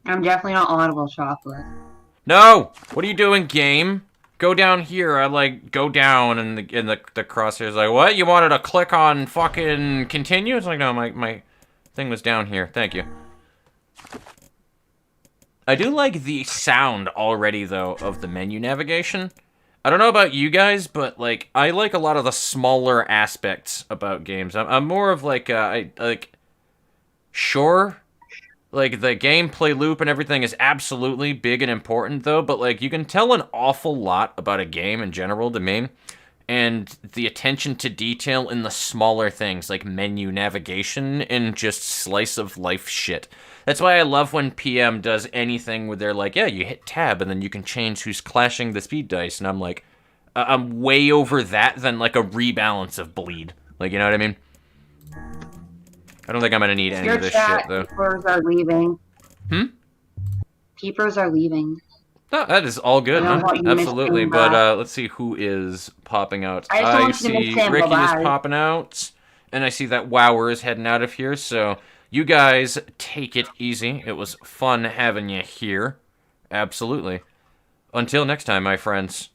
I'm definitely not audible chocolate. No! What are you doing, game? Go down here. I like go down, and the crosshair's like, what? You wanted to click on fucking continue? It's like, no, my thing was down here. Thank you. I do like the sound already though of the menu navigation. I don't know about you guys, but like I like a lot of the smaller aspects about games. I'm more of like sure. Like, the gameplay loop and everything is absolutely big and important, though, but, like, you can tell an awful lot about a game in general to me, and the attention to detail in the smaller things, like menu navigation and just slice-of-life shit. That's why I love when PM does anything where they're like, yeah, you hit tab, and then you can change who's clashing the speed dice, and I'm like, I'm way over that than, like, a rebalance of bleed. Like, you know what I mean? I don't think I'm gonna need any of this shit, though. Peepers are leaving. Peepers are leaving. No, that is all good, man. Absolutely. But let's see who is popping out. I see Ricky is popping out, and I see that Wower is heading out of here. So you guys take it easy. It was fun having you here. Absolutely. Until next time, my friends.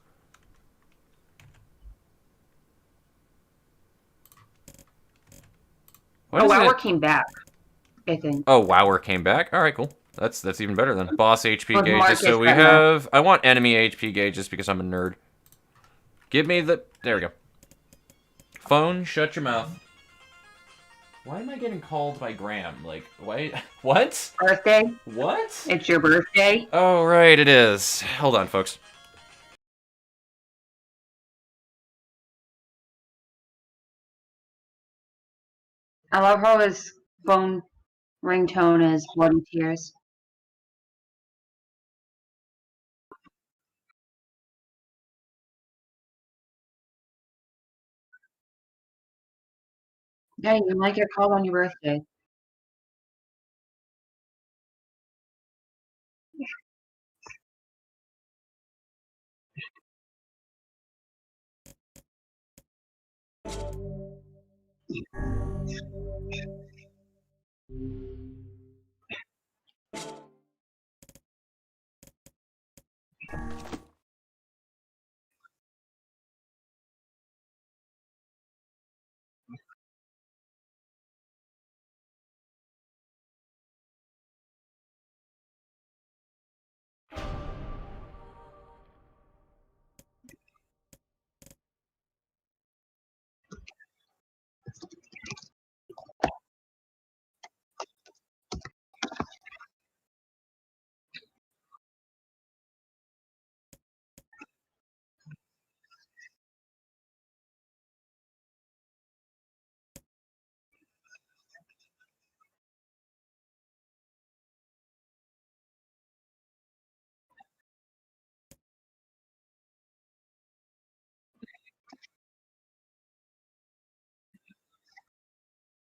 Wower came back, I think. Oh, Wower came back? Alright, cool. That's even better then. Boss HP gauges. So we have... I want enemy HP gauges because I'm a nerd. Give me the... There we go. Phone, shut your mouth. Why am I getting called by Graham? Like, wait... What? Birthday? What? It's your birthday? Oh, right, it is. Hold on, folks. I love how his phone ringtone is Bloody Tears. Yeah, you might get called on your birthday.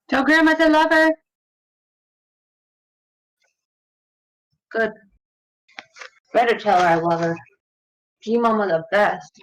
Tell Grandma I love her. Good. Better tell her I love her. G-Mama the best.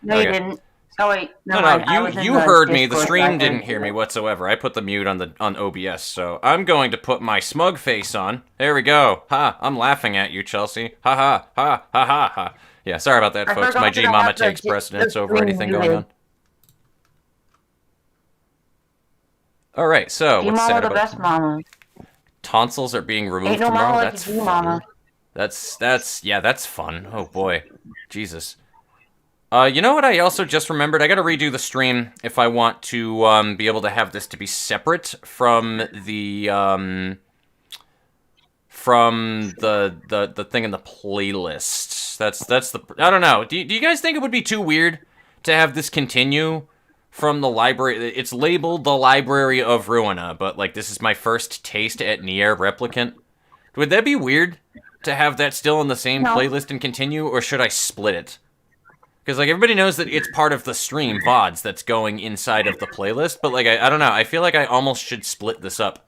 No, you Okay. didn't. Oh wait, No, no, I was in you the heard me. The Discord, stream I didn't hear me whatsoever. I put the mute on OBS, so I'm going to put my smug face on. There we go. Ha! I'm laughing at you, Chelsea. Ha ha ha ha ha ha. Yeah, sorry about that, I folks. forgot My that I G Mama have the takes precedence over stream anything going muted. on. All right, so what's G-Mama sad the about best mama. tonsils are being removed Ain't no tomorrow? mama like That's a G-Mama. fun. That's fun. Oh boy, Jesus. You know what I also just remembered? I gotta redo the stream if I want to, be able to have this to be separate from the, the thing in the playlist. That's the, I don't know. Do you guys think it would be too weird to have this continue from the library? It's labeled the Library of Ruina, but, like, this is my first taste at Nier Replicant. Would that be weird to have that still in the same No. playlist and continue, or should I split it? Because, like, everybody knows that it's part of the stream, VODs, that's going inside of the playlist, but, like, I don't know. I feel like I almost should split this up.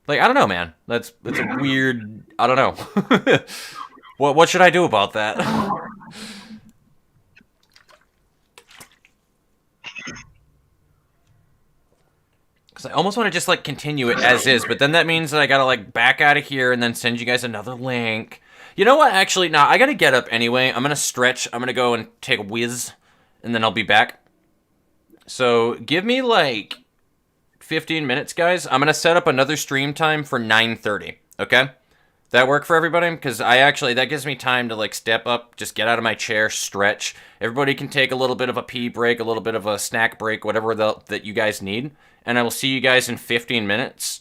Like, I don't know, man. That's a weird... I don't know. What should I do about that? Because I almost want to just, like, continue it as is, but then that means that I gotta, like, back out of here and then send you guys another link. You know what? Actually, no, I gotta get up anyway. I'm gonna stretch. I'm gonna go and take a whiz, and then I'll be back. So, give me, like, 15 minutes, guys. I'm gonna set up another stream time for 9:30, okay? That work for everybody? Because that gives me time to, like, step up, just get out of my chair, stretch. Everybody can take a little bit of a pee break, a little bit of a snack break, whatever that you guys need. And I will see you guys in 15 minutes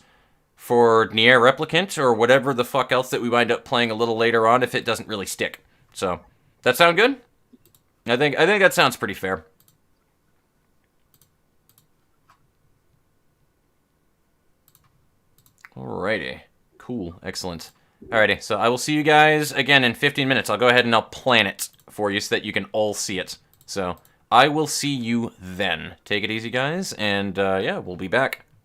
for Nier Replicant, or whatever the fuck else that we wind up playing a little later on if it doesn't really stick. So, that sound good? I think that sounds pretty fair. Alrighty. Cool. Excellent. Alrighty, so I will see you guys again in 15 minutes. I'll go ahead and I'll plan it for you so that you can all see it. So, I will see you then. Take it easy, guys, and yeah, we'll be back.